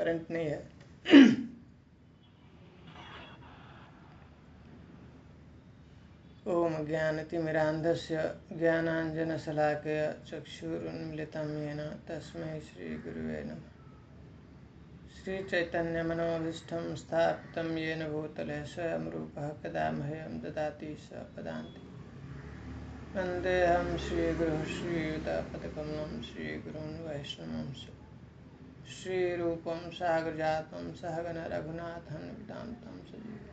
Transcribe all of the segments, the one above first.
Current नहीं है। ओम ज्ञानतिमिरान्धस्य ज्ञानाञ्जनशलाकया चक्षुरुन्मिलितं येन तस्मै श्रीगुरुवे नमः। श्रीचैतन्यमनोभीष्टं स्थापितं येन भूतले स्वयं रूपः कदा मह्यं ददाति स्वपदान्ति। वन्देऽहं श्रीगुरुः श्रीयुतापदकमलं श्रीगुरुन् वैष्णवंश श्रीरूपं सागरजातं सहगण रघुनाथं विदान्तं सजीवम्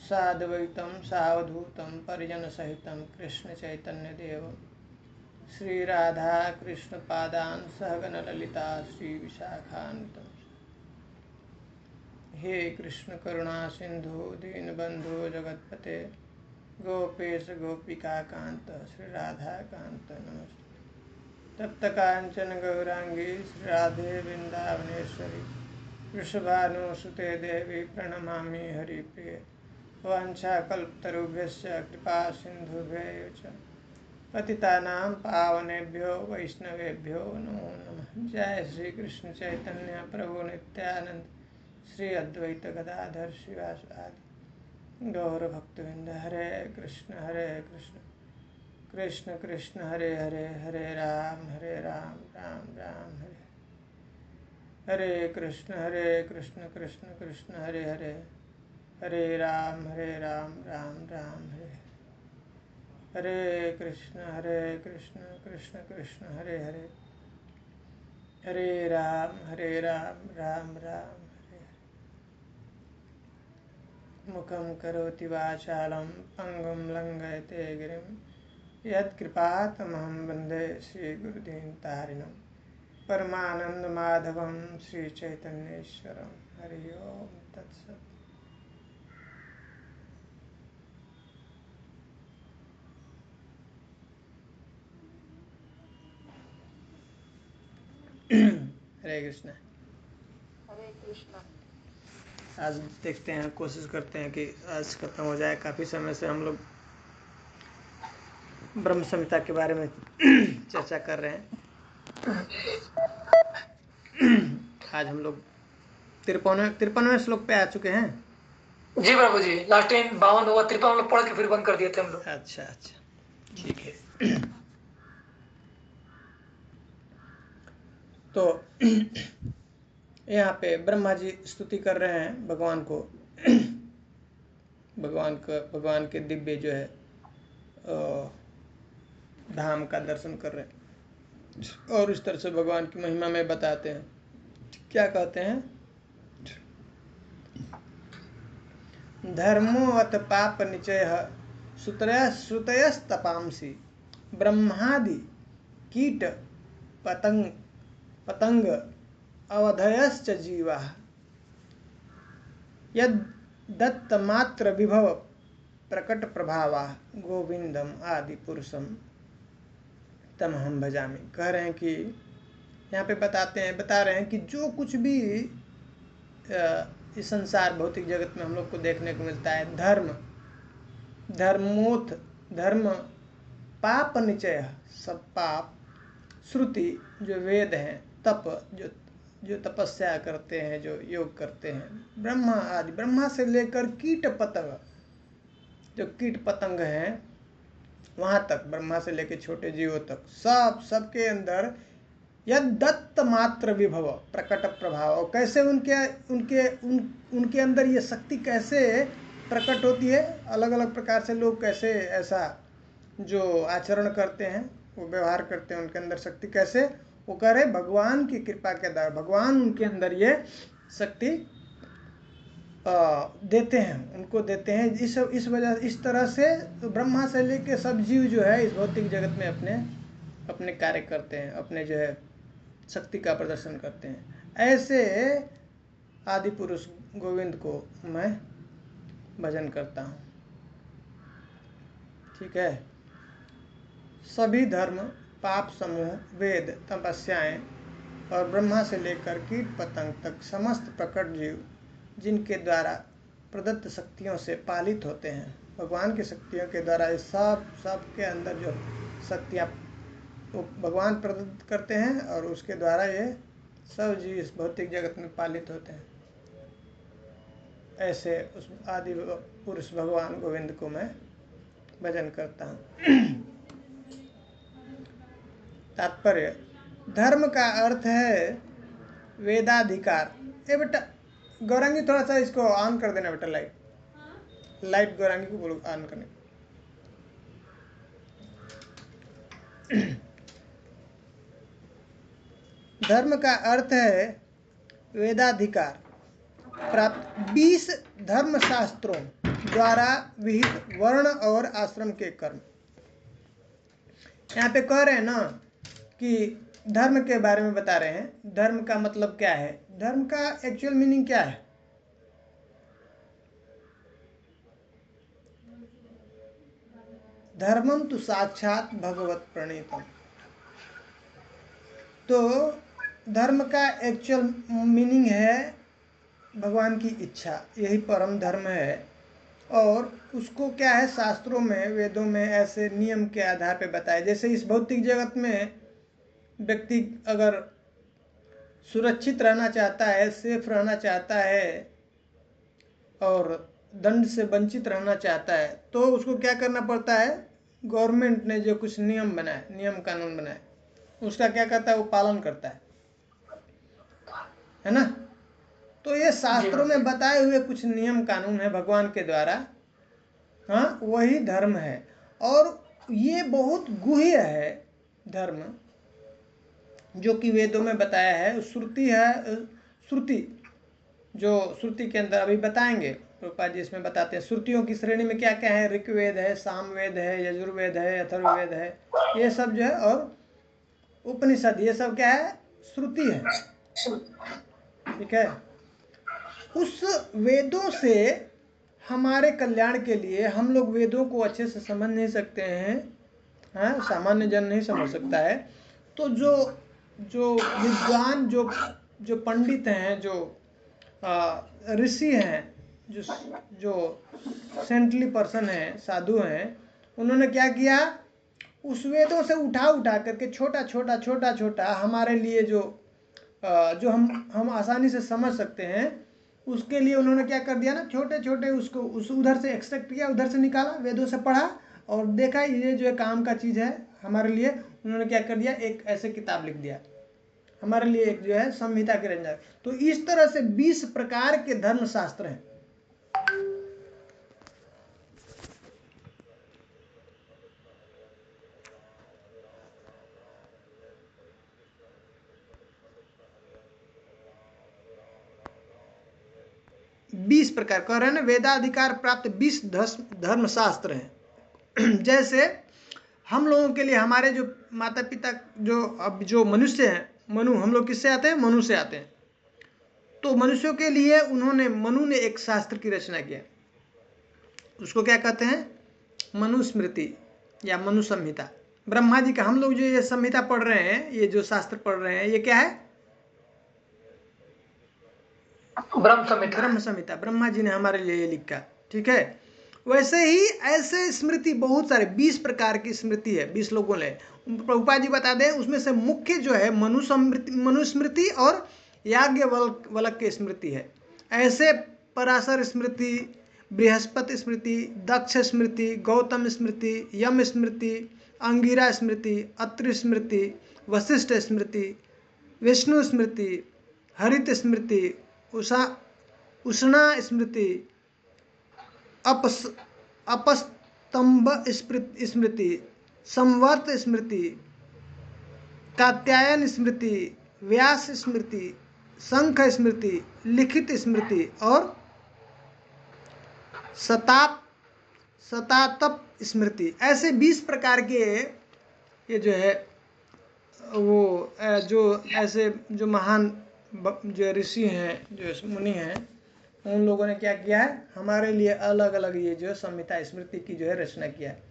साद्वैतं सावधूतं परिजनसहितं कृष्णचैतन्यदेवं श्रीराधाकृष्णपादान् सहगण ललिता श्रीविशाखान्वितं। हे कृष्ण करुणा सिंधु दीनबंधु जगतपते गोपेश गोपिकाकांत श्री राधा कांत नमस्ते। तप्त कांचन गौरांगी श्री राधे वृंदावनेश्वरी वृषभानुसुते देवी प्रणमामि हरिप्रिये। वाञ्छाकल्पतरुभ्यश्च कृपा सिन्धुभ्यैव च पतितानां पावनेभ्यो वैष्णवेभ्यो नमो नमः। जय श्री कृष्ण चैतन्य प्रभु नित्यानंद श्री अद्वैत गदाधर श्रीवासादि गौर भक्तवृंद। हरे कृष्ण कृष्ण कृष्ण हरे हरे, हरे राम राम राम हरे हरे। कृष्ण कृष्ण कृष्ण हरे हरे, हरे राम राम राम हरे हरे। कृष्ण कृष्ण कृष्ण हरे हरे, हरे राम राम राम। मुखं करोति वाचालं पंगुं लंघयते गिरिं यत्कृपातमहं वन्दे श्रीगुरुदीनतारिणं। परमानन्दमाधवं श्रीचैतन्येश्वरं। हरि ओम तत्सत्। हरे कृष्ण। हरे कृष्ण। आज देखते हैं, कोशिश करते हैं कि आज खत्म हो जाए। काफ़ी समय से हम लोग ब्रह्म संहिता के बारे में चर्चा कर रहे हैं। आज हम लोग 53वें श्लोक पे आ चुके हैं। जी प्रभु जी, लास्ट टाइम 52 हुआ, 53 हम लोग पढ़ के फिर बंद कर दिए थे हम लोग। अच्छा ठीक है। तो यहाँ पे ब्रह्मा जी स्तुति कर रहे हैं भगवान को। भगवान के दिव्य जो है धाम का दर्शन कर रहे हैं और इस तरह से भगवान की महिमा में बताते हैं। क्या कहते हैं? धर्मो अथ पाप निचय श्रुतयस्तपांसि ब्रह्मादि कीट पतंग अवधयश्च जीवा यद्दत्तमात्र विभव प्रकट प्रभावा गोविंदम आदि पुरुषम तमहम भजामि। कह रहे हैं कि यहाँ पे बता रहे हैं कि जो कुछ भी इस संसार भौतिक जगत में हम लोग को देखने को मिलता है, धर्म पाप निचय, सब पाप, श्रुति जो वेद हैं, तप जो तपस्या करते हैं, जो योग करते हैं, ब्रह्मा आदि, ब्रह्मा से लेकर कीट पतंग, जो कीट पतंग हैं वहाँ तक, ब्रह्मा से लेकर छोटे जीवों तक, सबके अंदर यद्दत्त मात्र विभव प्रकट प्रभाव, कैसे उनके अंदर ये शक्ति कैसे प्रकट होती है। अलग अलग प्रकार से लोग कैसे ऐसा जो आचरण करते हैं, वो व्यवहार करते हैं, उनके अंदर शक्ति कैसे, वो कह रहे भगवान की कृपा के द्वारा भगवान उनके अंदर ये शक्ति देते हैं, उनको देते हैं। इस वजह, इस तरह से तो ब्रह्मा से लेके सब जीव जो है इस भौतिक जगत में अपने कार्य करते हैं, अपने जो है शक्ति का प्रदर्शन करते हैं। ऐसे आदि पुरुष गोविंद को मैं भजन करता हूँ। ठीक है। सभी धर्म, पाप समूह, वेद, तपस्याएं और ब्रह्मा से लेकर कीट पतंग तक समस्त प्रकट जीव जिनके द्वारा प्रदत्त शक्तियों से पालित होते हैं, भगवान की शक्तियों के द्वारा इस सब के अंदर जो शक्तियाँ भगवान प्रदत्त करते हैं और उसके द्वारा ये सब जीव इस भौतिक जगत में पालित होते हैं। ऐसे उस आदि पुरुष भगवान गोविंद को मैं भजन करता हूँ। तात्पर्य, धर्म का अर्थ है वेदाधिकार। ए बेटा गौरांगी थोड़ा सा इसको ऑन कर देना बेटा, लाइट गौरांगी को बोलो ऑन करने। धर्म का अर्थ है वेदाधिकार प्राप्त 20 धर्म शास्त्रों द्वारा विहित वर्ण और आश्रम के कर्म। यहाँ पे कह रहे हैं ना कि धर्म के बारे में बता रहे हैं। धर्म का मतलब क्या है, धर्म का एक्चुअल मीनिंग क्या है? धर्मम तो साक्षात भगवत प्रणीतम। तो धर्म का एक्चुअल मीनिंग है भगवान की इच्छा, यही परम धर्म है। और उसको क्या है, शास्त्रों में वेदों में ऐसे नियम के आधार पे बताया। जैसे इस भौतिक जगत में व्यक्ति अगर सुरक्षित रहना चाहता है, सेफ रहना चाहता है और दंड से वंचित रहना चाहता है, तो उसको क्या करना पड़ता है? गवर्नमेंट ने जो कुछ नियम बनाए, नियम कानून बनाए, उसका क्या करता है? वो पालन करता है ना। तो ये शास्त्रों में बताए हुए कुछ नियम कानून है भगवान के द्वारा, हाँ, वही धर्म है। और ये बहुत गुह्य है धर्म, जो कि वेदों में बताया है। श्रुति है, श्रुति जो श्रुति के अंदर अभी बताएंगे प्रभुपाद जी, इसमें बताते हैं श्रुतियों की श्रेणी में क्या क्या है। ऋग्वेद है, सामवेद है, यजुर्वेद है, अथर्ववेद है, ये सब जो है, और उपनिषद, ये सब क्या है? श्रुति है। ठीक है। उस वेदों से हमारे कल्याण के लिए, हम लोग वेदों को अच्छे से समझ नहीं सकते हैं, हाँ, सामान्य जन नहीं समझ सकता है। तो जो विद्वान, जो पंडित हैं, जो ऋषि हैं, जो सेंटली पर्सन हैं, साधु हैं, उन्होंने क्या किया? उस वेदों से उठा करके छोटा छोटा हमारे लिए जो हम आसानी से समझ सकते हैं, उसके लिए उन्होंने क्या कर दिया ना, छोटे छोटे उसको उधर से एक्सट्रैक्ट किया, उधर से निकाला, वेदों से पढ़ा और देखा ये जो है काम का चीज़ है हमारे लिए। उन्होंने क्या कर दिया? एक ऐसे किताब लिख दिया हमारे लिए, एक जो है संहिता के रंजक। तो इस तरह से 20 प्रकार के धर्म शास्त्र हैं। बीस प्रकार कह रहे हैं ना, वेदाधिकार प्राप्त 20 धर्म शास्त्र हैं। जैसे हम लोगों के लिए, हमारे जो माता पिता, जो मनुष्य हैं, मनु, हम लोग किससे आते हैं? मनु से आते हैं। तो मनुष्यों के लिए मनु ने एक शास्त्र की रचना किया, उसको क्या कहते हैं? मनुस्मृति या मनु संहिता। ब्रह्मा जी का, हम लोग जो ये संहिता पढ़ रहे हैं, ये जो शास्त्र पढ़ रहे हैं, ये क्या है? ब्रह्म संहिता। ब्रह्मा जी ने हमारे लिए ये लिखा। ठीक है। वैसे ही ऐसे स्मृति बहुत सारे 20 प्रकार की स्मृति है, 20 लोगों ने। प्रभुपाद जी बता दें, उसमें से मुख्य जो है मनुस्मृति और याज्ञवल्क्य की स्मृति है। ऐसे पराशर स्मृति, बृहस्पति स्मृति, दक्ष स्मृति, गौतम स्मृति, यम स्मृति, अंगिरा स्मृति, अत्रि स्मृति, वशिष्ठ स्मृति, विष्णु स्मृति, हरित स्मृति, उष्णा स्मृति, अपस्तंभ स्मृति, संवर्त स्मृति, कात्यायन स्मृति, व्यास स्मृति, शंख स्मृति, लिखित स्मृति और शतातप स्मृति। ऐसे 20 प्रकार के ये जो है वो जो ऐसे जो महान जो ऋषि हैं, जो मुनि हैं, उन लोगों ने क्या किया है? हमारे लिए अलग अलग ये जो संहिता स्मृति की जो है रचना किया है।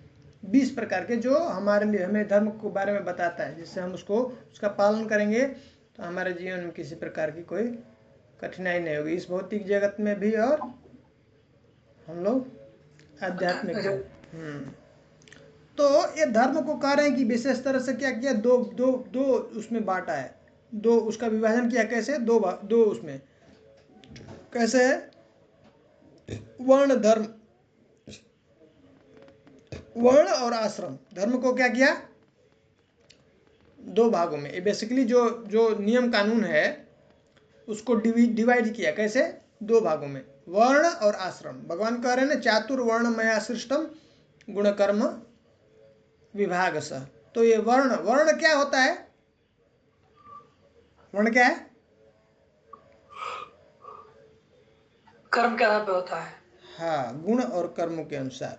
20 प्रकार के, जो हमारे लिए, हमें धर्म के बारे में बताता है, जिससे हम उसका पालन करेंगे तो हमारे जीवन में किसी प्रकार की कोई कठिनाई नहीं होगी, इस भौतिक जगत में भी और हम लोग आध्यात्मिक। तो ये धर्म को कह रहे हैं कि विशेष तरह से क्या किया? दो उसमें बांटा है। दो उसका विभाजन किया। कैसे? दो उसमें कैसे है? वर्ण धर्म, वर्ण और आश्रम। धर्म को क्या किया? दो भागों में। ये बेसिकली जो नियम कानून है उसको डिवाइड किया। कैसे? दो भागों में, वर्ण और आश्रम। भगवान कह रहे हैं ना, चातुर्वर्ण मया सृष्टम गुणकर्म विभागश। तो ये वर्ण क्या होता है? वर्ण क्या है? कर्म के आधार पे होता है। हाँ, गुण और कर्म के अनुसार।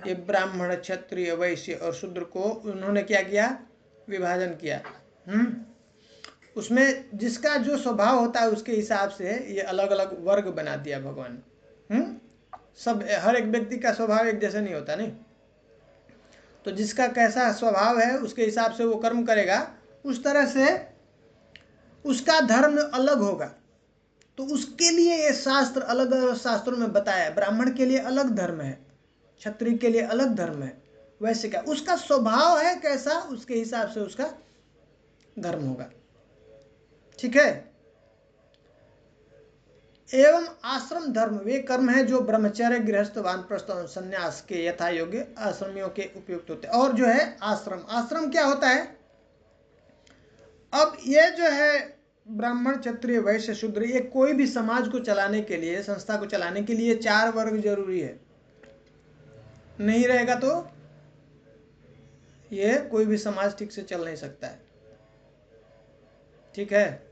ये ब्राह्मण, क्षत्रिय, वैश्य और शूद्र को उन्होंने क्या किया? विभाजन किया। उसमें जिसका जो स्वभाव होता है उसके हिसाब से ये अलग अलग वर्ग बना दिया भगवान। सब, हर एक व्यक्ति का स्वभाव एक जैसा नहीं होता नहीं। तो जिसका कैसा स्वभाव है उसके हिसाब से वो कर्म करेगा, उस तरह से उसका धर्म अलग होगा। तो उसके लिए ये शास्त्र अलग अलग शास्त्रों में बताया। ब्राह्मण के लिए अलग धर्म है, क्षत्रिय के लिए अलग धर्म है, वैसे क्या उसका स्वभाव है कैसा, उसके हिसाब से उसका धर्म होगा। ठीक है। एवं आश्रम धर्म वे कर्म है जो ब्रह्मचर्य, गृहस्थ, वानप्रस्थ और संन्यास के यथा योग्य आश्रमियों के उपयुक्त होते हैं। और जो है आश्रम क्या होता है? अब ये जो है ब्राह्मण, क्षत्रिय, वैश्य, शूद्र, ये कोई भी समाज को चलाने के लिए, संस्था को चलाने के लिए 4 वर्ग जरूरी है। नहीं रहेगा तो ये कोई भी समाज ठीक से चल नहीं सकता है। ठीक है।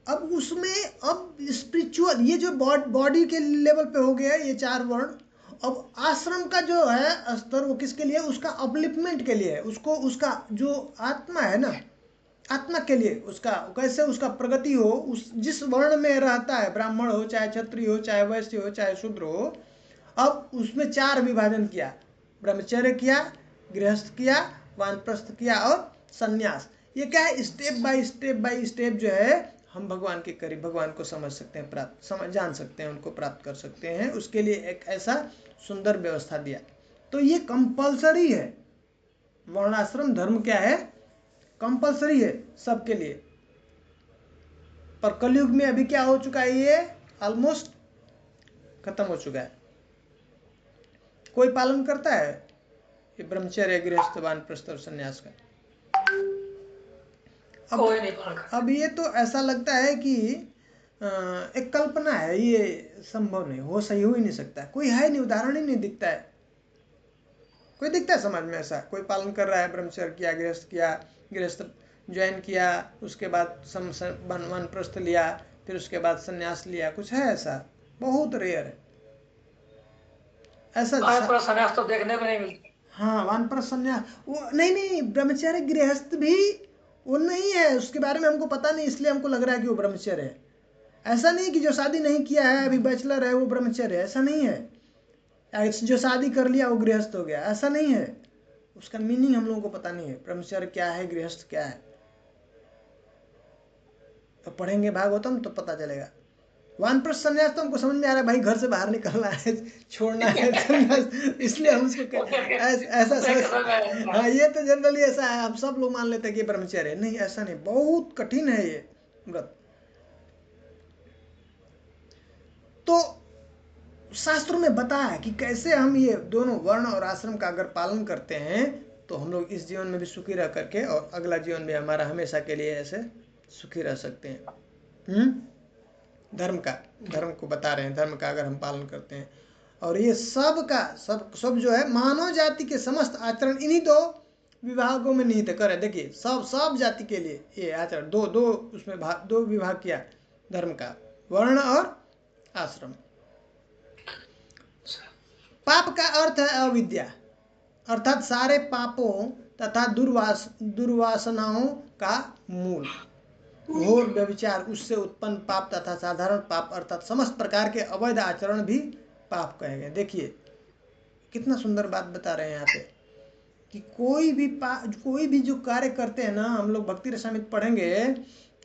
अब उसमें अब स्पिरिचुअल, ये जो बॉडी के लेवल पे हो गया ये 4 वर्ण। अब आश्रम का जो है स्तर वो किसके लिए? उसका अपलिफ्टमेंट के लिए है। उसको उसका जो आत्मा है ना, आत्मा के लिए उसका कैसे उसका प्रगति हो। उस जिस वर्ण में रहता है, ब्राह्मण हो चाहे क्षत्रिय हो चाहे वैश्य हो चाहे शूद्र हो, अब उसमें 4 विभाजन किया। ब्रह्मचर्य किया, गृहस्थ किया, वानप्रस्थ किया और संन्यास। ये क्या है? स्टेप बाय स्टेप जो है हम भगवान के करीब, भगवान को समझ सकते हैं, जान सकते हैं, उनको प्राप्त कर सकते हैं। उसके लिए एक ऐसा सुंदर व्यवस्था दिया। तो ये कंपल्सरी है। वर्णाश्रम धर्म क्या है? कंपल्सरी है सबके लिए। पर कलयुग में अभी क्या हो चुका है? ये ऑलमोस्ट खत्म हो चुका है। कोई पालन करता है ये ब्रह्मचर्य, गृहस्थ, वानप्रस्थ और संन्यास का? कोई नहीं पालन करता। अब ये तो ऐसा लगता है कि एक कल्पना है, ये संभव नहीं हो, सही हो ही नहीं सकता। कोई है नहीं, उदाहरण ही नहीं दिखता है। कोई दिखता है समाज में ऐसा कोई पालन कर रहा है? ब्रह्मचर्य किया, गृहस्थ ज्वाइन किया, उसके बाद वानप्रस्थ लिया, फिर उसके बाद संन्यास लिया, कुछ है ऐसा? बहुत रेयर है ऐसा। पूरा संन्यास तो देखने को नहीं मिलता। हाँ, वानप्रस्थ संन्यास वो नहीं, ब्रह्मचर्य गृहस्थ भी वो नहीं है। उसके बारे में हमको पता नहीं, इसलिए हमको लग रहा है कि वो ब्रह्मचर्य है। ऐसा नहीं कि जो शादी नहीं किया है, अभी बैचलर है, वो ब्रह्मचर्य है, ऐसा नहीं है। जो शादी कर लिया वो गृहस्थ हो गया, ऐसा नहीं है। उसका मीनिंग हम लोगों को पता नहीं है, ब्रह्मचर्य क्या है, गृहस्थ क्या है। तो पढ़ेंगे भागवतम तो पता चलेगा। वानप्रस्थ संन्यास तो हमको समझ में आ रहा है, भाई घर से बाहर निकलना है, छोड़ना है संन्यास, इसलिए हम उसको ऐसा समझ। हाँ, ये तो जनरली ऐसा है, हम सब लोग मान लेते हैं कि ब्रह्मचर्य है। नहीं, ऐसा नहीं, बहुत कठिन है ये व्रत। तो शास्त्रों में बताया है कि कैसे हम ये दोनों वर्ण और आश्रम का अगर पालन करते हैं तो हम लोग इस जीवन में भी सुखी रह करके और अगला जीवन भी हमारा हमेशा के लिए ऐसे सुखी रह सकते हैं। धर्म को बता रहे हैं, धर्म का अगर हम पालन करते हैं। और ये सब जो है मानव जाति के समस्त आचरण इन्हीं 2 विभागों में निहित करे। देखिए, सब जाति के लिए ये आचरण दो उसमें 2 विभाग किया धर्म का, वर्ण और आश्रम। पाप का अर्थ है अविद्या, अर्थात सारे पापों तथा दुर्वासनाओं का मूल। घोर व्यभिचार, उससे उत्पन्न पाप तथा साधारण पाप अर्थात समस्त प्रकार के अवैध आचरण भी पाप कहे गए। देखिए कितना सुंदर बात बता रहे हैं यहाँ पे कि कोई भी जो कार्य करते हैं ना, हम लोग भक्ति रसामृत पढ़ेंगे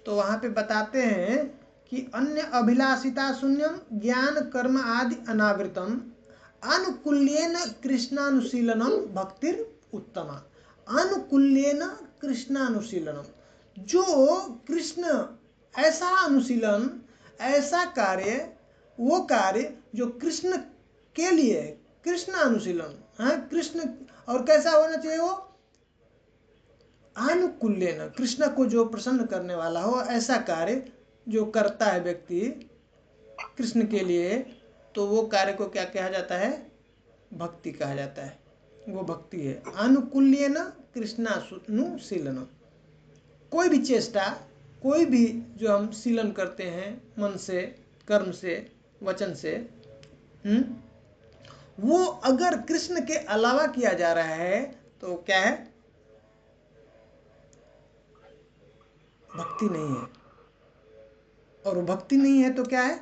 तो वहाँ पे बताते हैं कि अन्य अभिलाषिता शून्यम ज्ञान कर्म आदि अनावृतम अनुकूल्येन कृष्णानुशीलनम भक्तिर उत्तमा। अनुकूल्येन कृष्णानुशीलनम, जो कृष्ण, ऐसा अनुशीलन, ऐसा कार्य, वो कार्य जो कृष्ण के लिए है, कृष्ण अनुशीलन, हाँ कृष्ण, और कैसा होना चाहिए वो, आनुकूल्य न, कृष्ण को जो प्रसन्न करने वाला हो, ऐसा कार्य जो करता है व्यक्ति कृष्ण के लिए, तो वो कार्य को क्या कहा जाता है, भक्ति कहा जाता है, वो भक्ति है। आनुकूल्य न कृष्णानुशीलन, कोई भी चेष्टा, कोई भी जो हम शीलन करते हैं मन से, कर्म से, वचन से, वो अगर कृष्ण के अलावा किया जा रहा है तो क्या है, भक्ति नहीं है। और वो भक्ति नहीं है तो क्या है,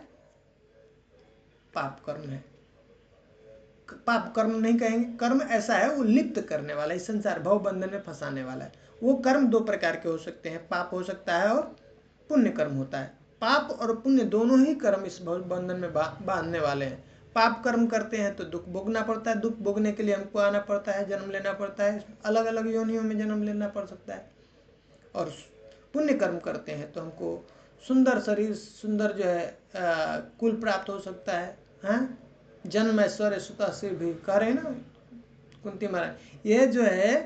पाप कर्म है। पाप कर्म नहीं कहेंगे, कर्म ऐसा है वो लिप्त करने वाला है, इस संसार भव बंधन में फंसाने वाला है। वो कर्म दो प्रकार के हो सकते हैं, पाप हो सकता है और पुण्य कर्म होता है। पाप और पुण्य दोनों ही कर्म इस भव बंधन में बांधने वाले हैं। पाप कर्म करते हैं तो दुख भोगना पड़ता है, दुख भोगने के लिए हमको आना पड़ता है, जन्म लेना पड़ता है, अलग अलग योनियों में जन्म लेना पड़ सकता है। और पुण्य कर्म करते हैं तो हमको सुंदर शरीर, सुंदर जो है कुल प्राप्त हो सकता है, हाँ? जन्म ऐश्वर्य सुता से भी कह रहे हैं ना कुंती महाराज। यह जो है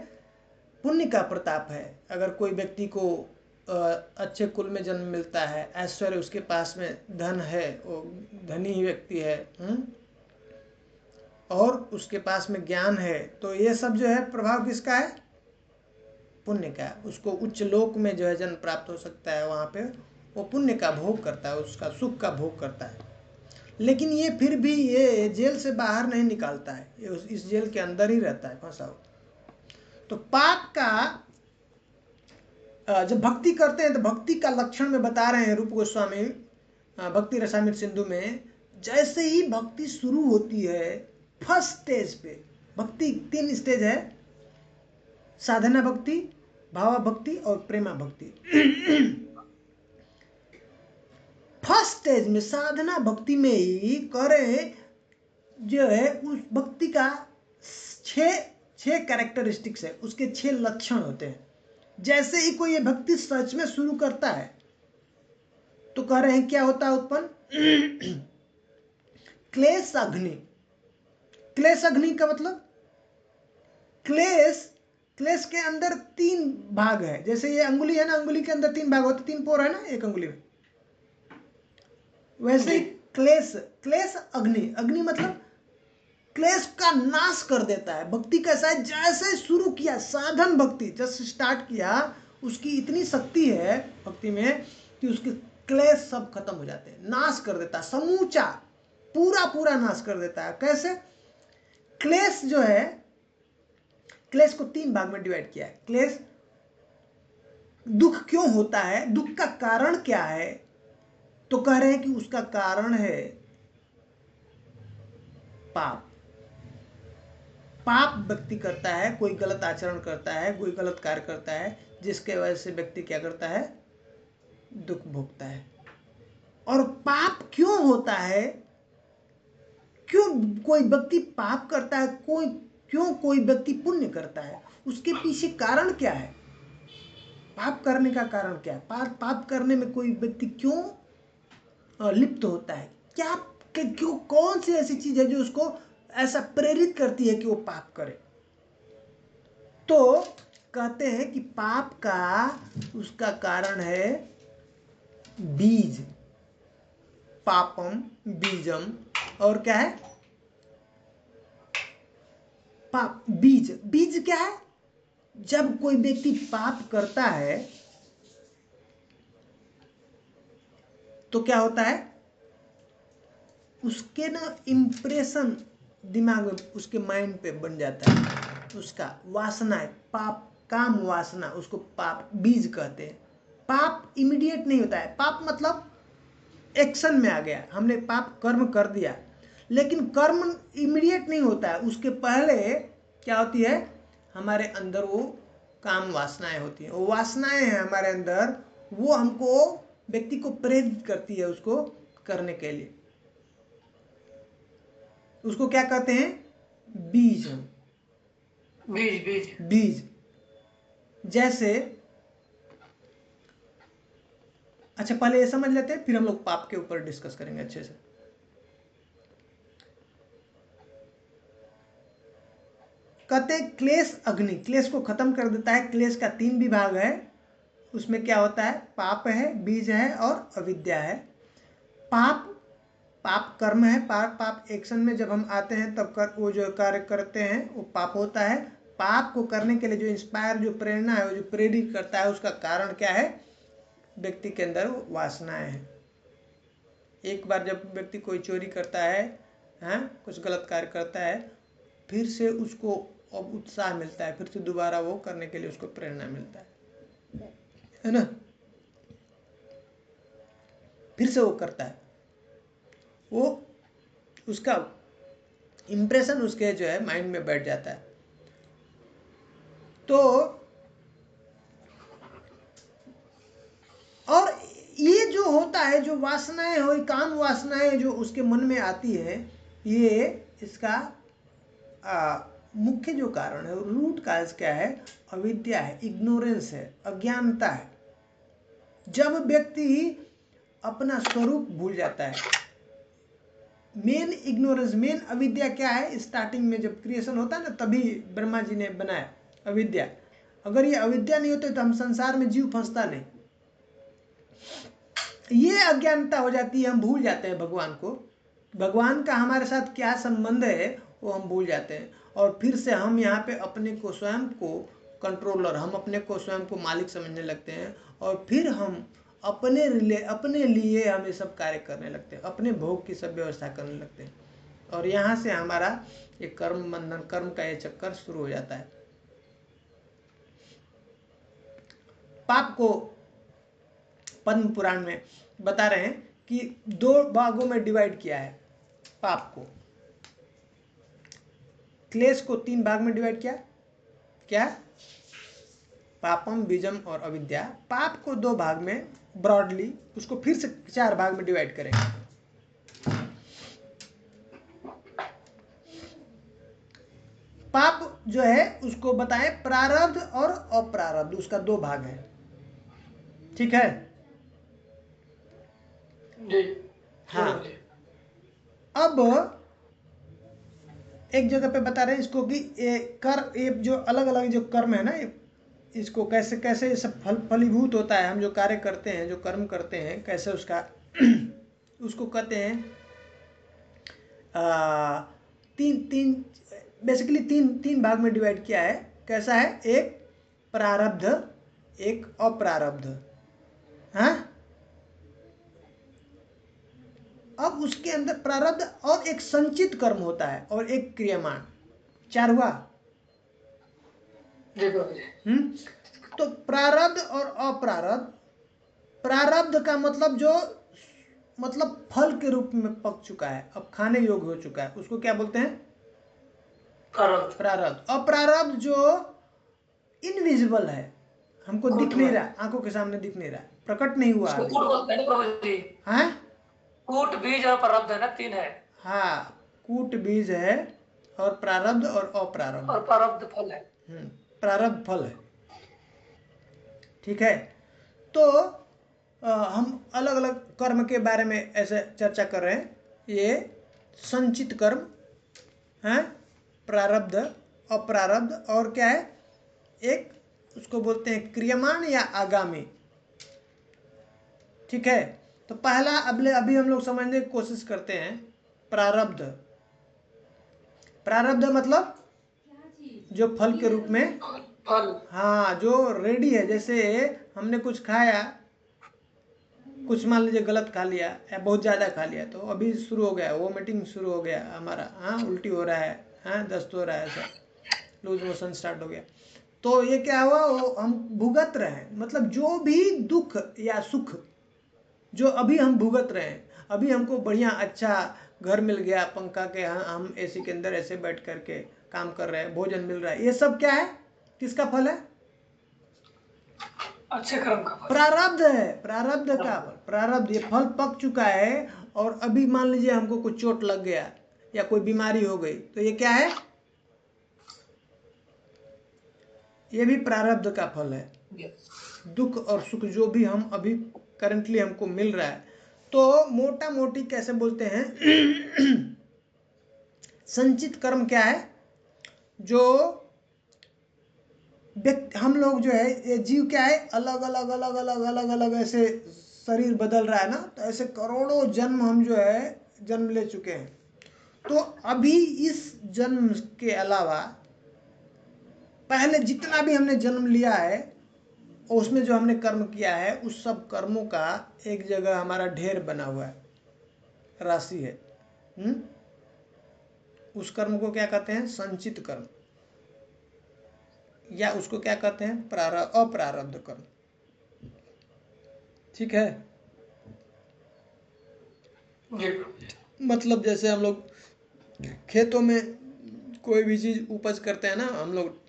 पुण्य का प्रताप है। अगर कोई व्यक्ति को अच्छे कुल में जन्म मिलता है, ऐश्वर्य उसके पास में, धन है, वो धनी ही व्यक्ति है, और उसके पास में ज्ञान है, तो ये सब जो है प्रभाव किसका है, पुण्य का। उसको उच्च लोक में जो है जन्म प्राप्त हो सकता है, वहाँ पे वो पुण्य का भोग करता है, उसका सुख का भोग करता है। लेकिन ये फिर भी ये जेल से बाहर नहीं निकालता है, ये इस जेल के अंदर ही रहता है फंसा हुआ। तो पाप का जब भक्ति करते हैं तो भक्ति का लक्षण में बता रहे हैं रूप गोस्वामी भक्ति रसामृत सिंधु में। जैसे ही भक्ति शुरू होती है, फर्स्ट स्टेज पे, भक्ति 3 स्टेज है, साधना भक्ति, भावा भक्ति और प्रेमा भक्ति। फर्स्ट स्टेज में साधना भक्ति में ही करें जो है, उस भक्ति का 6 कैरेक्टरिस्टिक्स है, उसके 6 लक्षण होते हैं। जैसे ही कोई ये भक्ति सच में शुरू करता है तो कह रहे हैं क्या होता है उत्पन्न, क्लेश अग्नि। क्लेश अग्नि का मतलब, क्लेश के अंदर 3 भाग है। जैसे ये अंगुली है ना, अंगुली के अंदर 3 भाग होते, 3 पोर है ना एक अंगुली में, वैसे ही क्लेश अग्नि। अग्नि मतलब क्लेश का नाश कर देता है। भक्ति कैसा है, जैसे शुरू किया साधन भक्ति, जस्ट स्टार्ट किया, उसकी इतनी शक्ति है भक्ति में कि उसके क्लेश सब खत्म हो जाते हैं, नाश कर देता है, समूचा पूरा नाश कर देता है। कैसे, क्लेश जो है, क्लेश को 3 भाग में डिवाइड किया है। क्लेश, दुख क्यों होता है, दुख का कारण क्या है, तो कह रहे हैं कि उसका कारण है पाप। पाप व्यक्ति करता है, कोई गलत आचरण करता है, कोई गलत कार्य करता है, जिसके वजह से व्यक्ति क्या करता है, दुख भोगता है। और पाप क्यों होता है, क्यों कोई व्यक्ति पाप करता है, क्यों कोई व्यक्ति पुण्य करता है, उसके पीछे कारण क्या है, पाप करने का कारण क्या है, पाप करने में कोई व्यक्ति क्यों लिप्त होता है, क्या क्यों, कौन सी ऐसी चीज है जो उसको ऐसा प्रेरित करती है कि वो पाप करे। तो कहते हैं कि पाप का उसका कारण है बीज, पापम बीजम। और क्या है, पाप बीज। बीज क्या है, जब कोई व्यक्ति पाप करता है तो क्या होता है, उसके ना इम्प्रेशन दिमाग में, उसके माइंड पे बन जाता है, उसका वासना है, पाप काम वासना, उसको पाप बीज कहते हैं। पाप इमीडिएट नहीं होता है, पाप मतलब एक्शन में आ गया, हमने पाप कर्म कर दिया, लेकिन कर्म इमीडिएट नहीं होता है, उसके पहले क्या होती है, हमारे अंदर वो काम वासनाएं होती हैं, वो वासनाएं हैं हमारे अंदर, वो हमको, व्यक्ति को प्रेरित करती है उसको करने के लिए। उसको क्या कहते हैं, बीज। बीज बीज बीज। जैसे अच्छा, पहले ये समझ लेते हैं, फिर हम लोग पाप के ऊपर डिस्कस करेंगे अच्छे से। कहते क्लेश अग्नि, क्लेश को खत्म कर देता है। क्लेश का 3 विभाग है, उसमें क्या होता है, पाप है, बीज है और अविद्या है। पाप कर्म है। पाप एक्शन में जब हम आते हैं तब वो जो कार्य करते हैं वो पाप होता है। पाप को करने के लिए जो इंस्पायर, जो प्रेरणा है, वो जो प्रेरित करता है, उसका कारण क्या है, व्यक्ति के अंदर वासनाएं हैं। एक बार जब व्यक्ति कोई चोरी करता है, कुछ गलत कार्य करता है, फिर से उसको अब उत्साह मिलता है, फिर से दोबारा वो करने के लिए उसको प्रेरणा मिलता है ना, फिर से वो करता है। वो उसका इम्प्रेशन उसके जो है माइंड में बैठ जाता है। तो और ये जो होता है, जो वासनाएं हो, काम वासनाएं जो उसके मन में आती है, ये इसका मुख्य जो कारण है, रूट काज क्या है, अविद्या है, इग्नोरेंस है, अज्ञानता है। जब व्यक्ति अपना स्वरूप भूल जाता है, मेन इग्नोरेंस, मेन अविद्या क्या है, स्टार्टिंग में जब क्रिएशन होता है ना, तभी ब्रह्मा जी ने बनाया अविद्या। अगर ये अविद्या नहीं होती तो हम संसार में जीव फंसता नहीं। ये अज्ञानता हो जाती है, हम भूल जाते हैं भगवान को, भगवान का हमारे साथ क्या संबंध है वो हम भूल जाते हैं। और फिर से हम यहाँ पे अपने को, स्वयं को कंट्रोलर, हम अपने को स्वयं को मालिक समझने लगते हैं, और फिर हम अपने लिए हम ये सब कार्य करने लगते हैं, अपने भोग की सब व्यवस्था करने लगते हैं। और यहाँ से हमारा ये कर्म बंधन, कर्म का ये चक्कर शुरू हो जाता है। पाप को पद्म पुराण में बता रहे हैं कि 2 भागों में डिवाइड किया है पाप को। क्लेश को 3 भाग में डिवाइड किया, क्या, पापम, बीजम और अविद्या। पाप को 2 भाग में ब्रॉडली, उसको फिर से 4 भाग में डिवाइड करेंगे। पाप जो है उसको बताएं प्रारब्ध और अप्रारब्ध, उसका 2 भाग है, ठीक है जी। हाँ। अब एक जगह पे बता रहे हैं इसको कि ये जो अलग अलग जो कर्म है ना, इसको कैसे कैसे ये सब फलीभूत होता है। हम जो कार्य करते हैं, जो कर्म करते हैं, कैसे उसका उसको कहते हैं तीन बेसिकली तीन भाग में डिवाइड किया है। कैसा है, एक प्रारब्ध, एक अप्रारब्ध। हाँ, अब उसके अंदर प्रारब्ध और एक संचित कर्म होता है और एक क्रियमाण। 4 हुआ। तो प्रारब्ध और अप्रारब्ध, प्रारब्ध का मतलब जो फल के रूप में पक चुका है, अब खाने योग्य हो चुका है, उसको क्या बोलते हैं, प्रारब्ध। अप्रारब्ध जो इनविजिबल है, हमको दिख नहीं रहा, आंखों के सामने दिख नहीं रहा, प्रकट नहीं हुआ अभी। कूट बोलते हैं ना प्रभु जी। हाँ, कूट, बीज और प्रारब्ध है ना, 3 है। हाँ, कूट बीज है और प्रारब्ध और अप्रारब्ध, और प्रारब्ध फल है। प्रारब्ध फल है, ठीक है। तो हम अलग अलग कर्म के बारे में ऐसे चर्चा कर रहे हैं। ये संचित कर्म है, प्रारब्ध, अप्रारब्ध, और क्या है, एक उसको बोलते हैं क्रियमाण या आगामी, ठीक है। तो पहला अभी हम लोग समझने की कोशिश करते हैं। प्रारब्ध, प्रारब्ध मतलब जो फल के रूप में, फल, हाँ, जो रेडी है। जैसे हमने कुछ खाया, कुछ मान लीजिए गलत खा लिया या बहुत ज़्यादा खा लिया, तो अभी शुरू हो गया वोमिटिंग, शुरू हो गया हमारा, हाँ, उल्टी हो रहा है, हाँ, दस्त हो रहा है, ऐसा लूज मोशन स्टार्ट हो गया। तो ये क्या हुआ, वो हम भुगत रहे हैं। मतलब जो भी दुख या सुख जो अभी हम भुगत रहे हैं, अभी हमको बढ़िया अच्छा घर मिल गया, पंखा के, हम एसी के अंदर ऐसे बैठ करके काम कर रहे हैं, भोजन मिल रहा है, ये सब क्या है, किसका फल है, अच्छे कर्म का फल, प्रारब्ध है, प्रारब्ध का फल। प्रारब्ध, ये फल पक चुका है, और अभी मान लीजिए हमको कुछ चोट लग गया या कोई बीमारी हो गई, तो ये क्या है, ये भी प्रारब्ध का फल है। दुख और सुख जो भी हम अभी करंटली हमको मिल रहा है। तो मोटा मोटी कैसे बोलते हैं संचित कर्म क्या है? जो व्यक्ति हम लोग जो है ये जीव क्या है, अलग अलग अलग अलग अलग अलग ऐसे शरीर बदल रहा है ना, तो ऐसे करोड़ों जन्म हम जो है जन्म ले चुके हैं। तो अभी इस जन्म के अलावा पहले जितना भी हमने जन्म लिया है उसमें जो हमने कर्म किया है उस सब कर्मों का एक जगह हमारा ढेर बना हुआ है, राशि है। उस कर्म को क्या कहते हैं? संचित कर्म, या उसको क्या कहते हैं? अप्रारब्ध कर्म। ठीक है। मतलब जैसे हम लोग खेतों में कोई भी चीज उपज करते हैं ना, हम लोग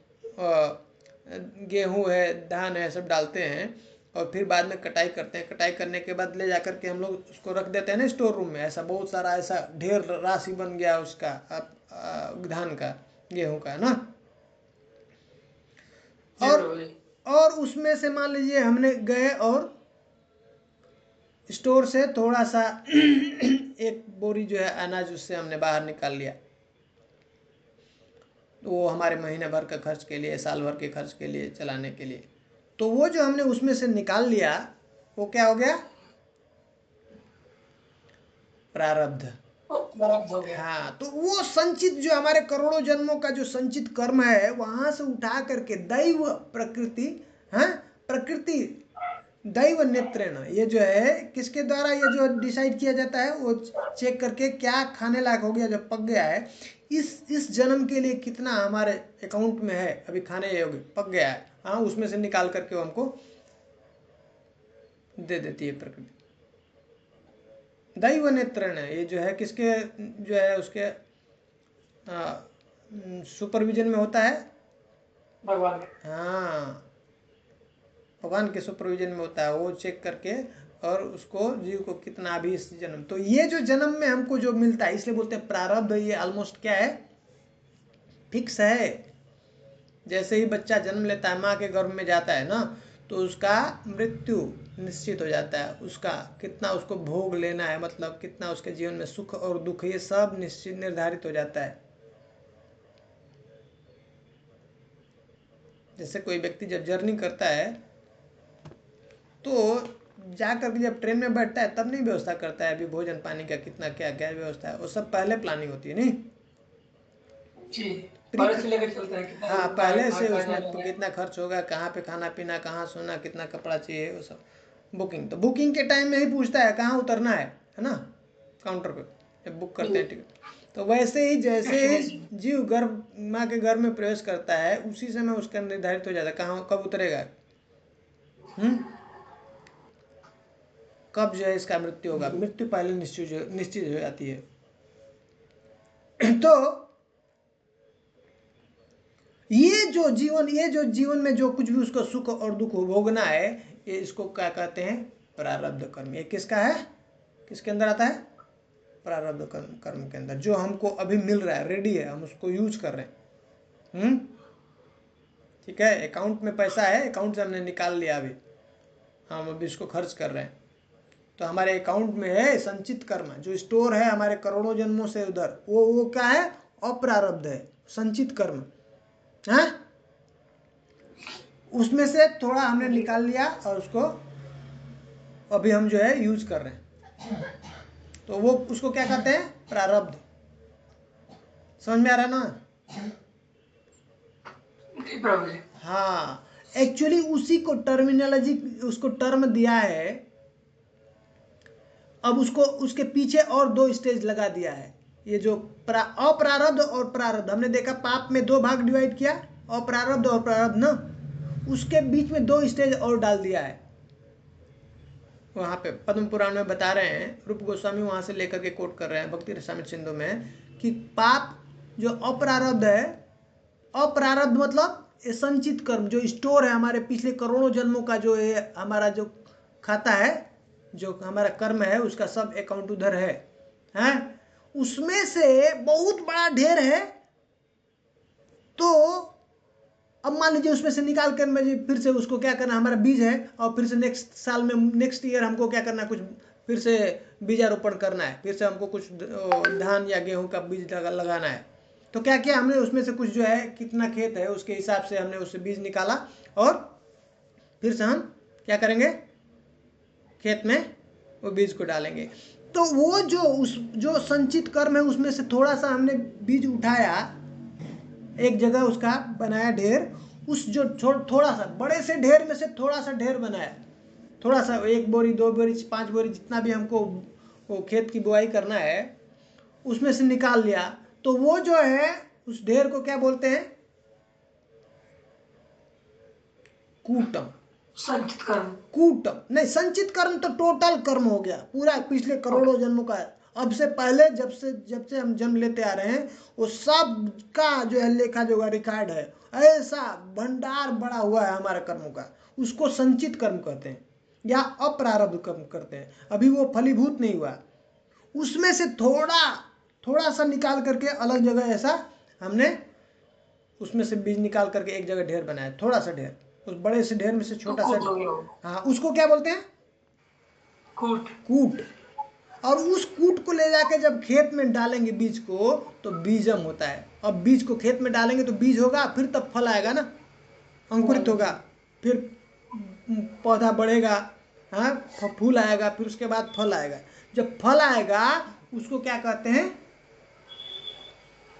गेहूं है, धान है, सब डालते हैं और फिर बाद में कटाई करते हैं। कटाई करने के बाद ले जाकर के हम लोग उसको रख देते हैं ना स्टोर रूम में। ऐसा बहुत सारा ऐसा ढेर राशि बन गया उसका धान का, गेहूं का ना। और उसमें से मान लीजिए हमने गए और स्टोर से थोड़ा सा एक बोरी जो है अनाज उससे हमने बाहर निकाल लिया, वो हमारे महीने भर का खर्च के लिए, साल भर के खर्च के लिए, चलाने के लिए। तो वो जो हमने उसमें से निकाल लिया वो क्या हो गया? प्रारब्ध। हाँ, तो वो संचित जो हमारे करोड़ों जन्मों का जो संचित कर्म है वहां से उठा करके दैव प्रकृति, हाँ प्रकृति दैव नेत्रेण, ये जो है किसके द्वारा ये जो डिसाइड किया जाता है? वो चेक करके क्या खाने लायक हो गया, जब पक गया है, इस जन्म के लिए कितना हमारे अकाउंट में है अभी खाने योग्य, पक गया है, हाँ उसमें से निकाल करके वो हमको दे देती है प्रकृति। दैव नेत्रेण, ये जो है किसके जो है उसके सुपरविजन में होता है? भगवान। हाँ, भगवान के सुपरविजन में होता है। वो चेक करके और उसको जीव को कितना भी इस जन्म, तो ये जो जन्म में हमको जो मिलता है इसलिए बोलते हैं प्रारब्ध। ये ऑलमोस्ट क्या है? फिक्स है। जैसे ही बच्चा जन्म लेता है, माँ के गर्भ में जाता है ना, तो उसका मृत्यु निश्चित हो जाता है। उसका कितना उसको भोग लेना है, मतलब कितना उसके जीवन में सुख और दुख, ये सब निश्चित निर्धारित हो जाता है। जैसे कोई व्यक्ति जब जर्नी करता है तो जाकर के जब ट्रेन में बैठता है तब नहीं व्यवस्था करता है अभी भोजन पानी का कितना क्या क्या व्यवस्था है, वो सब पहले प्लानिंग होती है। नहीं जी, पहले से लेकर चलते हैं कितना। हाँ, पहले से उसमें कितना खर्च होगा, कहाँ पे खाना पीना, कहाँ सोना, कितना कपड़ा चाहिए, वो सब बुकिंग। तो बुकिंग के टाइम में ही पूछता है कहाँ उतरना है ना, काउंटर पे जब बुक करते हैं टिकट। तो वैसे ही जैसे जीव गर्भ माँ के गर्भ में प्रवेश करता है उसी समय उसका निर्धारित हो जाता है कहाँ कब उतरेगा, कब जो है इसका मृत्यु होगा। मृत्यु पहले निश्चित हो जाती है। तो ये जो जीवन में जो कुछ भी उसको सुख और दुख भोगना है, ये इसको क्या कहते हैं? प्रारब्ध कर्म। ये किसका है? किसके अंदर आता है? प्रारब्ध कर्म के अंदर, जो हमको अभी मिल रहा है, रेडी है, हम उसको यूज कर रहे हैं। ठीक है, अकाउंट में पैसा है, अकाउंट से हमने निकाल लिया, अभी हम अभी इसको खर्च कर रहे हैं, तो हमारे अकाउंट में है संचित कर्म, जो स्टोर है हमारे करोड़ों जन्मों से उधर, वो क्या है? अप्रारब्ध है, संचित कर्म है। उसमें से थोड़ा हमने निकाल लिया और उसको अभी हम जो है यूज कर रहे हैं, तो वो उसको क्या कहते हैं? प्रारब्ध। समझ में आ रहा है ना? हाँ, एक्चुअली उसी को टर्मिनोलॉजी, उसको टर्म दिया है। अब उसको उसके पीछे और दो स्टेज लगा दिया है। ये जो अप्रारब्ध और प्रारब्ध, हमने देखा पाप में दो भाग डिवाइड किया, अप्रारब्ध और प्रारब्ध ना, उसके बीच में दो स्टेज और डाल दिया है। वहां पे पद्म पुराण में बता रहे हैं, रूप गोस्वामी वहां से लेकर के कोट कर रहे हैं भक्ति रसामृत सिंधु में, कि पाप जो अप्रारब्ध है, अप्रारब्ध मतलब ये संचित कर्म जो स्टोर है हमारे पिछले करोड़ों जन्मों का, जो है हमारा जो खाता है, जो हमारा कर्म है, उसका सब अकाउंट उधर है, हैं? उसमें से बहुत बड़ा ढेर है। तो अब मान लीजिए उसमें से निकाल कर मुझे फिर से उसको क्या करना, हमारा बीज है और फिर से नेक्स्ट साल में नेक्स्ट ईयर हमको क्या करना है, कुछ फिर से बीजारोपण करना है, फिर से हमको कुछ धान या गेहूं का बीज लगाना है। तो क्या किया हमने, उसमें से कुछ जो है कितना खेत है उसके हिसाब से हमने उससे बीज निकाला और फिर से हम क्या करेंगे, खेत में वो बीज को डालेंगे। तो वो जो संचित कर्म है उसमें से थोड़ा सा हमने बीज उठाया, एक जगह उसका बनाया ढेर, उस जो थोड़ा सा बड़े से ढेर में से थोड़ा सा ढेर बनाया, थोड़ा सा 1 बोरी 2 बोरी 5 बोरी जितना भी हमको वो खेत की बुआई करना है उसमें से निकाल लिया। तो वो जो है उस ढेर को क्या बोलते हैं, कूटम। संचित कर्म। कूटम नहीं, संचित कर्म तो टोटल कर्म हो गया, पूरा पिछले करोड़ों जन्मों का, अब से पहले जब से हम जन्म लेते आ रहे हैं वो सब का जो है लेखा जोखा रिकॉर्ड है, ऐसा भंडार बड़ा हुआ है हमारे कर्मों का, उसको संचित कर्म कहते हैं या अप्रारब्ध कर्म करते हैं। अभी वो फलीभूत नहीं हुआ, उसमें से थोड़ा सा निकाल करके अलग जगह ऐसा हमने उसमें से बीज निकाल करके एक जगह ढेर बनाया, थोड़ा सा ढेर, उस बड़े से ढेर में से छोटा सा, हाँ उसको क्या बोलते हैं, कूट। और उस कूट को ले जाके जब खेत में डालेंगे बीज को तो बीजम होता है। अब बीज को खेत में डालेंगे तो बीज होगा, फिर तब फल आएगा ना, अंकुरित होगा, फिर पौधा बढ़ेगा, हाँ फूल आएगा, फिर उसके बाद फल आएगा। जब फल आएगा उसको क्या कहते हैं,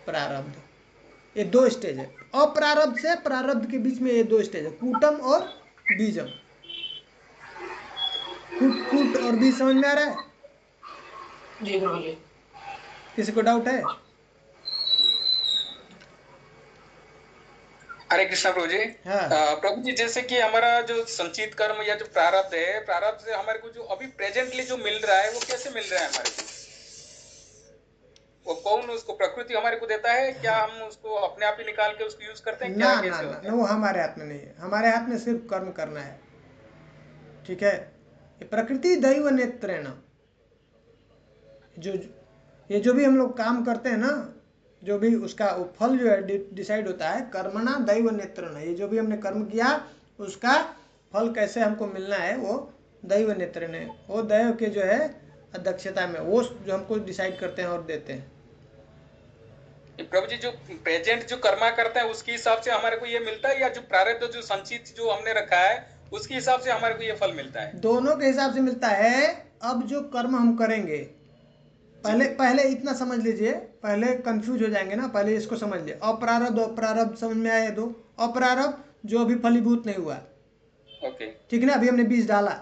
प्रारब्ध। ये 2 स्टेज है, अप्रारब्ध से प्रारब्ध के बीच में ये 2 स्टेज है, कूटम और बीजम। कूट और बीज समझ में आ रहा है? जी प्रभु जी। किसी को डाउट है? हरे कृष्णा प्रभु जी। हाँ प्रभु जी, जैसे कि हमारा जो संचित कर्म या जो प्रारब्ध है, प्रारब्ध से हमारे को जो अभी प्रेजेंटली जो मिल रहा है वो कैसे मिल रहा है हमारे को? वो कौन उसको प्रकृति हमारे को देता है क्या? हम उसको अपने आप ही निकाल के उसको यूज करते हैं क्या? ना कैसे ना होता ना, है? वो हमारे हाथ में नहीं है, हमारे हाथ में सिर्फ कर्म करना है, ठीक है। ये प्रकृति दैव नेत्रेण, जो ये जो भी हम लोग काम करते हैं ना, जो भी उसका वो फल जो है डिसाइड होता है कर्मणा दैव नेत्रेण। ये जो भी हमने कर्म किया उसका फल कैसे हमको मिलना है वो दैव नेत्रेण है, वो दैव के जो है अध्यक्षता में वो जो हमको डिसाइड करते हैं और देते हैं। प्रभु जी, जो प्रेजेंट जो कर्मा करते हैं उसके हिसाब से हमारे को ये मिलता है या जो प्रारब्ध जो संचित जो हमने रखा है उसके हिसाब से हमारे को ये फल मिलता है? दोनों के हिसाब से मिलता है। अब जो कर्म हम करेंगे, पहले इतना समझ लीजिए, पहले कंफ्यूज हो जाएंगे ना, पहले इसको समझ लिए। अप्रारब्ध अप्रारब्ध समझ में आए दो। अप्रारब्ध जो अभी फलीभूत नहीं हुआ, ओके ठीक है ना, अभी हमने बीज डाला,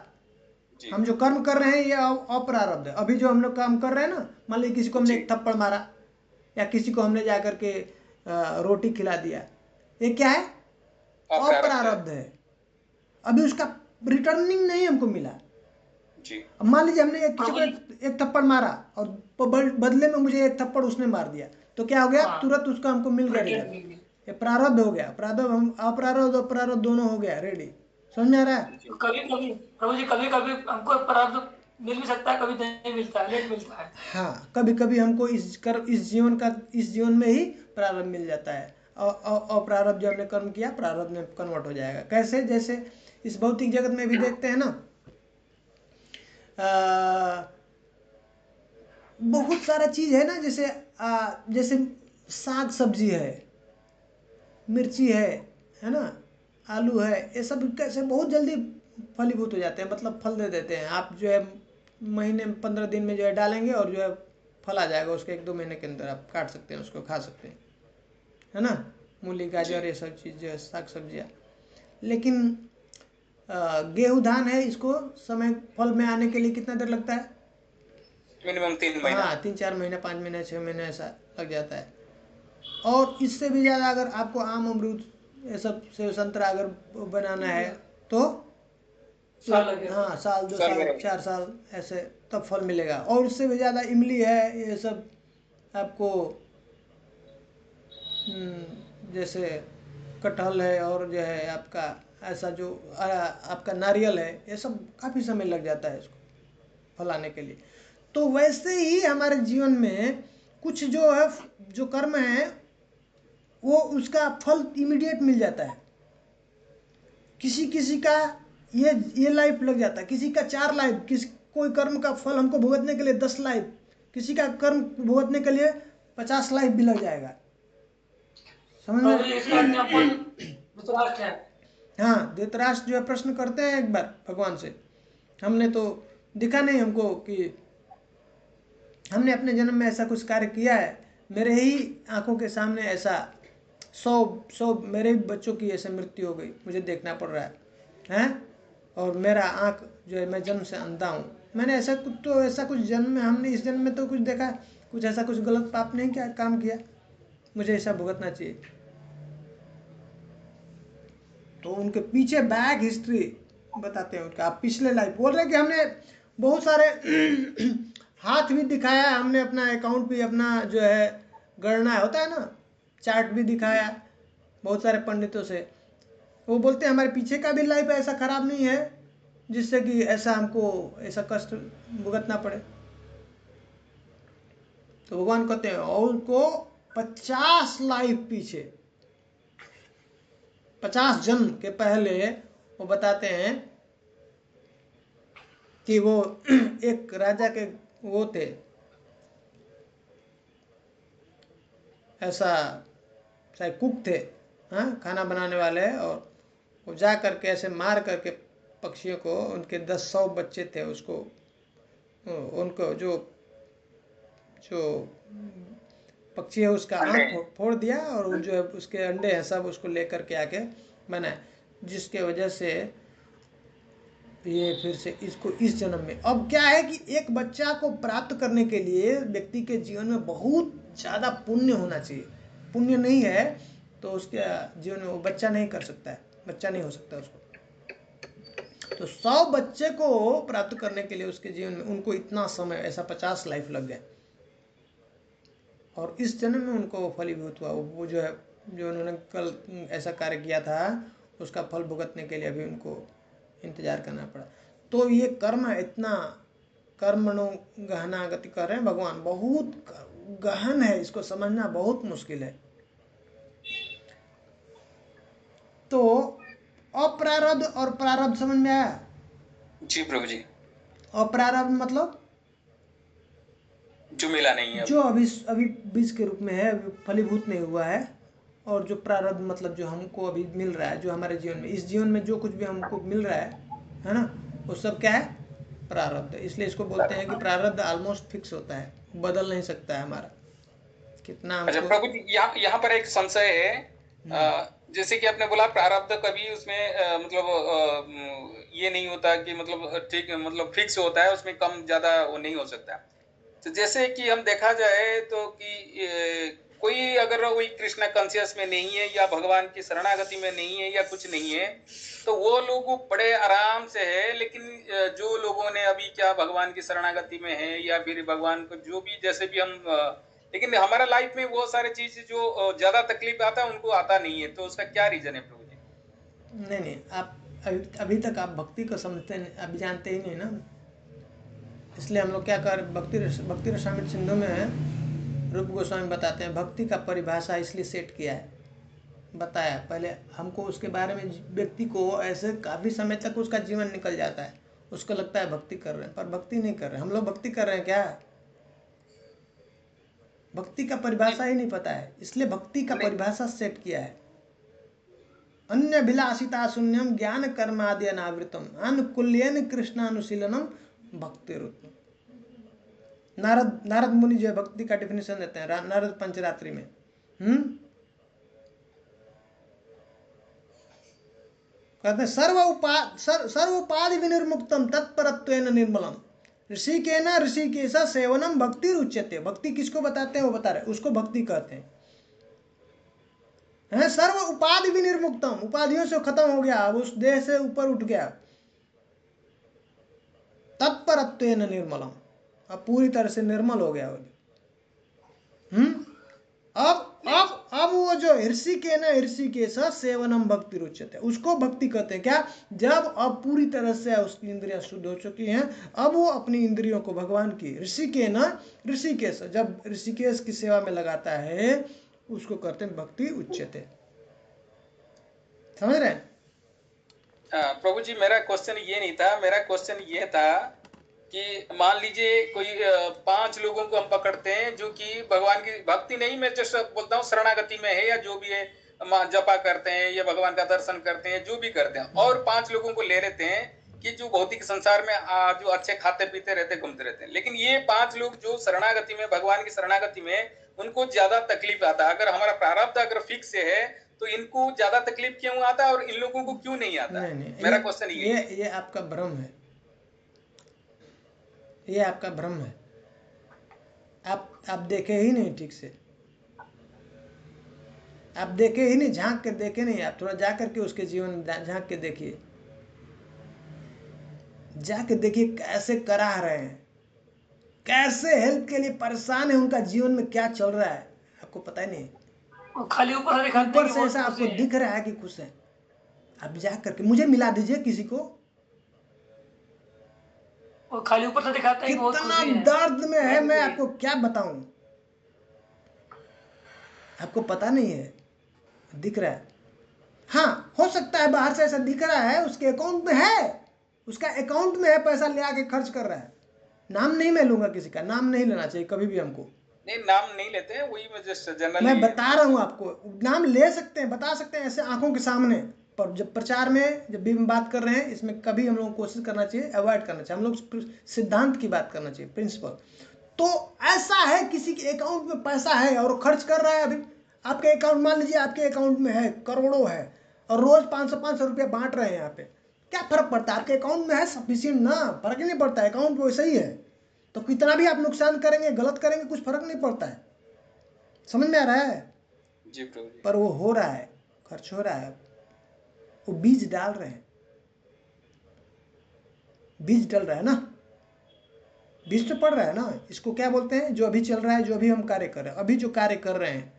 हम जो कर्म कर रहे हैं ये अप्रारब्ध है। अभी जो हम लोग काम कर रहे हैं ना, मान लीजिए किसी को हमने एक थप्पड़ मारा या किसी को हमने जाकर के रोटी खिला दिया, ये क्या है, अप्रारब्ध है। अभी उसका रिटर्निंग नहीं हमको मिला। अब मान लीजिए हमने किसी को एक थप्पड़ मारा और बदले में मुझे एक थप्पड़ उसने मार दिया, तो क्या हो गया, तुरंत उसका हमको मिल गया रिटर्न, ये प्रारब्ध हो गया। प्रारब्ध हम अप्रारब्ध अप्रारब्ध दोनों हो गया रेडी। समझ में आ रहा है? कभी कभी प्रभु जी, कभी कभी हमको प्रारब्ध मिल भी सकता है, कभी नहीं मिलता है, लेट मिलता है। हाँ, कभी कभी हमको इस जीवन में ही प्रारब्ध मिल जाता है, और प्रारब्ध जो हमने कर्म किया प्रारब्ध में कन्वर्ट हो जाएगा। कैसे? जैसे इस भौतिक जगत में भी देखते हैं ना, बहुत सारा चीज है ना, जैसे साग सब्जी है, मिर्ची है ना, आलू है, ये सब कैसे बहुत जल्दी फलीभूत हो जाते हैं, मतलब फल दे देते हैं। आप जो है महीने में 15 दिन में जो है डालेंगे और जो है फल आ जाएगा उसके 1-2 महीने के अंदर, आप काट सकते हैं उसको, खा सकते हैं, है ना। मूली गाजर ये सब चीज़ जो है साग सब्जियाँ। लेकिन गेहूँ धान है, इसको समय फल में आने के लिए कितना देर लगता है? मिनिमम 3 महीना। हाँ, 3-4 महीना, 5 महीने, 6 महीने ऐसा लग जाता है। और इससे भी ज़्यादा अगर आपको आम अमरूद ये सब सेब संतरा अगर बनाना है तो साल लगेगा। हाँ, साल 2 साल 4 साल ऐसे तब फल मिलेगा। और उससे भी ज़्यादा इमली है, ये सब आपको जैसे कटहल है और जो है आपका ऐसा जो आपका नारियल है, ये सब काफ़ी समय लग जाता है इसको फल आने के लिए। तो वैसे ही हमारे जीवन में कुछ जो है जो कर्म है वो उसका फल इमीडिएट मिल जाता है, किसी किसी का ये लाइफ लग जाता है, किसी का 4 लाइफ, कोई कर्म का फल हमको भुगतने के लिए 10 लाइफ, किसी का कर्म भुगतने के लिए 50 लाइफ भी लग जाएगा। समझ में? इसी एग्जाम्पल धृतराष्ट्र है। हाँ, धृतराष्ट्र जो है प्रश्न करते हैं एक बार भगवान से, हमने तो दिखा नहीं हमको कि हमने अपने जन्म में ऐसा कुछ कार्य किया है, मेरे ही आंखों के सामने ऐसा 100 मेरे ही बच्चों की ऐसे मृत्यु हो गई, मुझे देखना पड़ रहा है हैं, और मेरा आंख जो है, मैं जन्म से अंधा हूँ, मैंने ऐसा कुछ जन्म में, हमने इस जन्म में तो कुछ देखा, कुछ ऐसा कुछ गलत पाप नहीं किया, काम किया, मुझे ऐसा भुगतना चाहिए। तो उनके पीछे बैक हिस्ट्री बताते हैं उनका, आप पिछले लाइफ बोल रहे हैं कि हमने बहुत सारे हाथ भी दिखाया, हमने अपना अकाउंट भी, अपना जो है गणना होता है ना, चार्ट भी दिखाया बहुत सारे पंडितों से, वो बोलते हैं हमारे पीछे का भी लाइफ ऐसा खराब नहीं है जिससे कि ऐसा हमको ऐसा कष्ट भुगतना पड़े। तो भगवान कहते हैं और उनको 50 लाइफ पीछे, 50 जन्म के पहले वो बताते हैं कि वो एक राजा के वो थे, ऐसा शायद कुक थे, हाँ, खाना बनाने वाले, और वो जा करके ऐसे मार करके पक्षियों को, उनके 10-100 बच्चे थे, उसको उनको जो पक्षी है उसका आँख फोड़ दिया, और वो जो है उसके अंडे हैं सब उसको लेकर के आके बनाए, जिसके वजह से ये फिर से इसको इस जन्म में, अब क्या है कि एक बच्चा को प्राप्त करने के लिए व्यक्ति के जीवन में बहुत ज़्यादा पुण्य होना चाहिए, पुण्य नहीं है तो उसके जीवन में वो बच्चा नहीं कर सकता है, बच्चा नहीं हो सकता उसको। तो 100 बच्चे को प्राप्त करने के लिए उसके जीवन में उनको इतना समय, ऐसा 50 लाइफ लग गए, और इस जन्म में उनको फलीभूत हुआ, वो जो है जो उन्होंने कल ऐसा कार्य किया था उसका फल भुगतने के लिए अभी उनको इंतजार करना पड़ा। तो ये कर्म इतना कर्मणो गहना गति कर रहे हैं भगवान, बहुत गहन है, इसको समझना बहुत मुश्किल है। तो अप्रारब्ध और प्रारब्ध समझ में आया? जी प्रभु जी। अप्रारब्ध मतलब जो मिला नहीं है, जो अभी बीज के रूप में है, अभी फलीभूत नहीं हुआ है, और जो प्रारब्ध मतलब जो हमको अभी मिल रहा है, जो हमारे जीवन में, इस जीवन में जो कुछ भी हमको मिल रहा है ना, वो सब क्या है? प्रारब्ध। इसलिए इसको बोलते हैं कि प्रारब्ध ऑलमोस्ट फिक्स होता है, बदल नहीं सकता है हमारा कितना अच्छा हमको। प्रभु जी, यहाँ पर एक संशय है, जैसे कि आपने बोला प्रारब्ध कभी उसमें मतलब ये नहीं होता कि मतलब ठीक, मतलब फिक्स होता है, उसमें कम ज्यादा वो नहीं हो सकता। तो जैसे कि हम देखा जाए तो कि कोई अगर वही कृष्णा कॉन्शियस में नहीं है या भगवान की शरणागति में नहीं है या कुछ नहीं है, तो वो लोग बड़े आराम से है, लेकिन जो लोगों ने अभी क्या भगवान की शरणागति में है या फिर भगवान को जो भी जैसे भी हम, लेकिन हमारा लाइफ में वो सारे चीज जो ज्यादा तकलीफ आता है उनको आता नहीं है, तो उसका क्या रीजन है प्रभु जी? नहीं, आप अभी तक आप भक्ति को समझते नहीं, अभी जानते ही नहीं ना, इसलिए हम लोग क्या कर, भक्ति रसामृत सिंधु में रूप गोस्वामी बताते हैं भक्ति का परिभाषा इसलिए सेट किया है, बताया पहले हमको उसके बारे में। व्यक्ति को ऐसे काफ़ी समय तक उसका जीवन निकल जाता है, उसको लगता है भक्ति कर रहे हैं, पर भक्ति नहीं कर रहे हैं। हम लोग भक्ति कर रहे हैं क्या? भक्ति का परिभाषा ही नहीं पता है, इसलिए भक्ति का परिभाषा सेट किया है। अन्य विलासिता शून्यम ज्ञान कर्मादि अनावृतम अनुकूल्यन कृष्णानुशीलनम भक्ति रूप। नारद मुनि जो है भक्ति का डिफिनेशन देते हैं नारद पंचरात्रि में। कहते हैं सर्व उपाधि विनिर्मुक्तम तत्परत्वेन निर्मलम ऋषिकेश सेवनम भक्ति रुच्यते। भक्ति किसको बताते हैं? वो बता रहे, उसको भक्ति कहते हैं। सर्व उपाधि विनिर्मुक्तम, उपाधियों से खत्म हो गया, अब उस देह से ऊपर उठ गया। तत्परत्वेन निर्मलम, अब पूरी तरह से निर्मल हो गया। अब वो जो ऋषिकेश सेवनम भक्ति रुच्यते, उसको भक्ति कहते हैं। क्या? जब अब पूरी तरह से उसकी इंद्रियां शुद्ध हो चुकी हैं, अब वो अपनी इंद्रियों को भगवान की ऋषिकेश, जब ऋषिकेश की सेवा में लगाता है, उसको कहते हैं भक्ति उच्यते। समझ रहे हैं? प्रभु जी, मेरा क्वेश्चन ये नहीं था, मेरा क्वेश्चन ये था कि मान लीजिए कोई 5 लोगों को हम पकड़ते हैं जो कि भगवान की भक्ति नहीं, मैं जस्ट बोलता हूँ शरणागति में है, या जो भी है जपा करते हैं या भगवान का दर्शन करते हैं, जो भी करते हैं, और 5 लोगों को ले लेते हैं कि जो भौतिक संसार में जो अच्छे खाते पीते रहते, घूमते रहते हैं, लेकिन ये 5 लोग जो शरणागति में, भगवान की शरणागति में, उनको ज्यादा तकलीफ आता है। अगर हमारा प्रारब्ध अगर फिक्स है तो इनको ज्यादा तकलीफ क्यों आता है और इन लोगों को क्यों नहीं आता? नहीं, मेरा क्वेश्चन ये आपका भ्रम है, ये आपका भ्रम है। आप देखे ही नहीं ठीक से, आप देखे ही नहीं, झांक के देखे नहीं। आप थोड़ा जा करके उसके जीवन झांक के देखिए, जाके देखिए कैसे कराह रहे हैं, कैसे हेल्प के लिए परेशान है, उनका जीवन में क्या चल रहा है आपको पता ही नहीं। वो खाली ऊपर से दिखाते हैं ऊपर कि से बहुत ऐसा खुश आपको हैं। दिख रहा है कि खुश है। आप जा करके मुझे मिला दीजिए किसी को, वो खाली ऊपर से दिखाते हैं कि बहुत कितना खुशी है। दर्द में है, मैं आपको क्या बताऊं, आपको पता नहीं है, दिख रहा है। हाँ, हो सकता है बाहर से ऐसा दिख रहा है, उसके अकाउंट में है, उसका अकाउंट में है, पैसा ले आके खर्च कर रहा है। नाम नहीं मैं लूंगा, किसी का नाम नहीं लेना चाहिए कभी भी हमको। नहीं, नाम नहीं लेते हैं, वही मैं जस्ट जनरली मैं बता रहा हूँ आपको, नाम ले सकते हैं, बता सकते हैं ऐसे आंखों के सामने, पर जब प्रचार में जब भी हम बात कर रहे हैं, इसमें कभी हम लोग को कोशिश करना चाहिए, अवॉइड करना चाहिए। हम लोग सिद्धांत की बात करना चाहिए, प्रिंसिपल। तो ऐसा है किसी के अकाउंट में पैसा है और खर्च कर रहा है। अभी आपके अकाउंट, मान लीजिए आपके अकाउंट में है, करोड़ों है, और रोज 500-500 रुपया बांट रहे हैं यहाँ पे, क्या फर्क पड़ता है? आपके अकाउंट में है सफिशियंट ना, फर्क ही नहीं पड़ता, अकाउंट वैसे ही है। तो कितना भी आप नुकसान करेंगे, गलत करेंगे, कुछ फर्क नहीं पड़ता है। समझ में आ रहा है? जी प्रभु जी। पर वो हो रहा है, खर्च हो रहा है, वो बीज डाल रहे हैं, बीज डल रहा है ना, बीज तो पड़ रहा है ना। इसको क्या बोलते हैं? जो अभी चल रहा है, जो अभी हम कार्य कर रहे हैं, अभी जो कार्य कर रहे हैं,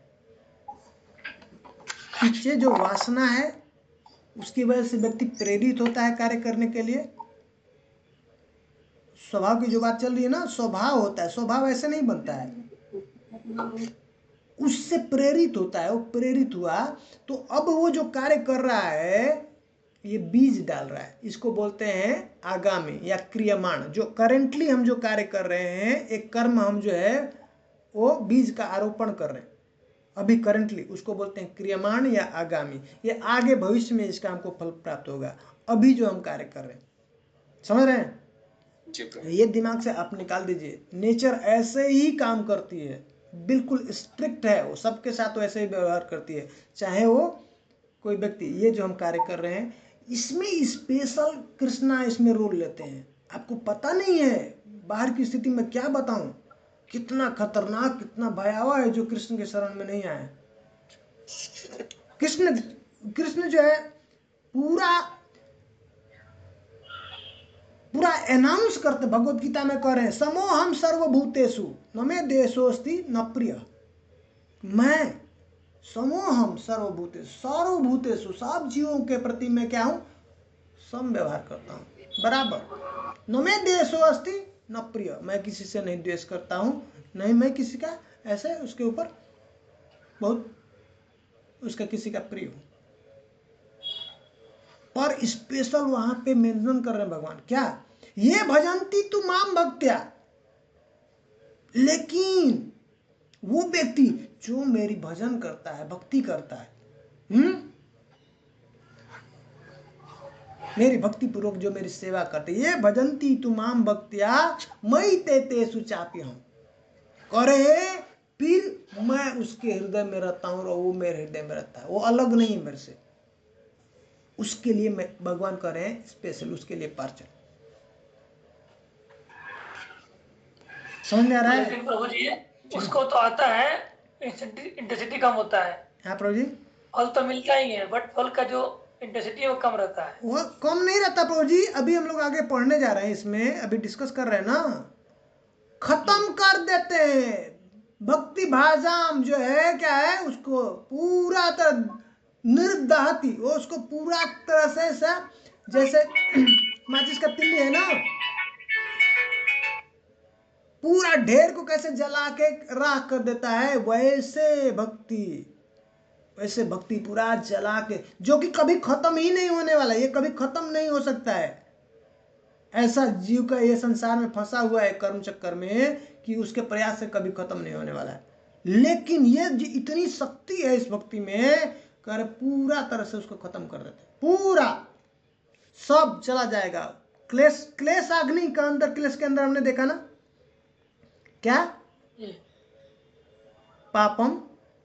पीछे जो वासना है उसकी वजह से व्यक्ति प्रेरित होता है कार्य करने के लिए। स्वभाव की जो बात चल रही है ना, स्वभाव होता है, स्वभाव ऐसे नहीं बनता है, उससे प्रेरित होता है। वो प्रेरित हुआ तो अब वो जो कार्य कर रहा है, ये बीज डाल रहा है। इसको बोलते हैं आगामी या क्रियमाण। जो करेंटली हम जो कार्य कर रहे हैं, एक कर्म हम जो है वो बीज का आरोपण कर रहे हैं अभी करेंटली, उसको बोलते हैं क्रियमाण या आगामी। ये आगे भविष्य में इसका हमको फल प्राप्त होगा, अभी जो हम कार्य कर रहे हैं। समझ रहे हैं? ये दिमाग से आप निकाल दीजिए। नेचर ऐसे ही काम करती है, बिल्कुल स्ट्रिक्ट है वो, सबके साथ वैसे ही व्यवहार करती है, चाहे वो कोई व्यक्ति। ये जो हम कार्य कर रहे हैं, इसमें स्पेशल कृष्णा इसमें रोल लेते हैं। आपको पता नहीं है बाहर की स्थिति में, क्या बताऊं, कितना खतरनाक, कितना भयावह है जो कृष्ण के शरण में नहीं आए। कृष्ण जो है पूरा अनाउंस करते, भगवत गीता में कह रहे हैं, समोहम सर्वभूतेषु न मे देशोस्ति न प्रिय। मैं समोहम सर्वभूतेषु, सब जीवों के प्रति मैं क्या हूं? सम व्यवहार करता हूं, बराबर। न मे देशोस्ति न प्रिय, मैं किसी से नहीं द्वेष करता हूं, नहीं मैं किसी का ऐसे उसके ऊपर बहुत उसका किसी का प्रिय हूं। पर स्पेशल वहां पे मेंशन कर रहे हैं भगवान, क्या? ये भजंती तु माम भक्त्या, लेकिन वो व्यक्ति जो मेरी भजन करता है, भक्ति करता है, मेरी भक्ति पूर्वक जो मेरी सेवा करते, ये भजंती तु माम भक्त्या मयि ते तेषु चाप्यहम्, करे फिर मैं उसके हृदय में रहता हूं और वो मेरे हृदय में रहता है, वो अलग नहीं है मेरे से। उसके लिए मैं, भगवान कह रहे हैं स्पेशल उसके लिए पार्चल। समझ में आ रहा है? लेकिन प्रभु जी उसको तो आता है, इंटेंसिटी कम होता है। हाँ प्रभु जी, फल तो मिलता ही है, बट फल का जो इंटेंसिटी है वो कम रहता है। वो कम नहीं रहता प्रभु जी। अभी हम लोग आगे पढ़ने जा रहे हैं, इसमें अभी डिस्कस कर रहे हैं ना, खत्म कर देते हैं। भक्ति भाजाम जो है, क्या है, उसको पूरा तरह निर्दहती, वो उसको पूरा तरह से जैसे माचिस का तिल्ली है ना, पूरा ढेर को कैसे जला के राख कर देता है, वैसे भक्ति वैसे भक्ति पूरा जला के, जो कि कभी खत्म ही नहीं होने वाला, ये कभी खत्म नहीं हो सकता है। ऐसा जीव का ये संसार में फंसा हुआ है कर्म चक्कर में कि उसके प्रयास से कभी खत्म नहीं होने वाला है। लेकिन ये इतनी शक्ति है इस भक्ति में, कर पूरा तरह से उसको खत्म कर देते, पूरा सब चला जाएगा। क्लेश अग्नि का अंदर, क्लेश के अंदर हमने देखा ना क्या, पापम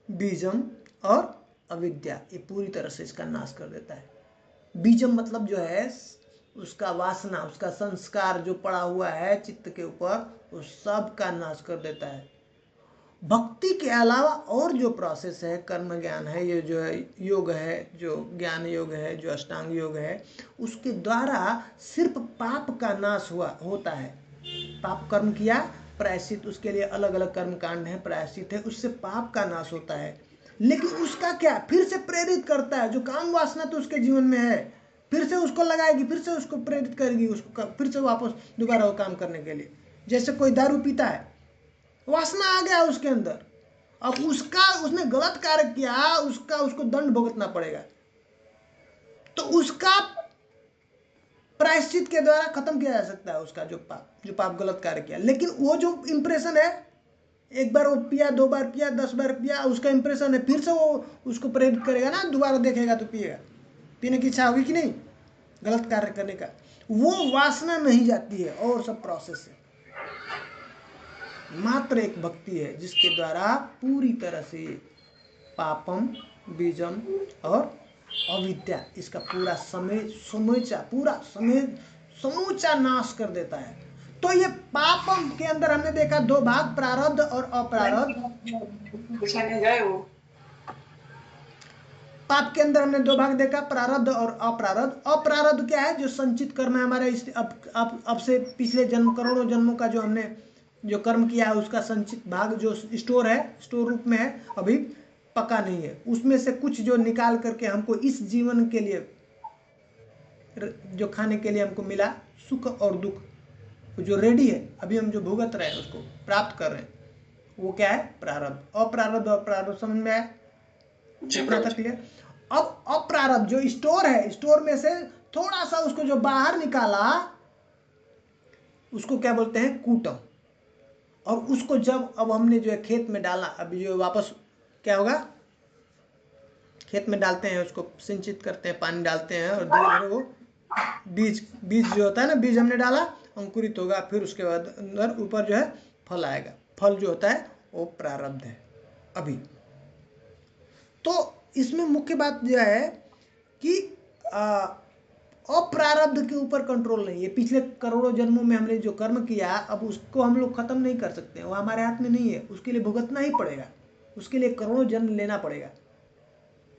बीजम और अविद्या, ये पूरी तरह से इसका नाश कर देता है। बीजम मतलब जो है उसका वासना, उसका संस्कार जो पड़ा हुआ है चित्त के ऊपर, वो सब का नाश कर देता है। भक्ति के अलावा और जो प्रोसेस है, कर्म ज्ञान है, ये जो है योग है, जो ज्ञान योग है, जो अष्टांग योग है, उसके द्वारा सिर्फ पाप का नाश होता है। पाप कर्म किया, प्रायश्चित, उसके लिए अलग अलग कर्म कांड है, प्रायश्चित है, उससे पाप का नाश होता है। लेकिन उसका क्या, फिर से प्रेरित करता है। जो काम वासना तो उसके जीवन में है, फिर से उसको लगाएगी, फिर से उसको प्रेरित करेगी, उसको फिर से वापस दोबारा वो काम करने के लिए। जैसे कोई दारू पीता है, वासना आ गया उसके अंदर, अब उसने गलत कार्य किया, उसको दंड भुगतना पड़ेगा, तो उसका प्रायश्चित के द्वारा खत्म किया जा सकता है उसका जो पाप गलत कार्य किया। लेकिन वो जो इंप्रेशन है, एक बार वो पिया, 2 बार पिया, 10 बार पिया, उसका इंप्रेशन है, फिर से वो उसको प्रेरित करेगा ना, दोबारा देखेगा तो पिएगा, पीने की इच्छा होगी कि नहीं, गलत कार्य करने का। वो वासना नहीं जाती है, और सब प्रोसेस है। मात्र एक भक्ति है जिसके द्वारा पूरी तरह से पापम बीजम और अविद्या, इसका पूरा समूचा नाश कर देता है। तो ये पापम के अंदर हमने देखा 2 भाग, प्रारब्ध और अप्रारब्ध। पाप के अंदर हमने 2 भाग देखा, प्रारब्ध और अप्रारब्ध। अप्रारब्ध क्या है, जो संचित कर्म है हमारे अब से पिछले जन्म, करोड़ों जन्मों का जो हमने जो कर्म किया है, उसका संचित भाग जो स्टोर है, स्टोर रूप में है, अभी पका नहीं है। उसमें से कुछ जो निकाल करके हमको इस जीवन के लिए, जो खाने के लिए हमको मिला, सुख और दुख, जो रेडी है, अभी हम जो भुगत रहे हैं, उसको प्राप्त कर रहे हैं, वो क्या है, प्रारब्ध। अप्रारब्ध और प्रारब्ध समझ में आया? जितना तक क्लियर। अब अप्रारब्ध जो स्टोर है, स्टोर में से थोड़ा सा उसको जो बाहर निकाला, उसको क्या बोलते हैं, कूटम। और उसको जब अब हमने जो है खेत में डाला, अभी जो वापस क्या होगा, खेत में डालते हैं, उसको सिंचित करते हैं, पानी डालते हैं, और धीरे धीरे वो बीज जो होता है ना, बीज हमने डाला, अंकुरित होगा, फिर उसके बाद अंदर ऊपर जो है फल आएगा। फल जो होता है वो प्रारब्ध है अभी। तो इसमें मुख्य बात यह है कि अप्रारब्ध के ऊपर कंट्रोल नहीं है। पिछले करोड़ों जन्मों में हमने जो कर्म किया, अब उसको हम लोग खत्म नहीं कर सकते, वो हमारे हाथ में नहीं है, उसके लिए भुगतना ही पड़ेगा, उसके लिए करोड़ों जन्म लेना पड़ेगा।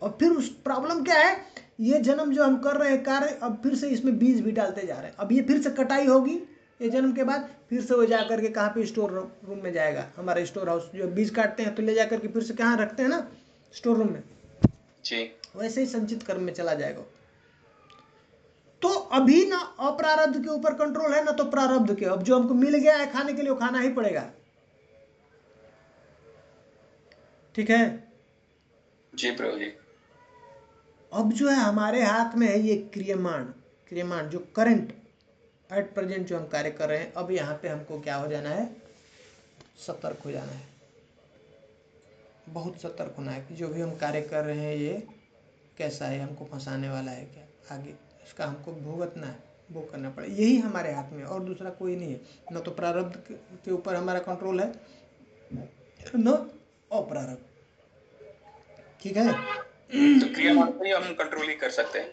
और फिर उस प्रॉब्लम क्या है, ये जन्म जो हम कर रहे हैं कार्य, अब फिर से इसमें बीज भी डालते जा रहे हैं। अब ये फिर से कटाई होगी ये जन्म के बाद, फिर से वो जा करके कहाँ पे, स्टोर रूम में जाएगा। हमारा स्टोर हाउस जो बीज काटते हैं तो ले जा करके फिर से कहाँ रखते हैं ना, स्टोर रूम में जी, वैसे ही संचित कर्म में चला जाएगा। तो अभी ना अप्रारब्ध के ऊपर कंट्रोल है, ना तो प्रारब्ध के। अब जो हमको मिल गया है खाने के लिए, वो खाना ही पड़ेगा। ठीक है जी प्रभु जी। अब जो है हमारे हाथ में है ये क्रियमाण जो करंट एट प्रेजेंट जो हम कार्य कर रहे हैं। अब यहाँ पे हमको क्या हो जाना है, सतर्क हो जाना है, बहुत सतर्क होना है कि जो भी हम कार्य कर रहे हैं ये कैसा है, हमको फंसाने वाला है क्या, आगे इसका हमको भुगतना है, वो करना पड़ेगा। यही हमारे हाथ में, और दूसरा कोई नहीं है। न तो प्रारब्ध के ऊपर हमारा कंट्रोल है, न अप्रारब्ध। ठीक है, तो क्रियमाण को ही हम कंट्रोल ही कर सकते हैं।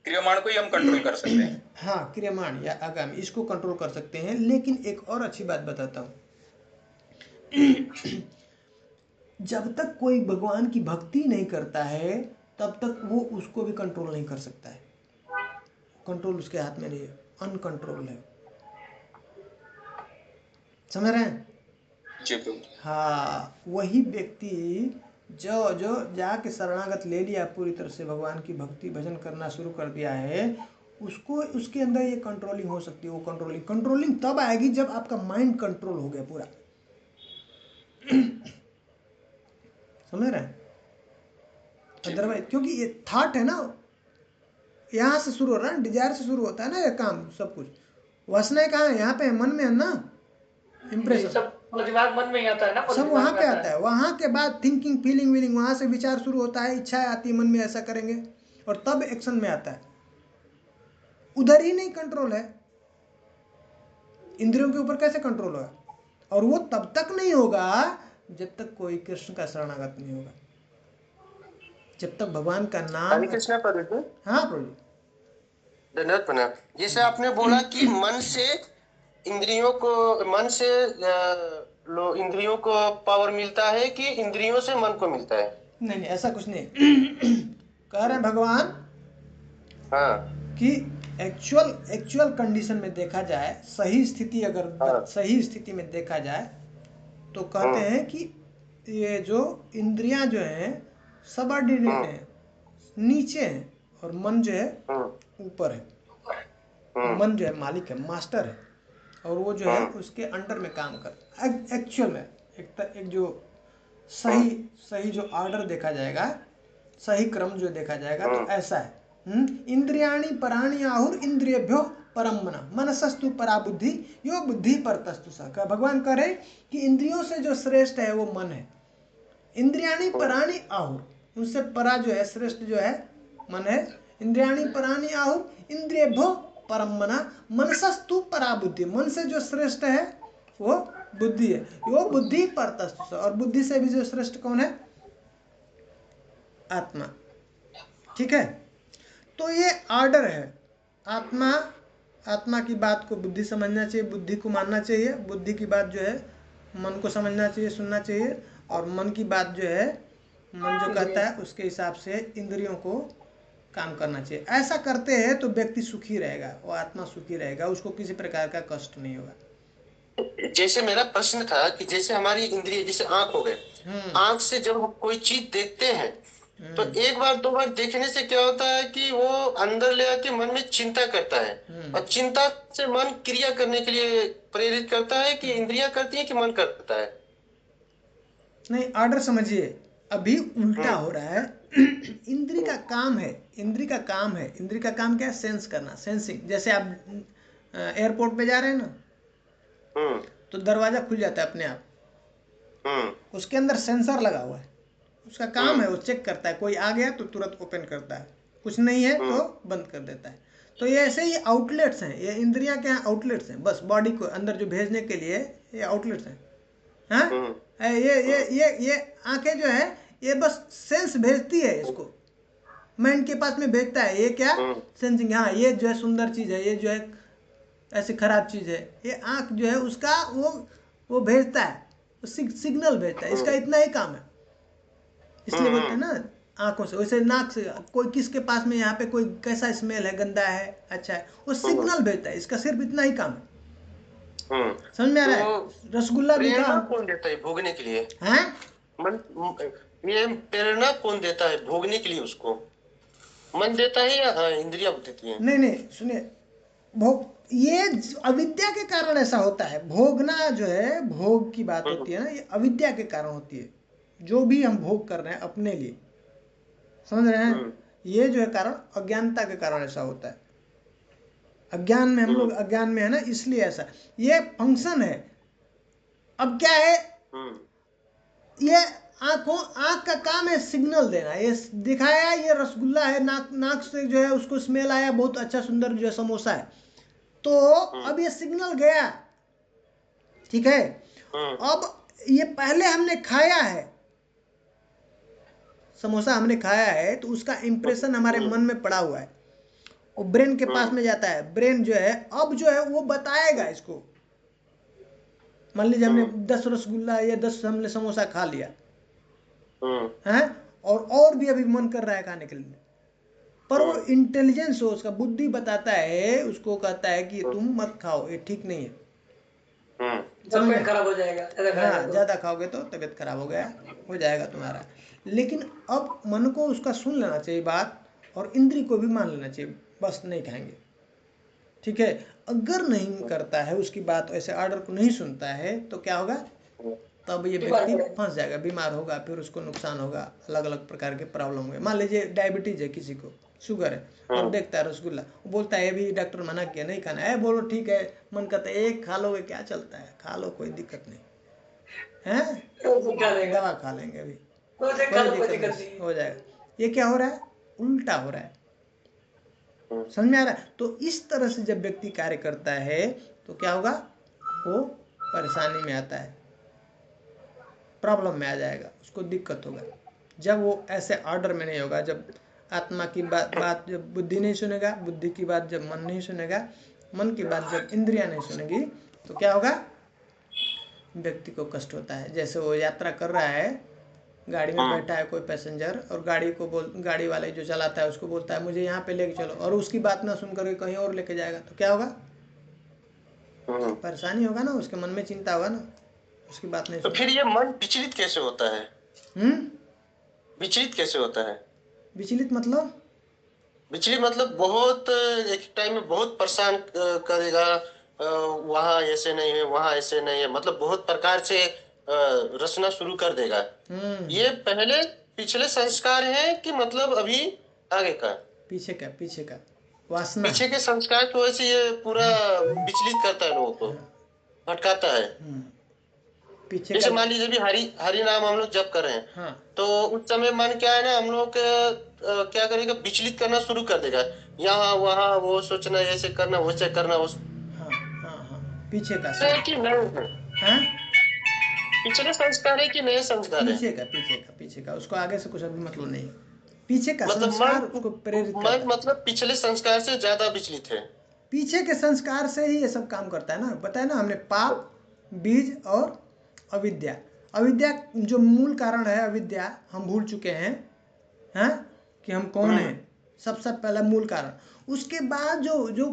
क्रियमाण को ही हम कंट्रोल कर सकते हैं। हाँ, क्रियमाण या आगामी, इसको कंट्रोल कर सकते हैं। लेकिन एक और अच्छी बात बताता हूँ, जब तक कोई भगवान की भक्ति नहीं करता है, तब तक वो उसको भी कंट्रोल नहीं कर सकता है। कंट्रोल उसके हाथ में नहीं है, अनकंट्रोल है। समझ रहे हैं? हाँ, वही व्यक्ति जो जाके शरणागत ले लिया, पूरी तरह से भगवान की भक्ति भजन करना शुरू कर दिया है, उसको उसके अंदर ये कंट्रोलिंग हो सकती है। वो कंट्रोलिंग तब आएगी जब आपका माइंड कंट्रोल हो गया पूरा। समझ रहे हैं? अदरवाइज क्योंकि ये थॉट है ना, यहाँ से शुरू हो रहा है, डिजायर से शुरू होता है ना ये काम सब कुछ। वासनाएं कहाँ है? यहाँ पे है, मन में है ना इंप्रेशन, सब मतलब दिमाग मन में ही आता है ना, सब वहाँ पे आता है। वहाँ के बाद थिंकिंग फीलिंग वीलिंग, वहाँ से विचार शुरू होता है, इच्छाएं आती है मन में, ऐसा करेंगे, और तब एक्शन में आता है। उधर ही नहीं कंट्रोल है, इंद्रियों के ऊपर कैसे कंट्रोल होगा? और वो तब तक नहीं होगा जब तक कोई कृष्ण का शरणागत नहीं होगा, जब तक भगवान का नाम। हरे कृष्णा प्रभु जी। हाँ प्रभु, धन्यवाद प्रणाम। जैसे आपने बोला कि मन से इंद्रियों को, मन से इंद्रियों को पावर मिलता है कि इंद्रियों से मन को मिलता है? नहीं ऐसा कुछ नहीं कह रहे हैं भगवान हाँ कि एक्चुअल कंडीशन में देखा जाए, सही स्थिति अगर हाँ। सही स्थिति में देखा जाए तो कहते हैं कि ये जो इंद्रियां जो हैं सबऑर्डिनेट हैं, नीचे हैं, और मन जो है ऊपर है। मन जो है मालिक है, मास्टर है, और वो जो है उसके अंडर में काम करता है। एक्चुअल में एक जो सही जो ऑर्डर देखा जाएगा, सही क्रम जो देखा जाएगा तो ऐसा है। इंद्रियाणि पराणि आहुर इंद्रियभ्यो परम मना मनसस्तु परा बुद्धि यो बुद्धि परतस्तु सा। भगवान कह रहे कि इंद्रियों से जो श्रेष्ठ है वो मन है। इंद्रियाणि पराणि आहुर, उससे परा जो है, श्रेष्ठ जो है मन है। इंद्रियाणि पराणि आहुर इंद्रियभ्यो परम मना मनसस्तु परा बुद्धि, मन से जो श्रेष्ठ है वो बुद्धि है। यो बुद्धि परतस्तु सा, और बुद्धि से भी जो श्रेष्ठ कौन है? आत्मा। ठीक है, तो ये ऑर्डर है। आत्मा की बात को बुद्धि समझना चाहिए, बुद्धि को मानना चाहिए, बुद्धि की बात जो है मन को समझना चाहिए, सुनना चाहिए, और मन की बात जो है मन जो कहता है उसके हिसाब से इंद्रियों को काम करना चाहिए। ऐसा करते हैं तो व्यक्ति सुखी रहेगा, वो आत्मा सुखी रहेगा, उसको किसी प्रकार का कष्ट नहीं होगा। जैसे मेरा प्रश्न था कि जैसे हमारी इंद्रिय, जैसे आंख हो गए, आंख से जब हम कोई चीज देखते हैं तो एक बार दो बार देखने से क्या होता है कि वो अंदर ले आके मन में चिंता करता है, और चिंता से मन क्रिया करने के लिए प्रेरित करता है कि इंद्रियां करती है कि मन करता है? नहीं, ऑर्डर समझिए, अभी उल्टा हो रहा है। इंद्री का काम है, इंद्री का काम क्या है? सेंस करना, सेंसिंग। जैसे आप एयरपोर्ट पे जा रहे हैं ना, तो दरवाजा खुल जाता है अपने आप, उसके अंदर सेंसर लगा हुआ है, उसका काम है वो चेक करता है, कोई आ गया तो तुरंत ओपन करता है, कुछ नहीं है तो बंद कर देता है। तो ये ऐसे ही आउटलेट्स हैं, ये इंद्रियां क्या है? आउटलेट्स हैं, बस बॉडी को अंदर जो भेजने के लिए ये आउटलेट्स हैं। हाँ, ये आंखें जो है ये बस सेंस भेजती है, इसको माइंड के पास में भेजता है। ये क्या? सेंसिंग। हाँ, ये जो है सुंदर चीज है, ये जो है ऐसी खराब चीज है, ये आंख जो है उसका वो भेजता है, सिग्नल भेजता है, इसका इतना ही काम है। इसलिए बोलते हैं ना आंखों से, वैसे नाक से, कोई किसके पास में यहाँ पे कोई कैसा स्मेल है, गंदा है, अच्छा है, वो सिग्नल भेजता है, इसका सिर्फ इतना ही काम है। समझ में आ रहा है? रसगुल्ला प्रेरणा कौन देता है भोगने के लिए? हैं? ये प्रेरणा कौन देता है भोगने के लिए? उसको मन देता है या इंद्रियां देती हैं? नहीं, सुनिए, ये अविद्या के कारण ऐसा होता है। भोगना जो है, भोग की बात होती है ना, ये अविद्या के कारण होती है। जो भी हम भोग कर रहे हैं अपने लिए, समझ रहे हैं, ये जो है कारण अज्ञानता के कारण ऐसा होता है। अज्ञान में हम लोग अज्ञान में है ना, इसलिए ऐसा ये फंक्शन है। अब क्या है, ये आंख का काम है सिग्नल देना। ये दिखाया ये रसगुल्ला है, नाक से जो है उसको स्मेल आया, बहुत अच्छा सुंदर जो है समोसा है, तो अब ये सिग्नल गया, ठीक है। अब ये पहले हमने खाया है, समोसा हमने खाया है, तो उसका इंप्रेशन हमारे मन में पड़ा हुआ है, और ब्रेन के पास में जाता है। ब्रेन जो है अब जो है वो बताएगा इसको। मान लीजिए हमने 10 रसगुल्ला या 10 हमने समोसा खा लिया है, और भी अभी मन कर रहा है खाने के लिए, पर वो इंटेलिजेंस हो, उसका बुद्धि बताता है, उसको कहता है कि तुम मत खाओ, ये ठीक नहीं है, तबीयत खराब हो जाएगा, ज्यादा खाओगे तो तबीयत खराब हो जाएगा तुम्हारा। लेकिन अब मन को उसका सुन लेना चाहिए बात, और इंद्री को भी मान लेना चाहिए, बस नहीं खाएंगे, ठीक है। अगर नहीं करता है उसकी बात, ऐसे ऑर्डर को नहीं सुनता है, तो क्या होगा? तब ये व्यक्ति फंस जाएगा, बीमार होगा, फिर उसको नुकसान होगा, अलग अलग प्रकार के प्रॉब्लम होंगे। मान लीजिए डायबिटीज है, किसी को शुगर है और देखता है रसगुल्ला, वो बोलता है ये भी डॉक्टर मना किया नहीं खाना है, बोलो ठीक है, मन करता है एक खा लोगे, क्या चलता है, खा लो कोई दिक्कत नहीं है, दवा खा लेंगे अभी, कोई दिक्कत नहीं, हो जाएगा। ये क्या हो रहा है, उल्टा हो रहा है। समझ में आ रहा है? तो इस तरह से जब व्यक्ति कार्य करता है तो क्या होगा, वो परेशानी में आता है, प्रॉब्लम में आ जाएगा, उसको दिक्कत होगा। जब वो ऐसे ऑर्डर में नहीं होगा, जब आत्मा की बात जब बुद्धि नहीं सुनेगा, बुद्धि की बात जब मन नहीं सुनेगा, मन की बात जब इंद्रियां नहीं सुनेगी, तो क्या होगा, व्यक्ति को कष्ट होता है। जैसे वो यात्रा कर रहा है, गाड़ी में बैठा है कोई पैसेंजर, और गाड़ी वाले जो चलाता है उसको बोलता है मुझे यहाँ पे लेके चलो, और उसकी बात ना सुन करके कहीं और लेके जाएगा, तो क्या होगा, परेशानी होगा ना, उसके मन में चिंता होगा ना, उसकी बात नहीं। तो फिर ये मन विचलित कैसे होता है? विचलित कैसे होता है? विचलित मतलब? विचलित मतलब बहुत एक टाइम में बहुत परेशान करेगा, वहाँ ऐसे नहीं है, वहाँ ऐसे नहीं है, मतलब बहुत प्रकार से रचना शुरू कर देगा। ये पहले पिछले संस्कार है कि मतलब अभी आगे का? पीछे का वासना, पीछे के संस्कार की वजह से ये पूरा विचलित करता है, लोगों को भटकाता है। पीछे जैसे मान लीजिए अभी हरि नाम हम लोग जप कर रहे हैं, तो उस समय मन क्या है ना, हम लोग क्या करेगा, विचलित करना शुरू कर देगा, यहाँ वहाँ वो सोचना, ऐसे करना वैसे करना। पीछे का है कि नहीं है? पिछले संस्कार है कि नए संस्कार है? पीछे का उसको आगे से कुछ अभी मतलब नहीं, पीछे का मतलब संस्कार उसको प्रेरित करता है। मतलब पिछले संस्कार से ज्यादा विचलित है, पीछे के संस्कार से ही ये सब काम करता है ना। बताया ना हमने, पाप, बीज और अविद्या। अविद्या जो मूल कारण है, अविद्या हम भूल चुके हैं कि हम कौन हैं, सबसे पहला मूल कारण। उसके बाद जो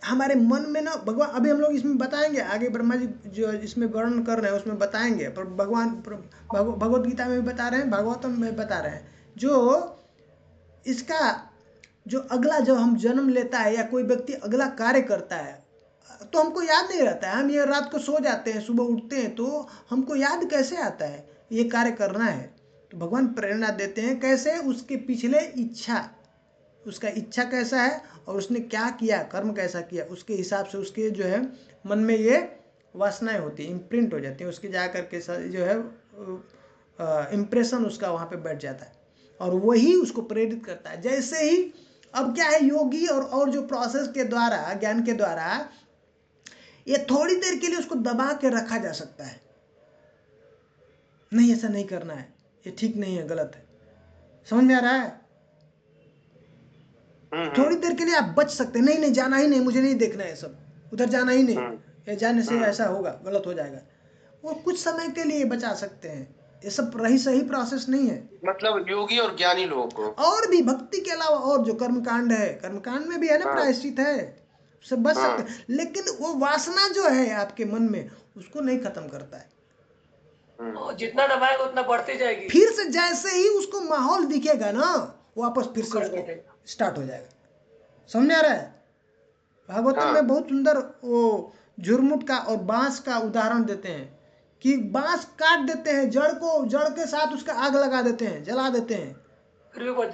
हमारे मन में ना, भगवान अभी हम लोग इसमें बताएंगे आगे, ब्रह्मा जी जो इसमें वर्णन कर रहे हैं उसमें बताएंगे, पर भगवान भगवत गीता में भी बता रहे हैं, भागवतम में बता रहे हैं, जो इसका जो अगला जब हम जन्म लेता है या कोई व्यक्ति अगला कार्य करता है तो हमको याद नहीं रहता है। हम ये रात को सो जाते हैं, सुबह उठते हैं तो हमको याद कैसे आता है ये कार्य करना है। तो भगवान प्रेरणा देते हैं कैसे, उसके पिछले इच्छा, उसका इच्छा कैसा है और उसने क्या किया, कर्म कैसा किया, उसके हिसाब से उसके जो है मन में ये वासनाएं होती है, इम्प्रिंट हो जाती है, उसके जा करके जो है इम्प्रेशन उसका वहाँ पे बैठ जाता है और वही उसको प्रेरित करता है। जैसे ही अब क्या है, योगी और जो प्रोसेस के द्वारा, ज्ञान के द्वारा ये थोड़ी देर के लिए उसको दबा के रखा जा सकता है, नहीं ऐसा नहीं करना है, ये ठीक नहीं है, गलत है। समझ में आ रहा है? थोड़ी देर के लिए आप बच सकते हैं, नहीं जाना ही नहीं, मुझे नहीं देखना है सब, उधर जाना ही नहीं, ये जाने से ऐसा होगा, गलत हो जाएगा, वो कुछ समय के लिए बचा सकते हैं। ये सब सही प्रोसेस नहीं है। मतलब योगी और ज्ञानी लोगों को, और भी भक्ति के अलावा और जो कर्मकांड है, कर्मकांड में भी है ना प्रायश्चित है, सब बच सकते हैं, लेकिन वो वासना जो है आपके मन में उसको नहीं खत्म करता है। जितना दबाएगा उतना बढ़ती जाएगी। फिर से जैसे ही उसको माहौल दिखेगा ना, वापस फिर से उसको स्टार्ट हो जाएगा। समझ आ रहा है? भागवतम में बहुत सुंदर वो झुरमुट का और बांस का उदाहरण देते हैं कि बांस काट देते हैं, जड़ के साथ उसका आग लगा देते हैं, जला देते हैं,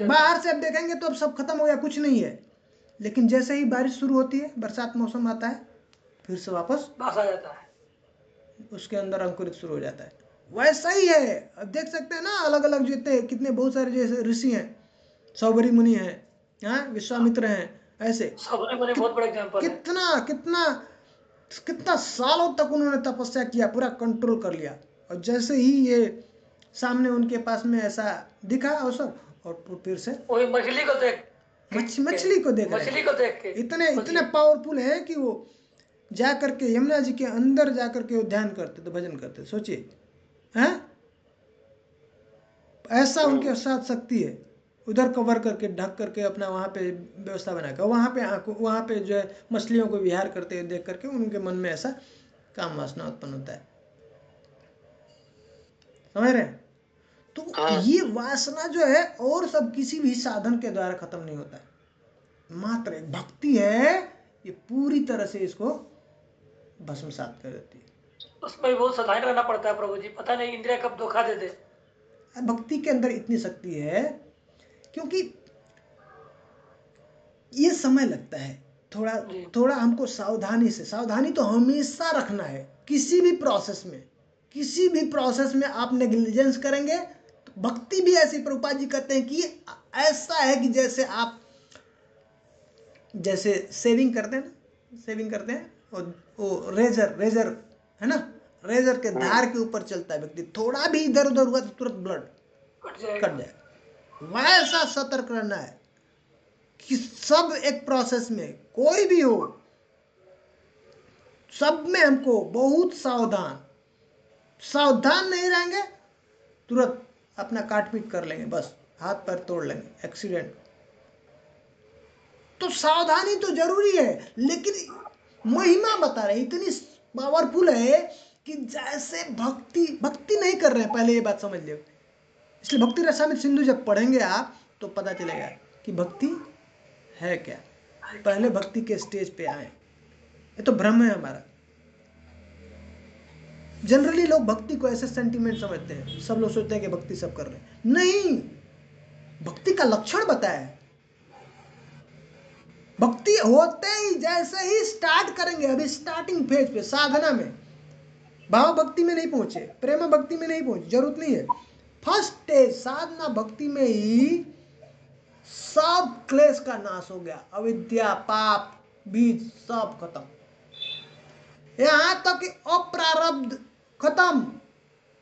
बाहर से अब देखेंगे तो अब सब खत्म हो गया, कुछ नहीं है, लेकिन जैसे ही बारिश शुरू होती है, बरसात मौसम आता है, फिर से वापस आ जाता है, उसके अंदर अंकुरित शुरू हो जाता है। वैसा ही है, अब देख सकते हैं ना, अलग अलग जितने कितने बहुत सारे जैसे ऋषि हैं, सौबरी मुनि हैं, विश्वामित्र हैं, ऐसे बहुत बड़ा एग्जांपल है। कितना सालों तक उन्होंने तपस्या किया, पूरा कंट्रोल कर लिया, और जैसे ही ये सामने उनके पास में ऐसा दिखा अवसर, और फिर से वही मछली को देख के इतने पावरफुल है कि वो जा करके यमुना जी के अंदर जा करके वो ध्यान करते तो भजन करते। सोचिए, हैं, ऐसा उनके साथ शक्ति है। उधर कवर करके ढक करके अपना वहाँ पे व्यवस्था बनाकर, वहाँ पे जो है मछलियों को विहार करते हुए देख करके उनके मन में ऐसा काम वासना उत्पन्न होता है। समझ रहे हैं? तो ये वासना जो है और सब किसी भी साधन के द्वारा खत्म नहीं होता है, मात्र एक भक्ति है, ये पूरी तरह से इसको भस्मसात कर देती है। उसमें भी बहुत सावधान रहना पड़ता है प्रभु जी, पता नहीं इंद्रिया कब धोखा दे दे। भक्ति के अंदर इतनी शक्ति है क्योंकि ये समय लगता है, थोड़ा जी। थोड़ा हमको सावधानी से, सावधानी तो हमेशा रखना है किसी भी प्रोसेस में। किसी भी प्रोसेस में आप नेग्लिजेंस करेंगे तो भक्ति भी ऐसी, प्रभुपाद जी कहते हैं कि ये ऐसा है कि जैसे आप जैसे सेविंग करते हैं ना, सेविंग करते हैं और वो रेजर है ना, रेजर के धार के ऊपर चलता है व्यक्ति, थोड़ा भी इधर उधर हुआ तो तुरंत ब्लड कट जाएगा। कट जाए। वैसा सतर्क रहना है कि सब एक प्रोसेस में कोई भी हो, सब में हमको बहुत सावधान नहीं रहेंगे, तुरंत अपना काट पीट कर लेंगे, बस हाथ पैर तोड़ लेंगे, एक्सीडेंट। तो सावधानी तो जरूरी है, लेकिन महिमा बता रहे इतनी पावरफुल है कि जैसे भक्ति नहीं कर रहे हैं, पहले ये बात समझ लो। इसलिए भक्ति रसामृत सिंधु जब पढ़ेंगे आप तो पता चलेगा कि भक्ति है क्या। पहले भक्ति के स्टेज पे आए, ये तो भ्रम है हमारा। जनरली लोग भक्ति को ऐसे सेंटीमेंट समझते हैं, सब लोग सोचते हैं कि भक्ति सब कर रहे हैं, नहीं। भक्ति का लक्षण बताया। भक्ति होते ही, जैसे ही स्टार्ट करेंगे, अभी स्टार्टिंग फेज पे साधना में, भाव भक्ति में नहीं पहुंचे, प्रेम भक्ति में नहीं पहुंचे, जरूरत नहीं है। फर्स्ट स्टेज साधना भक्ति में ही सब क्लेश का नाश हो गया, अविद्या पाप बीज सब खत्म, यहां तक कि अप्रारब्ध खत्म।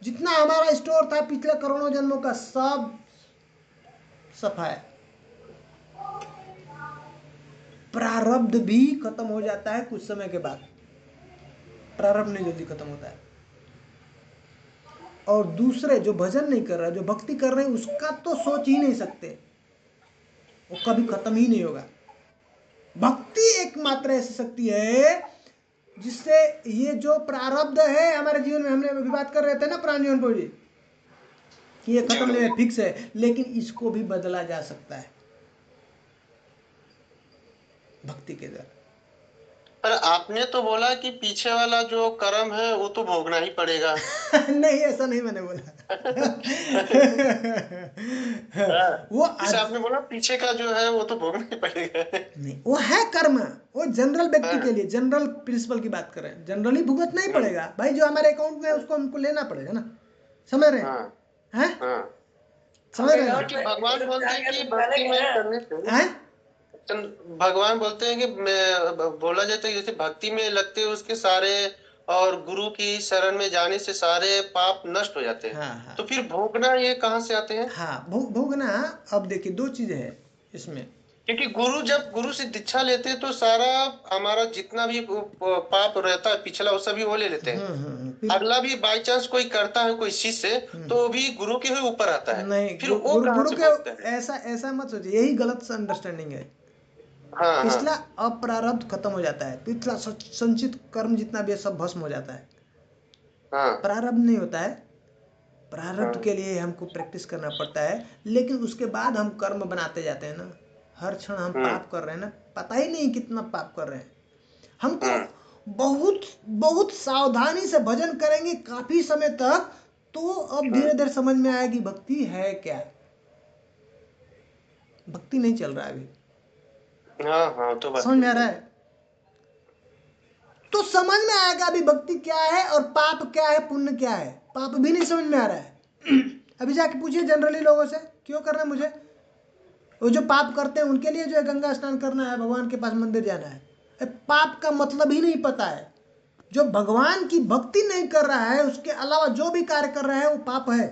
जितना हमारा स्टोर था पिछले करोड़ों जन्मों का, सब सफाया। प्रारब्ध भी खत्म हो जाता है कुछ समय के बाद, प्रारब्ध नहीं जल्दी खत्म होता है। और दूसरे जो भजन नहीं कर रहा, जो भक्ति कर रहे हैं, उसका तो सोच ही नहीं सकते, वो कभी खत्म ही नहीं होगा। भक्ति एकमात्र ऐसी शक्ति है जिससे ये जो प्रारब्ध है हमारे जीवन में, हमने अभी बात कर रहे थे ना प्राणजीवन जी, कि ये खत्म नहीं है, फिक्स है, लेकिन इसको भी बदला जा सकता है भक्ति के द्वारा। पर आपने तो बोला कि पीछे वाला जो कर्म है वो तो भोगना ही पड़ेगा। नहीं, ऐसा नहीं मैंने बोला। वो जैसे आपने बोला पीछे का जो है वो तो भोगना ही पड़ेगा। नहीं, वो है कर्म, वो जनरल व्यक्ति के लिए, जनरल प्रिंसिपल की बात कर रहे हैं। जनरली भुगतना ही पड़ेगा भाई, जो हमारे अकाउंट में है उसको हमको लेना पड़ेगा ना, समझ रहे हैं? समझ रहे हैं? कि भगवान बोलते हैं कि भक्ति में करने से, भगवान बोलते हैं कि बोला जाता है जैसे भक्ति में लगते हैं उसके सारे, और गुरु की शरण में जाने से सारे पाप नष्ट हो जाते हैं। हाँ। तो फिर भोगना ये कहाँ से आते हैं? हाँ, भोगना। अब देखिए दो चीजें हैं इसमें, क्योंकि जब गुरु से दीक्षा लेते हैं तो सारा हमारा जितना भी पाप रहता है पिछला वो सभी वो ले लेते हैं। अगला भी बाई चांस कोई करता है कोई शिष्य तो वो भी गुरु के ही ऊपर आता है। नहीं, फिर वो गुरु के ऐसा मत सोचिए, यही गलत अंडरस्टैंडिंग है। पिछला अप्रारब्ध खत्म हो जाता है, पिछला संचित कर्म जितना भी है सब भस्म हो जाता है। प्रारब्ध नहीं होता है, प्रारब्ध के लिए हमको प्रैक्टिस करना पड़ता है, लेकिन उसके बाद हम कर्म बनाते जाते हैं ना। हर क्षण हम पाप कर रहे हैं ना, पता ही नहीं कितना पाप कर रहे हैं। हमको बहुत सावधानी से भजन करेंगे काफी समय तक, तो अब धीरे धीरे समझ में आएगी भक्ति है क्या। भक्ति नहीं चल रहा है अभी। तो समझ में आ रहा है? तो समझ में आएगा अभी भक्ति क्या है और पाप क्या है, पुण्य क्या है। पाप भी नहीं समझ में आ रहा है। अभी जाके पूछिए जनरली लोगों से, क्यों करना मुझे? वो जो पाप करते हैं उनके लिए जो है गंगा स्नान करना है, भगवान के पास मंदिर जाना है, पाप का मतलब ही नहीं पता है। जो भगवान की भक्ति नहीं कर रहा है, उसके अलावा जो भी कार्य कर रहा है वो पाप है।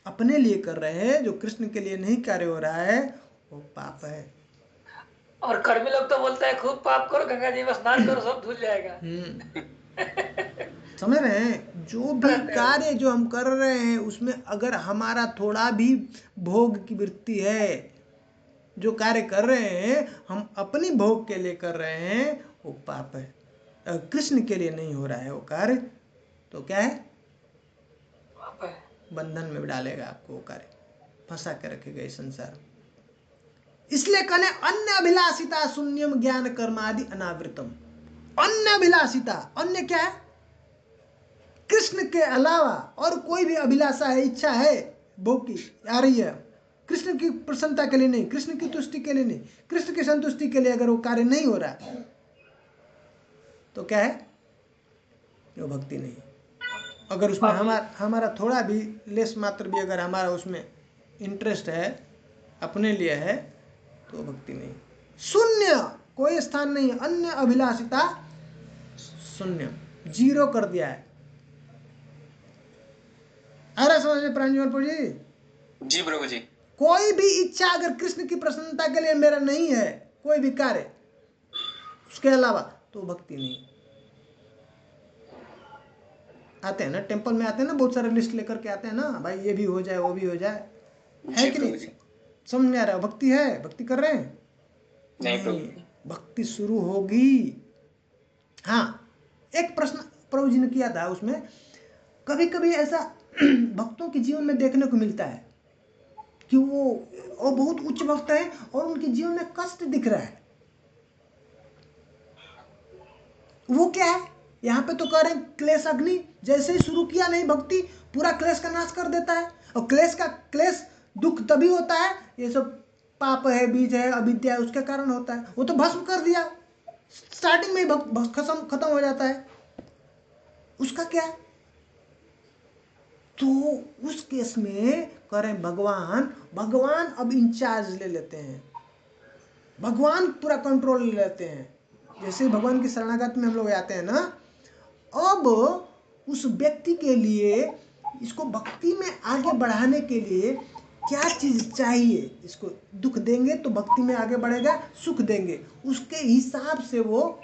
अपने लिए कर रहे हैं, जो कृष्ण के लिए नहीं कार्य हो रहा है वो पाप है। और कर्मी लोग तो बोलते हैं खूब पाप करो, गंगा जी में स्नान करो, सब धुल जाएगा। समझ रहे हैं? जो भी कार्य जो हम कर रहे हैं उसमें अगर हमारा थोड़ा भी भोग की वृत्ति है, जो कार्य कर रहे हैं हम अपनी भोग के लिए कर रहे हैं वो पाप है। अगर कृष्ण के लिए नहीं हो रहा है वो कार्य तो क्या है? पाप है। बंधन में डालेगा आपको, वो कार्य फंसा के रखेगा इस संसार। इसलिए कहने अन्य अभिलाषिता शून्यम ज्ञान कर्मादि अनावृतम। अन्य अभिलाषिता, अन्य क्या है? कृष्ण के अलावा और कोई भी अभिलाषा है, इच्छा है, भोग की आ रही है, कृष्ण की प्रसन्नता के लिए नहीं, कृष्ण की तुष्टि के लिए नहीं, कृष्ण की संतुष्टि के लिए अगर वो कार्य नहीं हो रहा है तो क्या है? वो भक्ति नहीं। अगर उसमें हमारा थोड़ा भी लेस मात्र भी अगर हमारा उसमें इंटरेस्ट है, अपने लिए है, तो भक्ति नहीं। शून्य, कोई स्थान नहीं, अन्य अभिलाषिता शून्य, जीरो कर दिया है। अरे समझ में प्रांजलपुर जी? जी प्रभु जी। कोई भी इच्छा अगर कृष्ण की प्रसन्नता के लिए मेरा नहीं है, कोई भी कार्य उसके अलावा, तो भक्ति नहीं। आते हैं ना टेम्पल में, आते हैं ना बहुत सारे लिस्ट लेकर के आते हैं ना, भाई ये भी हो जाए वो भी हो जाए, है कि नहीं? समझ में आ रहा है? भक्ति है, भक्ति कर रहे हैं? नहीं, भक्ति शुरू होगी। हाँ, एक प्रश्न प्रभु जी ने किया था, उसमें कभी कभी ऐसा भक्तों के जीवन में देखने को मिलता है कि वो बहुत उच्च भक्त है और उनके जीवन में कष्ट दिख रहा है। वो क्या है? यहाँ पे तो कह रहे हैं क्लेश अग्नि, जैसे ही शुरू किया नहीं भक्ति, पूरा क्लेश का नाश कर देता है। और क्लेश दुख तभी होता है, ये सब पाप है, बीज है, अविद्या है, उसके कारण होता है। वो तो भस्म कर दिया, स्टार्टिंग में ही खत्म हो जाता है। उसका क्या? तो उस केस में कह रहे हैं भगवान अब इंचार्ज ले लेते हैं, भगवान पूरा कंट्रोल ले लेते हैं। जैसे भगवान की शरणागत में हम लोग आते हैं ना, अब उस व्यक्ति के लिए, इसको भक्ति में आगे बढ़ाने के लिए क्या चीज चाहिए, इसको दुख देंगे तो भक्ति में आगे बढ़ेगा, सुख देंगे उसके हिसाब से वो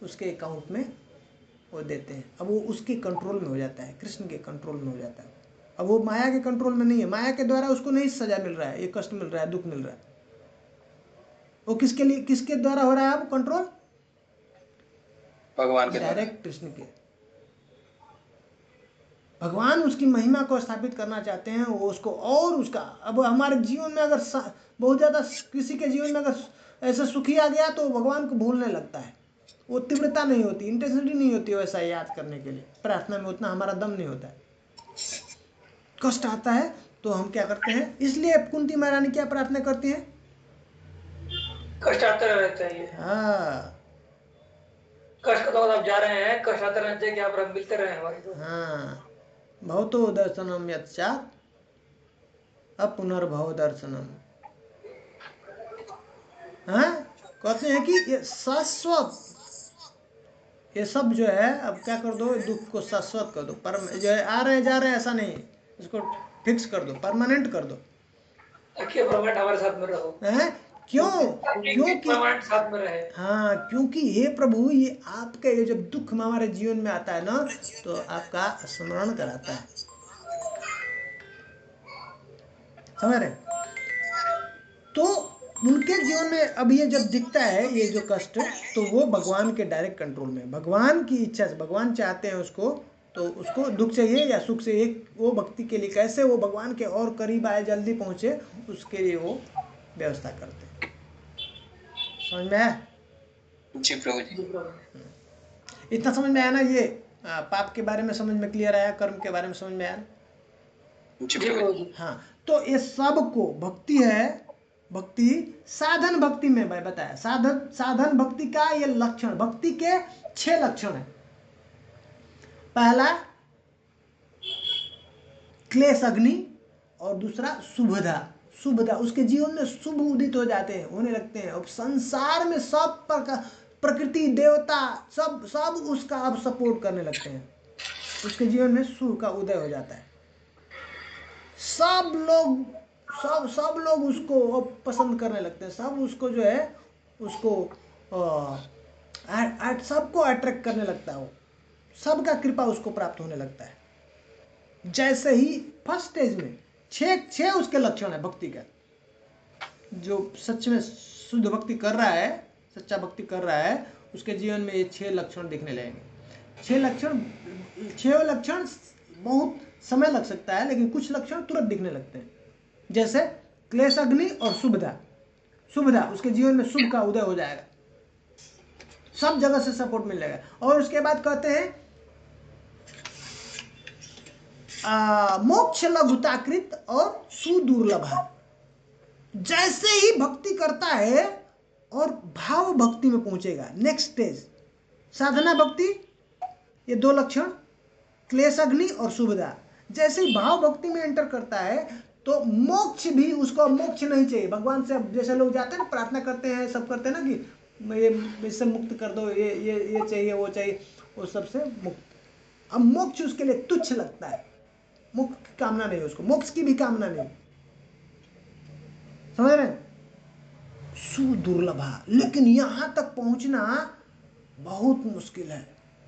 उसके अकाउंट में वो देते हैं। अब वो उसके कंट्रोल में हो जाता है, कृष्ण के कंट्रोल में हो जाता है। अब वो माया के कंट्रोल में नहीं है, माया के द्वारा उसको नहीं सजा मिल रहा है, ये कष्ट मिल रहा है, दुख मिल रहा है। वो किसके द्वारा हो रहा है अब कंट्रोल? भगवान के, डायरेक्ट कृष्ण के। भगवान उसकी महिमा को स्थापित करना चाहते हैं, वो उसको और उसका, अब हमारे जीवन में अगर बहुत ज़्यादा किसी के जीवन में अगर ऐसा सुखी आ गया तो भगवान को भूलने लगता है, वो तीव्रता नहीं होती, इंटेंसिटी नहीं होती वैसा याद करने के लिए। प्रार्थना में उतना हमारा दम नहीं होता है, कष्ट आता है तो हम क्या करते हैं। इसलिए कुंती महारानी क्या प्रार्थना करती हैं? कष्ट आते रहते हैं। हाँ, कष्ट तो आप जा रहे हैं, कष्ट आते रहते हैं कि आप मिलते रहे हमारे को। हाँ, भवतो दर्शनम यत्चात् अपुनर्भव दर्शनम। हाँ, कहते हैं कि ये शाश्वत, ये सब जो है, अब क्या कर दो, दुख को शाश्वत कर दो, पर जो है आ रहे जा रहे ऐसा नहीं, इसको फिक्स कर दो, परमानेंट कर दो। परमानेंट हमारे साथ में रहो। क्योंकि साथ में रहे। हाँ, क्योंकि हे प्रभु, ये आपके ये जब दुख हमारे जीवन में आता है ना, तो आपका स्मरण कराता है, समझ रहे? तो उनके जीवन में अब ये जब दिखता है ये जो कष्ट, तो वो भगवान के डायरेक्ट कंट्रोल में, भगवान की इच्छा से, भगवान चाहते हैं उसको, तो उसको दुख चाहिए या सुख से, एक वो भक्ति के लिए कैसे वो भगवान के और करीब आए, जल्दी पहुंचे, उसके लिए वो व्यवस्था करते हैं। समझ में आया? जी प्रभु जी। इतना समझ में आया ना? ये पाप के बारे में समझ में क्लियर आया, कर्म के बारे में समझ में आया? जी प्रभु जी। हाँ, तो ये सब को भक्ति है, भक्ति साधन भक्ति में भाई बताया, साधन भक्ति का ये लक्षण, भक्ति के 6 लक्षण है। पहला क्लेश अग्नि, और दूसरा शुभदा, उसके जीवन में शुभ उदित हो जाते हैं, होने लगते हैं। अब संसार में सब प्रकृति देवता सब उसका अब सपोर्ट करने लगते हैं, उसके जीवन में शुभ का उदय हो जाता है। सब लोग उसको पसंद करने लगते हैं, सब उसको जो है उसको सबको अट्रैक्ट करने लगता है, वो सबका कृपा उसको प्राप्त होने लगता है। जैसे ही फर्स्ट स्टेज में 6 उसके लक्षण है भक्ति का। जो सच में शुद्ध भक्ति कर रहा है, सच्चा भक्ति कर रहा है, उसके जीवन में ये 6 लक्षण दिखने लगेंगे। 6 लक्षण बहुत समय लग सकता है, लेकिन कुछ लक्षण तुरंत दिखने लगते हैं। जैसे क्लेश अग्नि और शुभदा, उसके जीवन में शुभ का उदय हो जाएगा। सब जगह से सपोर्ट मिल जाएगा। और उसके बाद कहते हैं मोक्ष लघुताकृत और सुदुर्लभ। जैसे ही भक्ति करता है और भाव भक्ति में पहुंचेगा, नेक्स्ट स्टेज साधना भक्ति, ये दो लक्षण, क्लेश अग्नि और शुभदा। जैसे ही भाव भक्ति में एंटर करता है तो मोक्ष भी, उसको मोक्ष नहीं चाहिए भगवान से। अब जैसे लोग जाते हैं प्रार्थना करते हैं, सब करते हैं ना कि ये इससे मुक्त कर दो, ये चाहिए वो चाहिए, वो सबसे मुक्त। अब मोक्ष उसके लिए तुच्छ लगता है, मोक्ष की कामना नहीं, उसको मोक्ष की भी कामना नहीं, समझ रहे हैं? सुदुर्लभा। लेकिन यहां तक पहुंचना बहुत मुश्किल है,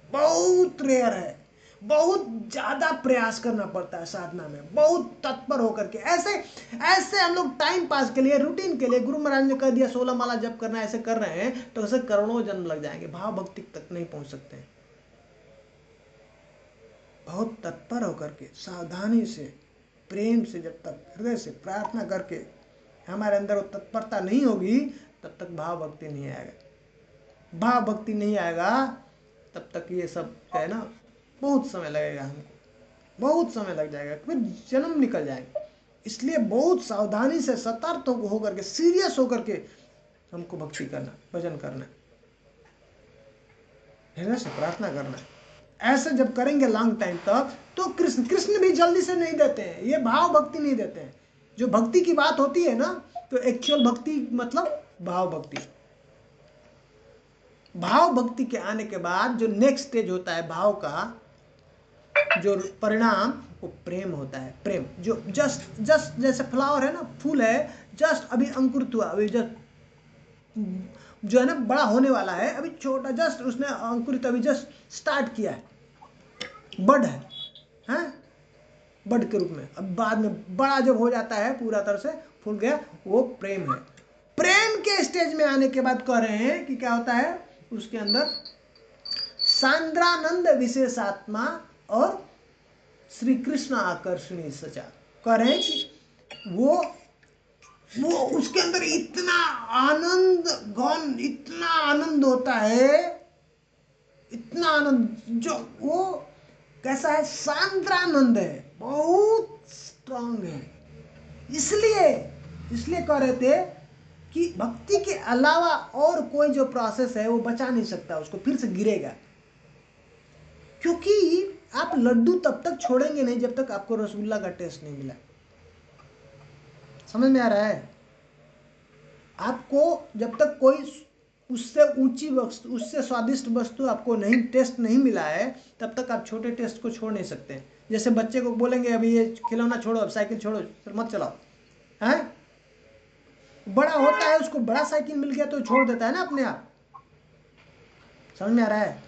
बहुत रेयर है, बहुत ज्यादा प्रयास करना पड़ता है साधना में, बहुत तत्पर होकर के। ऐसे हम लोग टाइम पास के लिए, रूटीन के लिए, गुरु महाराज ने कह दिया 16 माला जप करना, ऐसे कर रहे हैं तो ऐसे करोड़ों जन्म लग जाएंगे, भाव भक्ति तक नहीं पहुंच सकते हैं। बहुत तत्पर होकर के, सावधानी से, प्रेम से, जब तक हृदय से प्रार्थना करके हमारे अंदर वो तत्परता नहीं होगी, तब तक भाव भक्ति नहीं आएगा। भाव भक्ति नहीं आएगा तब तक ये सब है ना, बहुत समय लगेगा हमको, बहुत समय लग जाएगा, फिर जन्म निकल जाएंगे। इसलिए बहुत सावधानी से, सतर्क होकर के, सीरियस होकर के हमको भक्ति करना, भजन करना, हृदय से प्रार्थना करना है। ऐसे जब करेंगे लॉन्ग टाइम तक तो कृष्ण भी जल्दी से नहीं देते हैं, ये भाव भक्ति नहीं देते हैं। जो भक्ति की बात होती है ना, तो एक्चुअल भक्ति मतलब भाव भक्ति। भाव भक्ति के आने के बाद जो नेक्स्ट स्टेज होता है भाव का, जो परिणाम, वो प्रेम होता है। प्रेम जो जस्ट जैसे फ्लावर है ना, फूल है, जस्ट अभी अंकुरित हुआ, अभी जस्ट जो है ना बड़ा होने वाला है, अभी छोटा, जस्ट उसने अंकुरित अभी जस्ट स्टार्ट किया है, बड है, हैं? बड के रूप में। अब बाद में बड़ा जब हो जाता है, पूरा तरह से फूल गया, वो प्रेम है। प्रेम के स्टेज में आने के बाद कह रहे हैं कि क्या होता है उसके अंदर, सांद्रानंद विशेषात्मा और श्री कृष्ण आकर्षणी सचा। कह रहे हैं कि वो उसके अंदर इतना आनंद घन, इतना आनंद होता है, इतना आनंद, जो वो कैसा है, सांद्रानंद है, बहुत स्ट्रांग है। इसलिए कह रहे थे कि भक्ति के अलावा और कोई जो प्रोसेस है वो बचा नहीं सकता उसको, फिर से गिरेगा। क्योंकि आप लड्डू तब तक छोड़ेंगे नहीं जब तक आपको रसगुल्ला का टेस्ट नहीं मिला। समझ में आ रहा है? आपको जब तक कोई उससे ऊंची वस्तु, उससे स्वादिष्ट वस्तु आपको नहीं, टेस्ट नहीं मिला है, तब तक आप छोटे टेस्ट को छोड़ नहीं सकते। जैसे बच्चे को बोलेंगे अभी ये खिलौना छोड़ो, अब साइकिल छोड़ो, फिर मत चलाओ, हैं? बड़ा होता है, उसको बड़ा साइकिल मिल गया तो छोड़ देता है ना अपने आप। समझ में आ रहा है?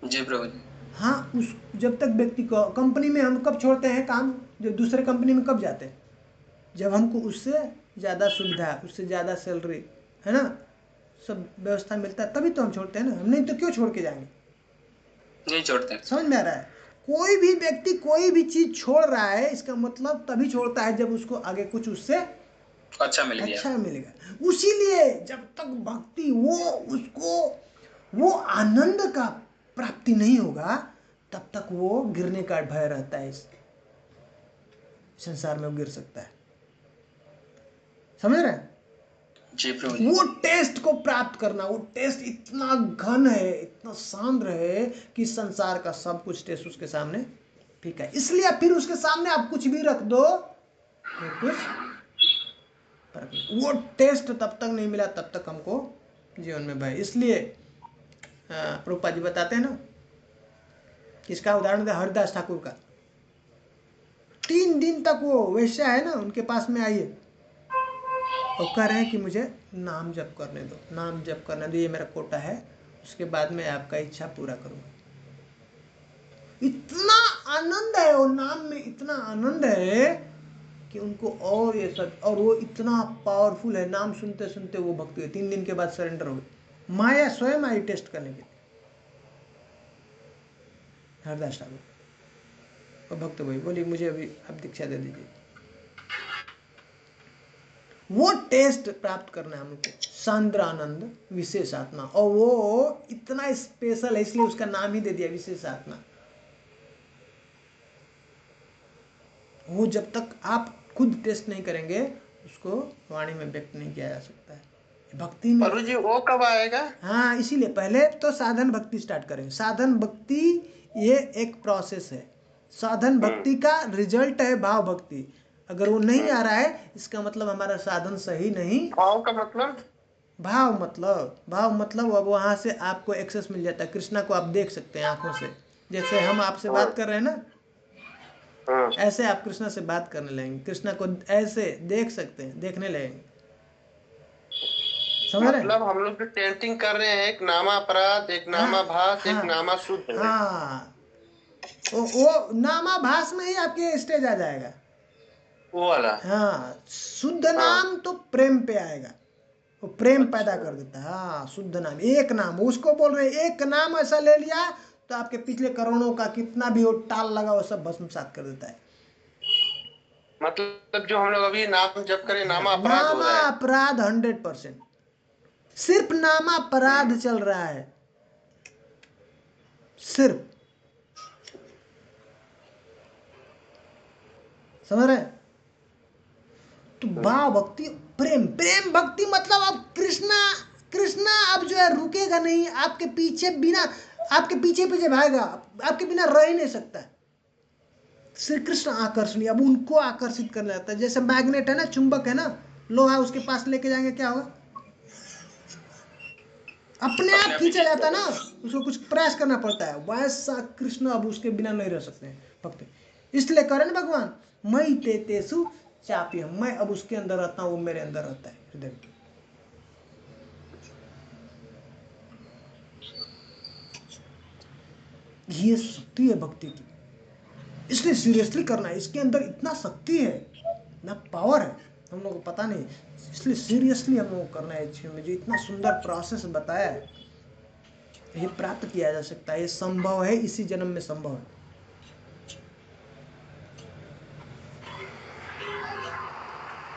जी प्रभु जी। हाँ, उस जब तक व्यक्ति को, कंपनी में हम कब छोड़ते हैं काम, जो दूसरे कंपनी में कब जाते हैं, जब हमको उससे ज़्यादा सुविधा, उससे ज़्यादा सैलरी, है ना, सब व्यवस्था मिलता है, तभी तो हम छोड़ते हैं ना। हम नहीं तो क्यों छोड़ के जाएंगे? नहीं छोड़ते। समझ में आ रहा है? कोई भी व्यक्ति कोई भी चीज छोड़ रहा है, इसका मतलब तभी छोड़ता है जब उसको आगे कुछ उससे अच्छा मिलेगा। उसीलिए जब तक भक्ति वो आनंद का प्राप्ति नहीं होगा, तब तक वो गिरने का भय रहता है। इस संसार में वो गिर सकता है। समझ रहे हैं? जी प्रभु। वो टेस्ट को प्राप्त करना, वो टेस्ट इतना घन है, इतना सांद्र है कि संसार का सब कुछ टेस्ट उसके सामने फीका है। इसलिए फिर उसके सामने आप कुछ भी रख दो, कुछ फर्क नहीं। वो टेस्ट तब तक नहीं मिला तब तक हमको जीवन में भय। इसलिए प्रभुपाद जी बताते हैं ना, किसका उदाहरण दे, हरिदास ठाकुर का। 3 दिन तक वो वैश्या है ना उनके पास में आई है और कह रहे हैं कि मुझे नाम जप करने दो, नाम जप करने दो, ये मेरा कोटा है, उसके बाद में आपका इच्छा पूरा करूंगा। इतना आनंद है वो नाम में, इतना आनंद है कि उनको, और ये सब, और वो इतना पावरफुल है, नाम सुनते सुनते वो भक्ति हुई। 3 दिन के बाद सरेंडर हो गई। माया स्वयं आई टेस्ट करने के लिए, हरदास ठाकुर और भक्त भाई बोली मुझे अभी आप दीक्षा दे दीजिए। वो टेस्ट प्राप्त करना है हमको, सांद्रानंद विशेष आत्मा। और वो इतना स्पेशल है इसलिए उसका नाम ही दे दिया विशेष आत्मा। वो जब तक आप खुद टेस्ट नहीं करेंगे उसको वाणी में व्यक्त नहीं किया जा सकता है। भक्ति में प्रभु जी वो कब आएगा? हाँ, इसीलिए पहले तो साधन भक्ति स्टार्ट करें। साधन भक्ति ये एक प्रोसेस है। साधन भक्ति का रिजल्ट है भाव भक्ति। अगर वो नहीं आ रहा है इसका मतलब हमारा साधन सही नहीं। भाव का मतलब? भाव मतलब अब वहां से आपको एक्सेस मिल जाता है। कृष्णा को आप देख सकते हैं आंखों से, जैसे हम आपसे बात कर रहे हैं ना, ऐसे आप कृष्णा से बात करने लगेंगे। कृष्णा को ऐसे देख सकते हैं, देखने लगेंगे। समझ रहे? मतलब हम लोग जो टेंटिंग कर रहे हैं, एक नामा अपराध, एक नामा भास, एक नामा शुद्ध है। हाँ, वो नामाभास में ही आपके स्टेज आ जाएगा वो वाला। हाँ, शुद्ध नाम तो प्रेम पे आएगा, वो प्रेम पैदा कर देता है। हाँ, शुद्ध नाम, एक नाम, उसको बोल रहे हैं एक नाम ऐसा ले लिया तो आपके पिछले करोड़ों का कितना भी वो टाल लगा वो सब भस्मसात कर देता है। मतलब जो हम लोग अभी नाम जप करें, नामा अपराध हो रहा है। नामा अपराध 100%, सिर्फ नामा अपराध चल रहा है, सिर्फ। समझ रहे? तो भाव भक्ति, प्रेम भक्ति मतलब अब कृष्णा अब जो है रुकेगा नहीं, आपके पीछे पीछे भागेगा, आपके बिना रह ही नहीं सकता है। श्री कृष्ण आकर्षणीय, अब उनको आकर्षित करने लगता है। जैसे मैग्नेट है ना, चुंबक है ना, लोहा उसके पास लेके जाएंगे क्या होगा? अपने आप खींचा जाता है ना, उसको कुछ प्रयास करना पड़ता है। वैसा कृष्ण अब उसके बिना नहीं रह सकते हैं भक्त। इसलिए करें भगवान, मई तेतेसु चापी, मैं अब उसके अंदर रहता हूँ, वो मेरे अंदर रहता है हृदय में। ये शक्ति है भक्ति की, इसलिए सीरियसली करना है। इसके अंदर इतना शक्ति है ना, पावर है, हम लोग को पता नहीं, इसलिए सीरियसली हम लोग को करना है। इसमें जो इतना सुंदर प्रोसेस बताया है, ये प्राप्त किया जा सकता है, ये संभव है, इसी जन्म में संभव है।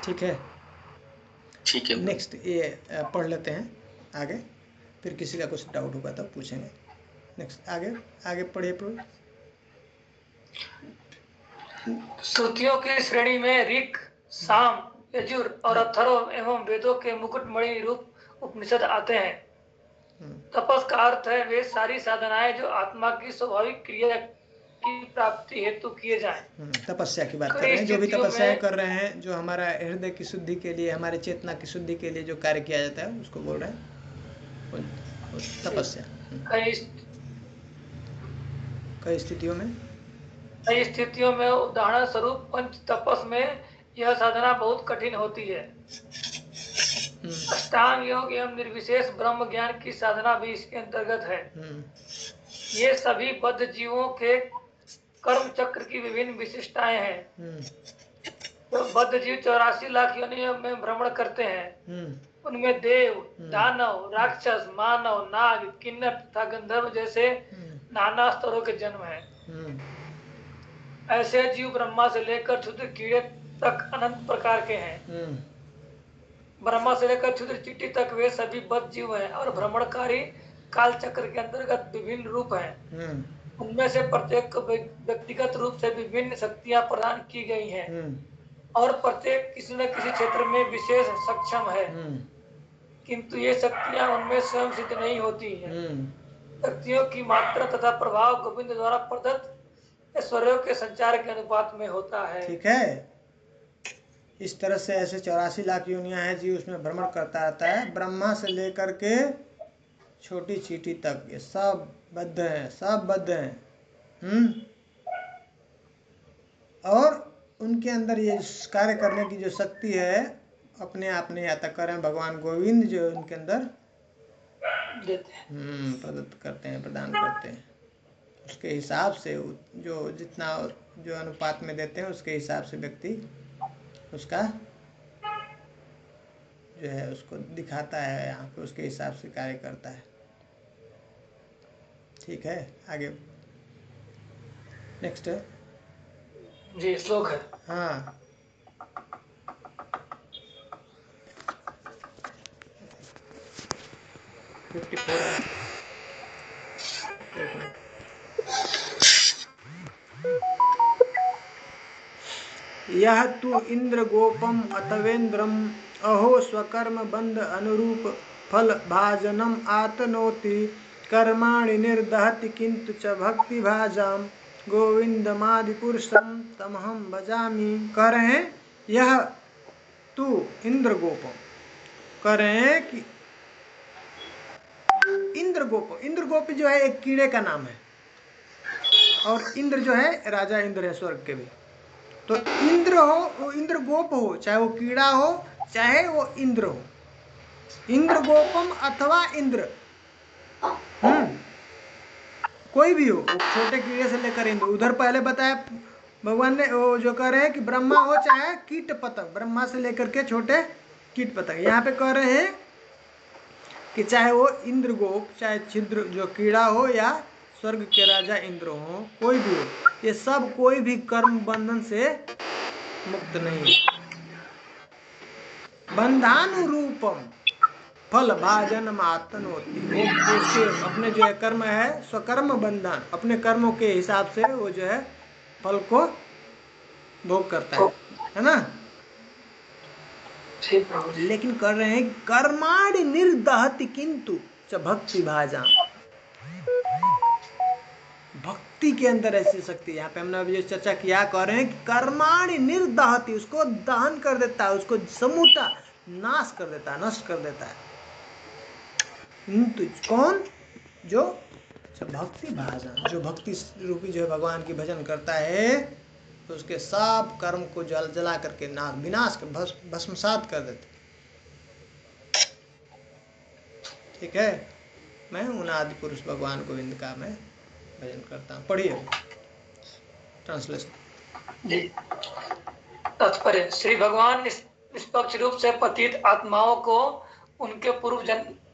ठीक है, ठीक है। नेक्स्ट ये पढ़ लेते हैं आगे, फिर किसी का कुछ डाउट होगा तब पूछेंगे। नेक्स्ट आगे पढ़िए प्रभु। श्रुतियों की श्रेणी में ऋक, साम, यजुर और अथर्व एवं वेदों के मुकुटमणि रूप उपनिषद आते हैं। तपस का अर्थ है वे सारी साधनाएं जो आत्मा की स्वाभाविक क्रिया की प्राप्ति हेतु किए जाएं। तपस्या की बात कर रहे हैं, जो भी तपस्याएं कर रहे हैं, जो हमारा हृदय की शुद्धि के लिए, हमारे चेतना की शुद्धि के लिए जो कार्य किया जाता है उसको बोल रहे हैं तपस्या। कई स्थितियों में उदाहरण स्वरूप पंच तपस में यह साधना बहुत कठिन होती है। अष्टांग योग एवं निर्विशेष ब्रह्म ज्ञान की साधना भी इसके अंतर्गत है। ये सभी बद्ध जीवों के कर्म चक्र की विभिन्न विशिष्टताएं हैं। तो बद्ध जीव 84 लाख योनियों में भ्रमण करते हैं। उनमें देव, दानव, राक्षस, मानव, नाग, किन्नर तथा गंधर्व जैसे नाना स्तरों के जन्म हैं। ऐसे जीव ब्रह्मा से लेकर क्षुद्र कीड़े तक अनंत प्रकार के हैं। ब्रह्मा से लेकर क्षुद्र चींटी तक वे सभी बद्ध जीव हैं और भ्रमणकारी काल चक्र के अंतर्गत विभिन्न रूप हैं। उनमें से प्रत्येक को व्यक्तिगत रूप से विभिन्न शक्तियां प्रदान की गई हैं और प्रत्येक किसी न किसी क्षेत्र में विशेष सक्षम है। किंतु ये शक्तियां उनमें स्वयं सिद्ध नहीं होती हैं। शक्तियों की मात्रा तथा प्रभाव गोविंद द्वारा प्रदत्त ऐश्वर्यों के संचार के अनुपात में होता है। ठीक है, इस तरह से ऐसे 84 लाख योनियां हैं जी, उसमें भ्रमण करता रहता है। ब्रह्मा से लेकर के छोटी चींटी तक ये सब बद्ध हैं, सब बद्ध हैं। और उनके अंदर ये कार्य करने की जो शक्ति है अपने आप नहीं आता, करें भगवान गोविंद जो उनके अंदर प्रदत्त करते हैं, प्रदान करते हैं। उसके हिसाब से जो जितना जो अनुपात में देते हैं उसके हिसाब से व्यक्ति उसका जो है उसको दिखाता है, यहाँ पे उसके हिसाब से कार्य करता है। ठीक है, आगे नेक्स्ट जी श्लोक है। हाँ, 54 है। एक मिनट। यह तु इंद्र गोपम अथवेन्द्रम अहो स्वकर्म बंध अनुरूप फल भाजनम आतनोति कर्माणि निर्दहति किंतु च भक्ति भाजाम गोविंदमादि पुरुषम तमहम भजामि। कह रहे हैं यह तु इंद्र गोपम, कह रहे हैं कि इंद्र गोप जो है एक कीड़े का नाम है, और इंद्र जो है राजा इंद्र है स्वर्ग के भी। तो इंद्र हो, वो इंद्र गोप हो, चाहे वो कीड़ा हो चाहे वो इंद्र हो, इंद्र गोपम अथवा इंद्र, कोई भी हो, छोटे कीड़े से लेकर इंद्र। उधर पहले बताया भगवान ने वो जो कह रहे हैं कि ब्रह्मा हो चाहे कीट पतंग, ब्रह्मा से लेकर के छोटे कीट पतंग। यहाँ पे कह रहे हैं कि चाहे वो इंद्र गोप, चाहे छिद्र जो कीड़ा हो या स्वर्ग के राजा इंद्र हो, कोई भी हो, ये सब कोई भी कर्म बंधन से मुक्त नहीं। बंधानुरूपम फल भाजन मातन होती, वो उसके अपने जो है कर्म है स्वकर्म बंधन, अपने कर्मों के हिसाब से वो जो है फल को भोग करता है ना। लेकिन कर रहे हैं कर्माणि निर्दहति किंतु च भक्ति भाजा, भक्ति के अंदर ऐसी शक्ति। यहाँ पे हमने अभी चर्चा किया, कह रहे हैं कि कर्माणि निर्दहति, उसको दहन कर देता है, उसको समूचा नाश कर देता है, नष्ट कर देता है। कौन? जो भक्ति भाजन, जो भक्ति रूपी जो है भगवान की भजन करता है, तो उसके सब कर्म को जला करके विनाश कर भस्मसात कर देते। ठीक है, मैं उन आदि पुरुष भगवान गोविंद का मैं भजन करता हूँ। पढ़िए ट्रांसलेशन जी। तात्पर्य, श्री भगवान निष्पक्ष रूप से पतित आत्माओं को उनके पूर्व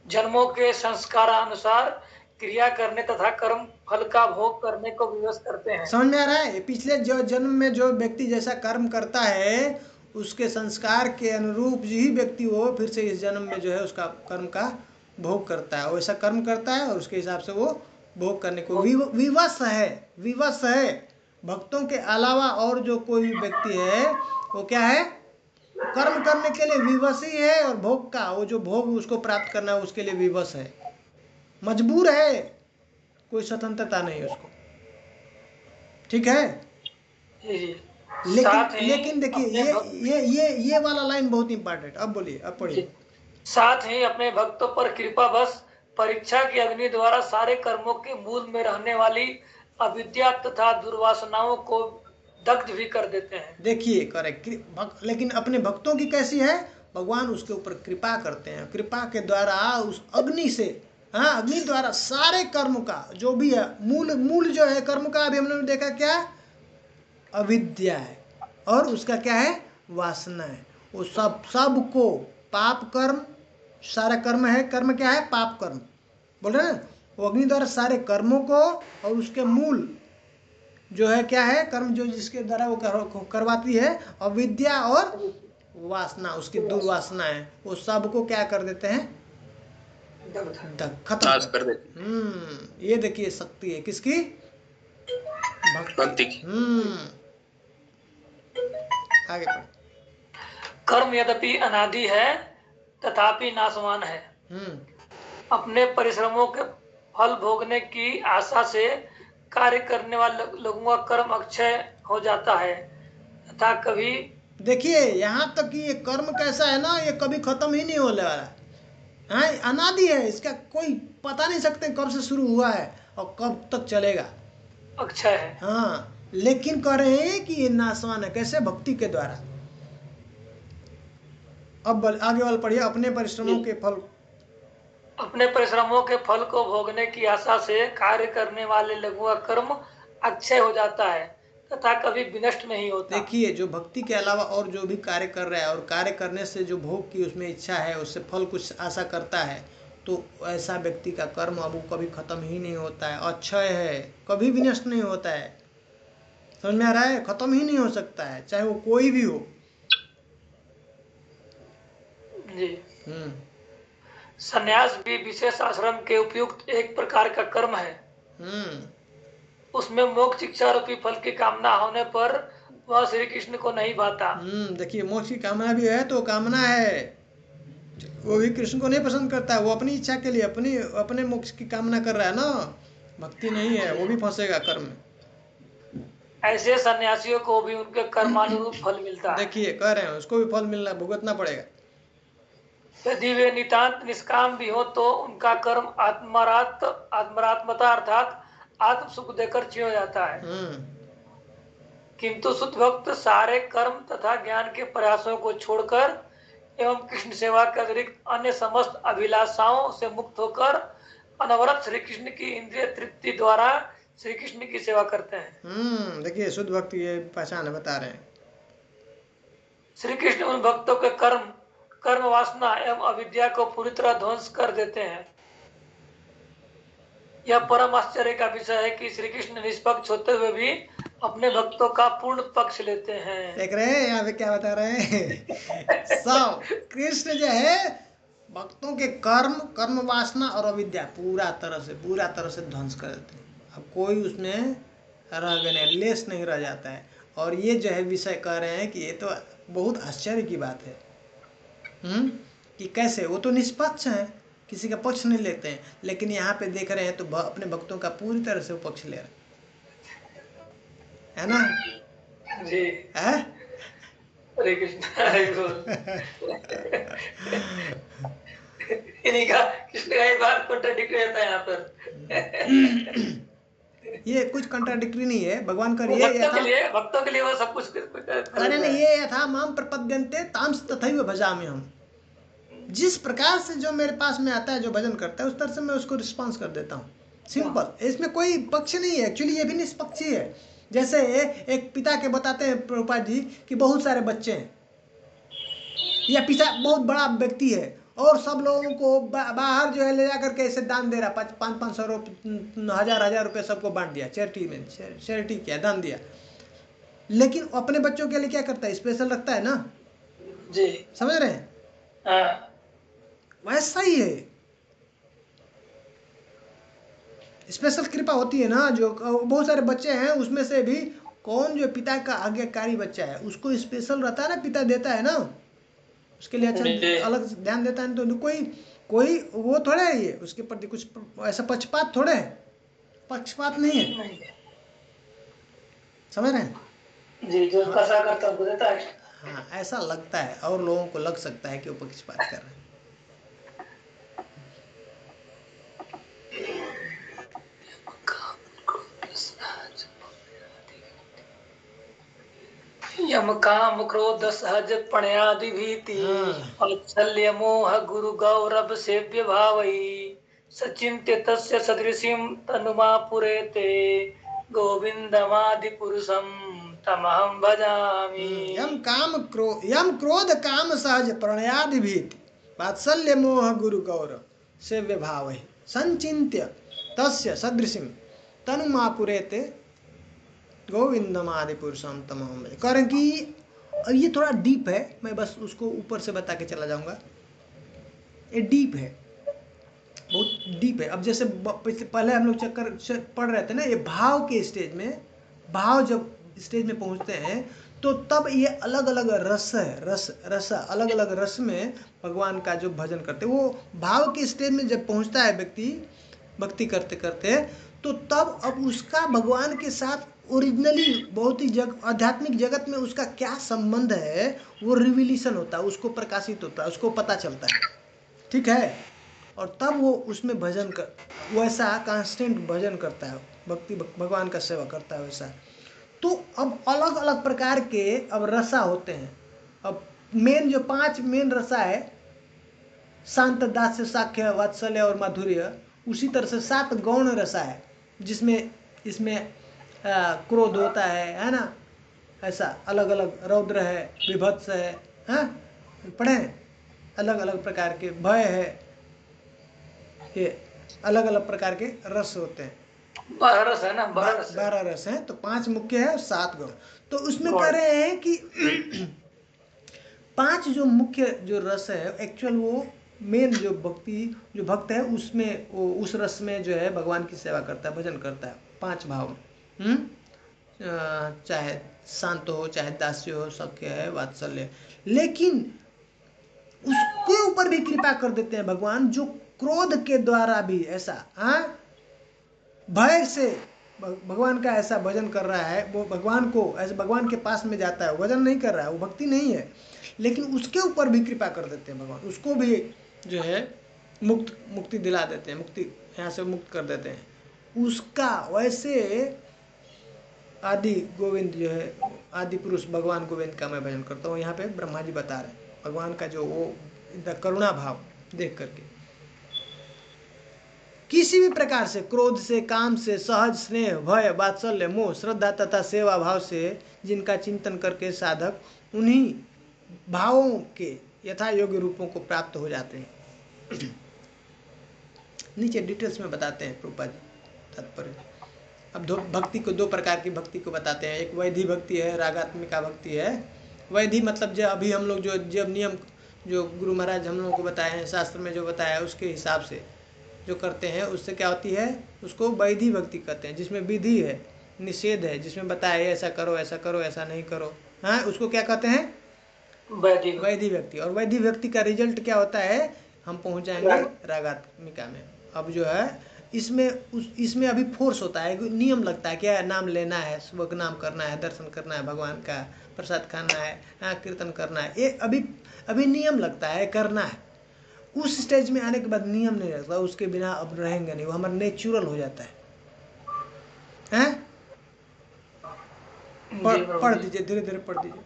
जन्मों के संस्कारानुसार क्रिया करने तथा कर्म फल का भोग करने को विवश करते हैं। समझ में आ रहा है? पिछले जो जन्म में जो व्यक्ति जैसा कर्म करता है, उसके संस्कार के अनुरूप ही व्यक्ति वो फिर से इस जन्म में जो है उसका कर्म का भोग करता है, वैसा कर्म करता है और उसके हिसाब से वो भोग करने को विवश है। भक्तों के अलावा और जो कोई भी व्यक्ति है वो क्या है? कर्म करने के लिए विवश ही है, और भोग का वो जो भोग उसको प्राप्त करना है उसके लिए विवश है, मजबूर है, कोई स्वतंत्रता नहीं उसको। ठीक है? लेकिन देखिए ये वाला लाइन बहुत इंपॉर्टेंट। अब बोलिए, अब पढ़िए। साथ ही अपने भक्तों पर कृपा बस परीक्षा की अग्नि द्वारा सारे कर्मों के मूल में रहने वाली अविद्या तथा दुर्वासनाओं को दग्ध भी कर देते हैं। देखिए, करेक्ट। लेकिन अपने भक्तों की कैसी है? भगवान उसके ऊपर कृपा करते हैं, कृपा के द्वारा उस अग्नि से, अग्नि द्वारा सारे कर्म का जो भी है मूल जो है कर्म का, अभी हमने देखा क्या? अविद्या है, और उसका क्या है? वासना है। वो सब को पाप कर्म, सारा कर्म है, कर्म क्या है? पाप कर्म बोल रहे हैं। वो अग्नि द्वारा सारे कर्मों को, और उसके मूल जो है क्या है? कर्म जो जिसके द्वारा वो करवाती है, अविद्या और वासना, उसकी दुर्वासना है, वो सबको क्या कर देते हैं? खत्म कर देते। ये देखिए शक्ति है किसकी? भक्ति की। आगे बढ़। कर्म यद्यपि अनादि है तथापि नाशवान है। अपने परिश्रमों के फल भोगने की आशा से कार्य करने वाले लोगों का कर्म अक्षय हो जाता है तथा कभी, देखिए यहाँ तक कि ये कर्म कैसा है ना, ये कभी खत्म ही नहीं होने वाला है, अनादि है, इसका कोई पता नहीं सकते कब से शुरू हुआ है और कब तक चलेगा, अक्षय है। हाँ, लेकिन कह रहे हैं कि ये नाशवान है। कैसे? भक्ति के द्वारा। अब आगे वाला पढ़िए। अपने परिश्रमों के फल को भोगने की आशा से कार्य करने वाले लोगों का कर्म अक्षय हो जाता है तथा कभी विनष्ट नहीं होता। देखिए, जो भक्ति के अलावा और जो भी कार्य कर रहा है, और कार्य करने से जो भोग की उसमें इच्छा है, उससे फल कुछ आशा करता है, तो ऐसा व्यक्ति का कर्म अब कभी खत्म ही नहीं होता है, अक्षय है, कभी विनष्ट नहीं होता है। समझ में आ रहा है? खत्म ही नहीं हो सकता है, चाहे वो कोई भी हो। जी। संन्यास भी विशेष आश्रम के उपयुक्त एक प्रकार का कर्म है। उसमें मोक्ष शिक्षा रूपी फल की कामना होने पर वह श्री कृष्ण को नहीं भाता। देखिए, मोक्ष की कामना भी है तो कामना है, वो भी कृष्ण को नहीं पसंद करता है। वो अपनी इच्छा के लिए अपने मोक्ष की कामना कर रहा है ना, भक्ति नहीं है, वो भी फंसेगा कर्म में। ऐसे सन्यासियों को भी उनके कर्मानुरूप फल मिलता है। देखिए, कह रहे हैं उसको भी फल मिलना, भुगतना पड़ेगा। यदि वे नितांत निष्काम भी हो तो उनका कर्म आत्मरात्मता अर्थात आत्म सुख देकर क्षीण हो जाता है। किंतु शुद्ध भक्त सारे कर्म तथा ज्ञान के प्रयासों को छोड़कर एवं कृष्ण सेवा के अतिरिक्त अन्य समस्त अभिलाषाओं से मुक्त होकर अनवरत श्री कृष्ण की इंद्रिय तृप्ति द्वारा श्री कृष्ण की सेवा करते हैं। देखिए, शुद्ध भक्त ये पहचान बता रहे हैं। श्री कृष्ण उन भक्तों के कर्म वासना एवं अविद्या को पूरी तरह ध्वंस कर देते हैं। यह परम आश्चर्य का विषय है कि श्री कृष्ण निष्पक्ष होते हुए भी अपने भक्तों का पूर्ण पक्ष लेते हैं। देख रहे हैं यहाँ पे क्या बता रहे हैं? सब कृष्ण जो है भक्तों के कर्म वासना और अविद्या पूरा तरह से ध्वंस कर देते हैं। अब कोई उसमें रह गए नहीं, लेस नहीं रह जाता है। और ये जो है विषय कह रहे हैं कि ये तो बहुत आश्चर्य की बात है। कि कैसे, वो तो निष्पक्ष है, किसी का पक्ष नहीं लेते हैं, लेकिन यहाँ पे देख रहे हैं तो अपने भक्तों का पूरी तरह से पक्ष ले रहे है ना जी। है? हरे कृष्ण हरे इन्हीं का कृष्ण का एक बार कॉन्ट्राडिक्टरी रहता है यहाँ पर। ये कुछ कॉन्ट्राडिक्टरी नहीं है, भगवान कर भक्तों के लिए वो सब कुछ अरे नहीं, ये यथा माम प्रपद्यन्ते तांस तथैव भजामि हम। जिस प्रकार से जो मेरे पास में आता है, जो भजन करता है, उस तरह से मैं उसको रिस्पॉन्स कर देता हूँ। सिंपल, इसमें कोई पक्ष नहीं है। एक्चुअली ये भी निष्पक्षी है। जैसे एक पिता के बताते हैं प्रभुपाद जी कि बहुत सारे बच्चे हैं, या पिता बहुत बड़ा व्यक्ति है और सब लोगों को बाहर जो है ले जा करके ऐसे दान दे रहा, 500 रुपये 1000 रुपये सबको बांट दिया, चैरिटी किया, दान दिया। लेकिन अपने बच्चों के लिए क्या करता है? स्पेशल रखता है ना जी। समझ रहे हैं? वैसा ही है, स्पेशल कृपा होती है ना। जो बहुत सारे बच्चे हैं उसमें से भी कौन जो पिता का आज्ञाकारी बच्चा है उसको स्पेशल रहता है ना, पिता देता है ना, उसके लिए अच्छा अलग ध्यान देता है। तो कोई वो थोड़े है ये, उसके प्रति कुछ ऐसा पक्षपात थोड़े है, पक्षपात नहीं है। समझ रहे हैं जी? जो कैसा करता है देता है। हाँ, ऐसा लगता है और लोगों को लग सकता है कि वो पक्षपात कर रहे हैं। यम काम क्रोध सहज प्रणयादि भीति वात्सल्य मोह गुरु गौरव सेव्य भावई सचिंत्य तस्य सदृशीं तनुमा पुरेते गोविंदमादि पुरुषम तमहं भजामि। यम क्रोध काम सहज प्रणयादि भीति वात्सल्य मोह गुरु गौरव सेव्य भावई संचिन्त्य तस्य सदृशीं तनुमा पुरेते गोविंदम आदि पुरुषम तमहं भजामि। कारण कि ये थोड़ा डीप है, मैं बस उसको ऊपर से बता के चला जाऊंगा। ये डीप है, बहुत डीप है। अब जैसे पहले हम लोग चक्कर पढ़ रहे थे ना, ये भाव के स्टेज में, भाव जब स्टेज में पहुंचते हैं तो तब ये अलग अलग रस है, रस अलग अलग रस में भगवान का जो भजन करते, वो भाव के स्टेज में जब पहुंचता है व्यक्ति भक्ति करते करते, तो तब अब उसका भगवान के साथ ओरिजिनली बहुत ही आध्यात्मिक जगत में उसका क्या संबंध है वो रिविलेशन होता है, उसको प्रकाशित होता है, उसको पता चलता है। ठीक है? और तब वो उसमें भजन कर, वैसा कांस्टेंट भजन करता है, भक्ति भगवान का सेवा करता है वैसा। तो अब अलग अलग प्रकार के अब रसा होते हैं। अब मेन जो 5 मेन रसा है, शांत, दास्य, साख्य, वात्सल्य और माधुर्य, उसी तरह से 7 गौण रसा है जिसमें इसमें क्रोध होता है ना, ऐसा अलग अलग, रौद्र है, विभत्स है, हाँ पढ़े, अलग अलग प्रकार के, भय है, ये अलग अलग प्रकार के रस होते हैं। 12 रस है ना, 12 रस हैं। तो 5 मुख्य है और 7 गौण। तो उसमें कह रहे हैं कि 5 जो मुख्य जो रस है एक्चुअल वो मेन जो भक्त है उसमें वो उस रस में जो है भगवान की सेवा करता है, भजन करता है 5 भाव में। चाहे शांत हो, चाहे दास्य हो, सख्य है, वात्सल्य। लेकिन उसके ऊपर भी कृपा कर देते हैं भगवान, जो क्रोध के द्वारा भी ऐसा भय से भगवान का ऐसा भजन कर रहा है, वो भगवान को ऐसे भगवान के पास में जाता है, भजन नहीं कर रहा है, वो भक्ति नहीं है, लेकिन उसके ऊपर भी कृपा कर देते हैं भगवान, उसको भी जो है मुक्ति दिला देते हैं, मुक्ति यहाँ से मुक्त कर देते हैं उसका। वैसे आदि गोविंद जो है, आदि पुरुष भगवान गोविंद का मैं भजन करता हूँ। यहाँ पे ब्रह्मा जी बता रहे हैं भगवान का जो वो करुणा भाव देख करके, किसी भी प्रकार से, क्रोध से, काम से, सहज स्नेह, भय, वात्सल्य, मोह, श्रद्धा तथा सेवा भाव से जिनका चिंतन करके साधक उन्हीं भावों के यथा योग्य रूपों को प्राप्त हो जाते हैं। नीचे डिटेल्स में बताते हैं प्रभुपाद जी तात्पर्य। अब भक्ति को 2 प्रकार की भक्ति को बताते हैं। एक वैधि भक्ति है, रागात्मिका भक्ति है। वैधि मतलब जो अभी हम लोग जो नियम जो गुरु महाराज हम लोगों को बताए हैं, शास्त्र में जो बताया है उसके हिसाब से जो करते हैं, उससे क्या होती है, उसको वैधि भक्ति कहते हैं, जिसमें विधि है, निषेध है, जिसमें बताया ऐसा करो, ऐसा करो, ऐसा नहीं करो, हाँ, उसको क्या कहते हैं, वैधि भक्ति। और वैधि भक्ति का रिजल्ट क्या होता है, हम पहुंच जाएंगे रागात्मिका में। अब जो है इसमें अभी फोर्स होता है, नियम लगता है, क्या नाम लेना है, सुबह नाम करना है, दर्शन करना है भगवान का, प्रसाद खाना है, कीर्तन करना है, ये अभी नियम लगता है, करना है। उस स्टेज में आने के बाद नियम नहीं लगता, उसके बिना अब रहेंगे नहीं, वो हमारा नेचुरल हो जाता है। पढ़ दीजिए, धीरे धीरे पढ़ दीजिए।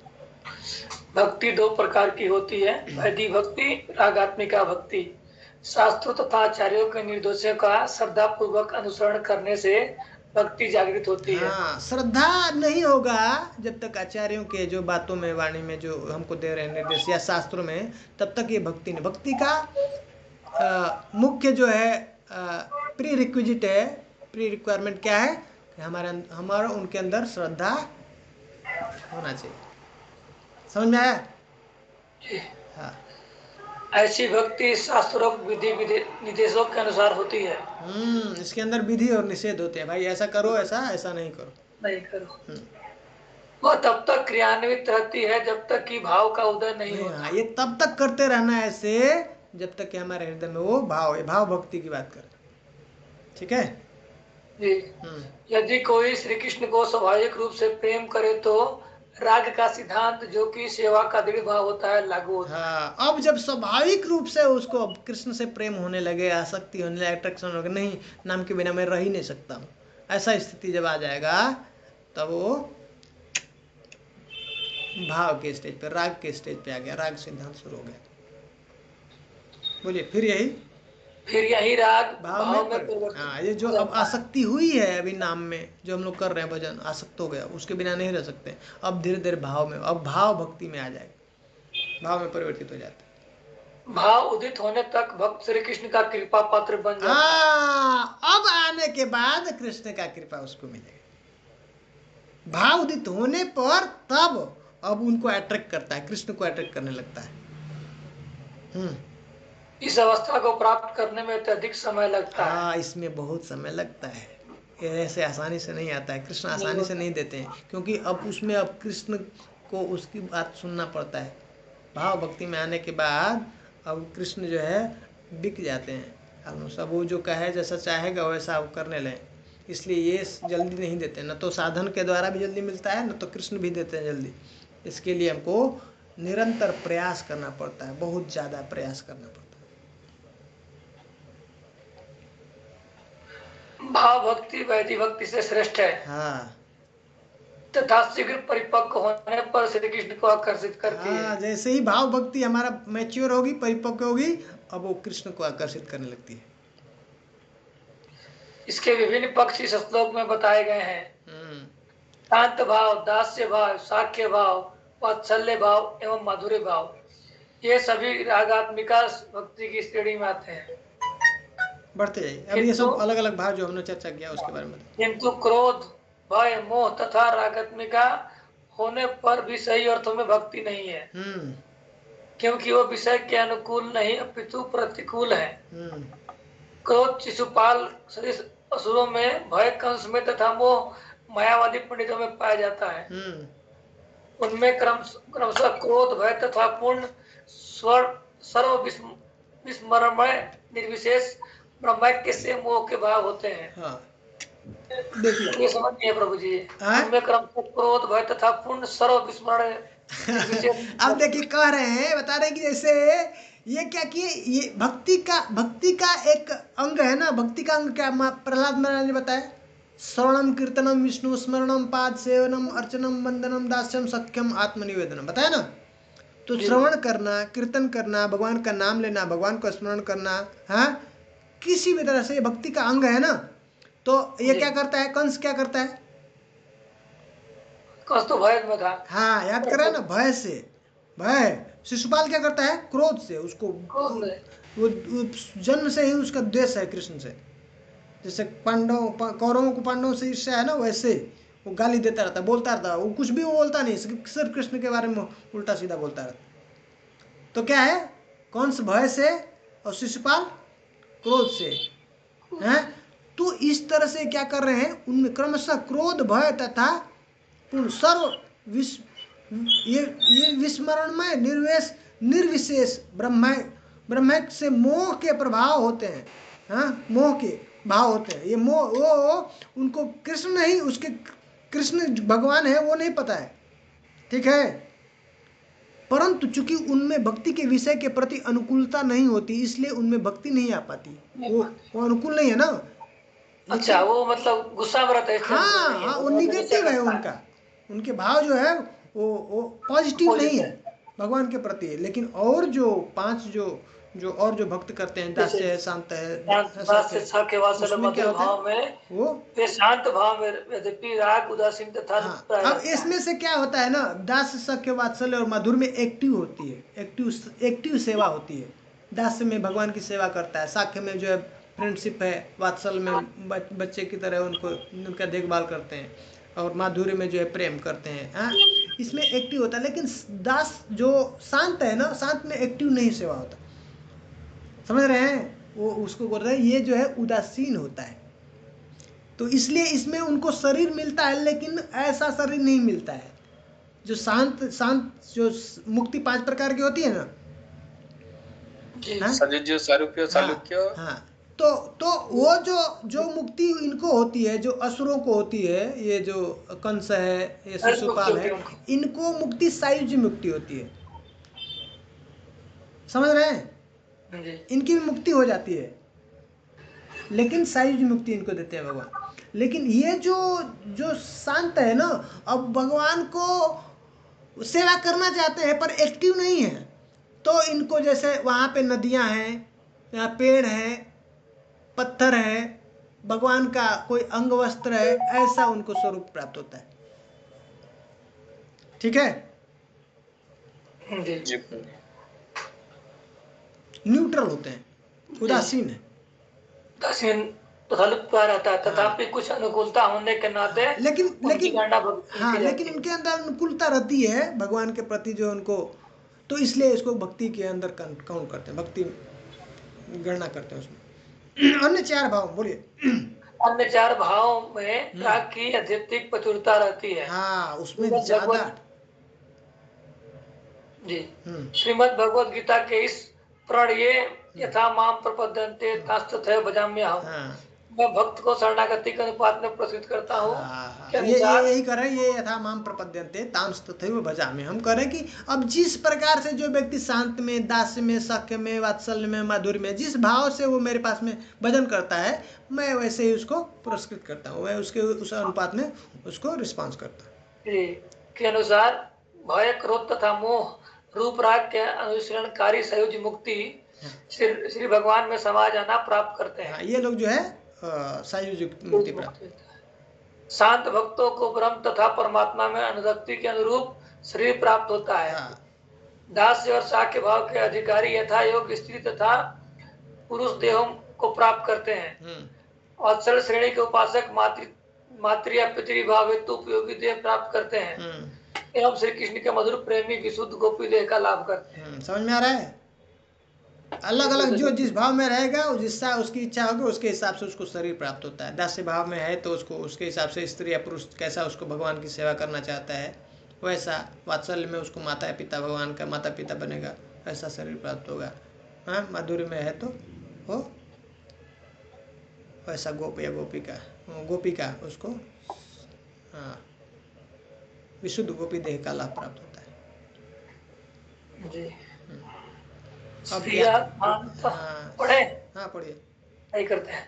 भक्ति 2 प्रकार की होती है, वैधि भक्ति, रागात्मिका भक्ति। शास्त्रों तथा आचार्यों के निर्देशों का श्रद्धा पूर्वक अनुसरण करने से भक्ति जागृत होती है। श्रद्धा नहीं होगा जब तक आचार्यों के जो बातों में, वाणी में जो हमको दे रहे हैं निर्देश या शास्त्रों में, तब तक ये भक्ति नहीं। भक्ति का मुख्य जो है प्री रिक्विजिट है, प्री रिक्वायरमेंट क्या है, कि हमारा उनके अंदर श्रद्धा होना चाहिए। समझ में आया? हाँ। ऐसी भक्ति शास्त्रों विधि निर्देशों के अनुसार होती है। इसके अंदर विधि और निषेध होते हैं, भाई ऐसा करो, ऐसा नहीं करो। वह तब तक क्रियान्वित रहती है जब तक कि भाव का उदय नहीं होता। ये तब तक करते रहना है ऐसे जब तक कि हमारे हृदय में वो भाव भक्ति की बात करे। ठीक है जी। यदि कोई श्री कृष्ण को स्वाभाविक रूप से प्रेम करे तो राग का सिद्धांत, जो कि सेवा का दृढ़ भाव होता है, लागू होता है। हाँ, अब जब स्वाभाविक रूप से उसको कृष्ण से प्रेम होने लगे, आसक्ति होने लगे, अट्रैक्शन होने लगे, नहीं नाम के बिना मैं रह ही नहीं सकता हूँ, ऐसा स्थिति जब आ जाएगा तब वो भाव के स्टेज पे, राग के स्टेज पे आ गया, राग सिद्धांत शुरू हो गया। बोलिए, फिर यही राग भाव में हाँ, ये जो अब आसक्ति हुई है अभी नाम में, जो हम लोग कर रहे हैं भजन, आसक्त हो गया, उसके बिना नहीं रह सकते। अब धीरे धीरे भाव में, अब भाव भक्ति में आ जाएगा, भाव में परिवर्तित हो जाता है। भाव उदित होने तक भक्त श्री कृष्ण का कृपा पात्र बन जाता है। अब आने के बाद कृष्ण का कृपा उसको मिलेगा। भाव उदित होने पर तब अब उनको अट्रैक्ट करता है, कृष्ण को अट्रैक्ट करने लगता है। इस अवस्था को प्राप्त करने में अत्यधिक समय लगता है। इसमें बहुत समय लगता है, ऐसे आसानी से नहीं आता है। कृष्ण आसानी से नहीं देते हैं, क्योंकि अब उसमें अब कृष्ण को उसकी बात सुनना पड़ता है। भाव भक्ति में आने के बाद अब कृष्ण जो है बिक जाते हैं, अब सब वो जो कहे जैसा चाहेगा वैसा अब करने लें, इसलिए ये जल्दी नहीं देते। न तो साधन के द्वारा भी जल्दी मिलता है, न तो कृष्ण भी देते हैं जल्दी। इसके लिए हमको निरंतर प्रयास करना पड़ता है, बहुत ज़्यादा प्रयास करना पड़ता है। भाव भक्ति वैधि भक्ति से श्रेष्ठ है। हाँ, तथा शीघ्र परिपक्व होने पर श्री कृष्ण को आकर्षित करती है। जैसे ही भाव भक्ति हमारा मैच्योर होगी, परिपक्व होगी, अब वो कृष्ण को आकर्षित करने लगती है। इसके विभिन्न पक्ष इस श्लोक में बताए गए हैं। शांत भाव, दास्य भाव, साख्य भाव, वात्सल्य भाव एवं माधुर्य भाव, ये सभी रागात्मिका भक्ति की श्रेणी में आते हैं। बढ़ते जाइए, अब ये सब अलग अलग भाव जो हमने चर्चा किया उसके बारे में। किंतु क्रोध, भय, मोह तथा रागात्मिका होने पर भी सही अर्थों में भक्ति नहीं है। क्योंकि वो विषय के अनुकूल नहीं अपितु प्रतिकूल है। क्रोध शिशुपाल सदृश असुरों में, भय कंस में तथा मोह मायावादी पंडितों में पाया जाता है। उनमें क्रमशः क्रोध, भय तथा पूर्ण सर्व विस्मरणमय निर्विशेष ब्रह्मैक्य से मोह के भाव होते हैं। हाँ, देखिए ये समझ नहीं है प्रभु जी। उनमें क्रमशः क्रोध, भय तथा पूर्ण सर्व विस्मरण अब देखिए कह रहे हैं, बता रहे हैं कि जैसे ये क्या किए, ये भक्ति का एक अंग है ना। भक्ति का अंग क्या प्रहलाद महाराज ने बताया, श्रवणम कीर्तनम विष्णु स्मरणम पाद सेवनम अर्चनम वंदनम दास्यम सख्यम आत्मनिवेदनम, बताया ना। तो श्रवण करना, कीर्तन करना, भगवान का नाम लेना, भगवान को स्मरण करना, हाँ, किसी भी तरह से ये भक्ति का अंग है ना। तो ये क्या करता है, कंस क्या करता है, कंस तो भय में था। हाँ, याद करा ना, भय से, भय। शिशुपाल क्या करता है, क्रोध से। उसको वो जन्म से ही उसका द्वेष है कृष्ण से। जैसे कौरवों को पांडवों से ईर्ष्या है ना, वैसे वो गाली देता रहता, बोलता रहता। वो कुछ भी वो बोलता नहीं, सिर्फ कृष्ण के बारे में उल्टा सीधा बोलता रहता। तो क्या है, कंस भय से और शिशुपाल क्रोध से हैं। तो इस तरह से क्या कर रहे हैं, उनमें क्रमशः क्रोध, भय तथा सर्व ये विस्मरणमय निर्विशेष ब्रह्म से मोह के प्रभाव होते हैं। हाँ, मोह के भाव होते हैं। ये मोह वो उनको कृष्ण नहीं, उसके कृष्ण भगवान है वो नहीं पता है, ठीक है। परंतु चूंकि उनमें भक्ति के विषय के प्रति अनुकूलता नहीं होती, इसलिए उनमें भक्ति नहीं आ पाती। वो अनुकूल नहीं है ना। अच्छा, वो मतलब गुस्सा में रहता है। हाँ, वो निगेटिव है उनका। उनके भाव जो है वो पॉजिटिव नहीं है भगवान के प्रति। लेकिन और जो 5 जो भक्त करते हैं, दास्य है, शांत है, उसमें क्या होता है, वो वे शांत भाव में, यद्यपि राग, उदासीन तथा अब इसमें से क्या होता है ना, दास्य, सख्य, वात्सल्य और माधुर्य में एक्टिव होती है, एक्टिव सेवा होती है। दास्य में भगवान की सेवा करता है, साख्य में जो है फ्रेंडशिप है, वात्सल्य में बच्चे की तरह उनका देखभाल करते हैं, और माधुर्य में जो है प्रेम करते हैं। हाँ, इसमें एक्टिव होता है। लेकिन दास जो शांत है ना, शांत में एक्टिव नहीं सेवा होता, समझ रहे हैं। वो उसको बोल रहे हैं ये जो है उदासीन होता है। तो इसलिए इसमें उनको शरीर मिलता है, लेकिन ऐसा शरीर नहीं मिलता है जो शांत जो मुक्ति 5 प्रकार की होती है ना, हाँ, तो वो जो मुक्ति इनको होती है, जो असुरों को होती है, ये जो कंस है, ये शिशुपाल है, इनको मुक्ति सायुज्य मुक्ति होती है, समझ रहे हैं। इनकी भी मुक्ति हो जाती है, लेकिन सायुज्य मुक्ति इनको देते हैं भगवान। लेकिन ये जो शांत है ना, अब भगवान को सेवा करना चाहते हैं पर एक्टिव नहीं है। तो इनको जैसे वहाँ पे नदियाँ हैं, यहाँ पेड़ है, पत्थर है, भगवान का कोई अंग वस्त्र है, ऐसा उनको स्वरूप प्राप्त होता है, ठीक है। न्यूट्रल होते हैं, उदासीन है, रहता है, तथापि कुछ अनुकूलता होने के नाते लेकिन उनके अंदर अनुकूलता रहती है भगवान के प्रति जो उनको, तो इसलिए इसको भक्ति के अंदर काउंट करते हैं, भक्ति गणना करते हैं उसमें। अन्य 4 भाव बोलिए। अन्य 4 भाव में राग की अत्यधिक प्रचुरता रहती है। हाँ, उसमें ज्यादा जी। श्रीमद् भगवद गीता के इस प्रण ये यथा माम प्रपद्यन्ते तस्तथैव भजाम्यहम्, मैं भक्त को शरणागति के अनुपात में प्रस्तुत करता हूँ। यही करें, ये यथा माम प्रपद्यन्ते तस्तथैव भजाम्यहम्। हम करें कि अब जिस प्रकार से जो व्यक्ति शांत में, दास्य में, सख्य में, वात्सल्य में, माधुर्य में, जिस भाव से वो मेरे पास में भजन करता है, मैं वैसे ही उसको पुरस्कृत करता हूँ, मैं उसके उस अनुपात में उसको रिस्पॉन्स करता हूँ। के अनुसार भय, क्रोध तथा मोह रूप राग के अनुसरणकारी सायुज्य मुक्ति श्री भगवान में समा जाना प्राप्त करते हैं। ये लोग जो है सायुज्य मुक्ति प्राप्त। शांत भक्तों को ब्रह्म तथा परमात्मा में अनुरक्ति के अनुरूप शरीर प्राप्त होता है। दास्य और साख्य भाव के अधिकारी यथा योग स्त्री तथा पुरुष देहों को प्राप्त करते हैं। वात्सल्य श्रेणी के उपासक मातृ या पितृ भाव हेतु उपयोगी देह प्राप्त करते हैं। एवं श्री कृष्ण के मधुर प्रेमी विशुद्ध गोपी देह का लाभ करते हैं। समझ में आ रहा है? अलग अलग जो जिस भाव में रहेगा, जिसका उसकी इच्छा होगी उसके हिसाब से उसको शरीर प्राप्त होता है। दास्य भाव में है तो उसको उसके हिसाब से स्त्री या पुरुष कैसा उसको भगवान की सेवा करना चाहता है, वैसा वात्सल्य में उसको माता पिता भगवान का माता पिता बनेगा, ऐसा शरीर प्राप्त होगा। हाँ, माधुर्य में है तो वो वैसा गोप या गोपिका उसको हाँ विशुद्ध गोपी देह का लाभ प्राप्त होता है जी। अब श्रिया कांता पढ़े? हाँ पढ़िए। नहीं करते हैं।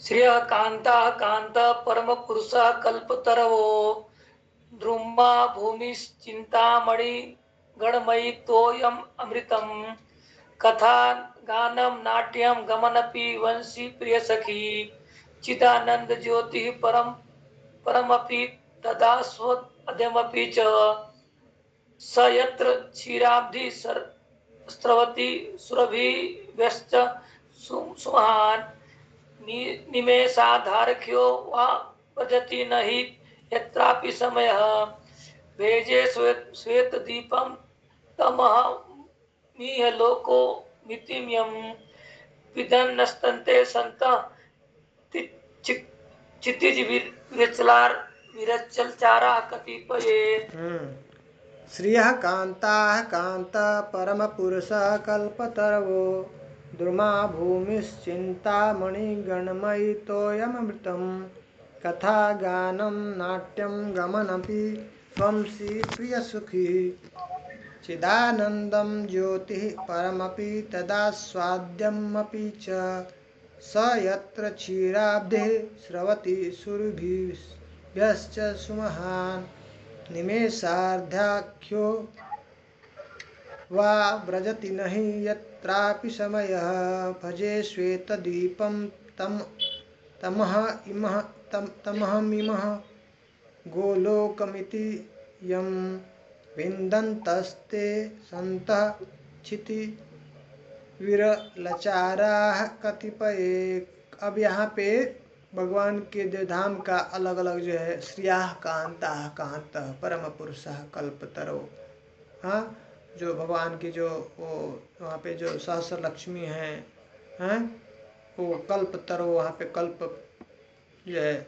श्रिया कांता कांत परम पुरुष कल्पतरवो द्रुमा भूमि चिंतामणि गणमयी तोयम अमृतम कथा गानम नाट्यम गमनपि वंशी प्रिय सखी चिदानंद ज्योति परमपि तदा स्वदमपि च स यत्र क्षीराब्धि स्रवति सुरभि व्यश्च सुमहान निमेषाधारख्यो वा भजति न हि यत्रापि समयः भेजे श्वेत दीपम तमः मीह लोको मितिम्यम विदन नस्तन्ते संत चितिज विरचलचारा कतिपये। श्रियः कान्ताः कान्त परमपुरुषः कल्पतरवो द्रुमा भूमिश्चिन्तामणिगणमयि तोयममृतं कथा गानं नाट्यं गमनपि त्वंसि प्रियसुखी चिदानन्दं ज्योतिः परमपि तदास्वाद्यमपि च स यत्र क्षीराब्धिः स्रवति सुरभिभ्यश्च सुमहान् निमेषार्धाख्यो वा व्रजति नहि यत्रापि समयः भजे श्वेतदीपं तमहमिमः गोलोकमिति यं विन्दन्तस्ते सन्तः क्षिति विरलचाराः कतिपये। अब यहाँ पे भगवान के जो धाम का अलग अलग जो है, श्रियाः कांताः कांतः परम पुरुषः कल्पतरो। हाँ, जो भगवान की जो वो वहाँ पे जो सहस्र लक्ष्मी हैं वो कल्पतरो, वहाँ पे कल्प जो है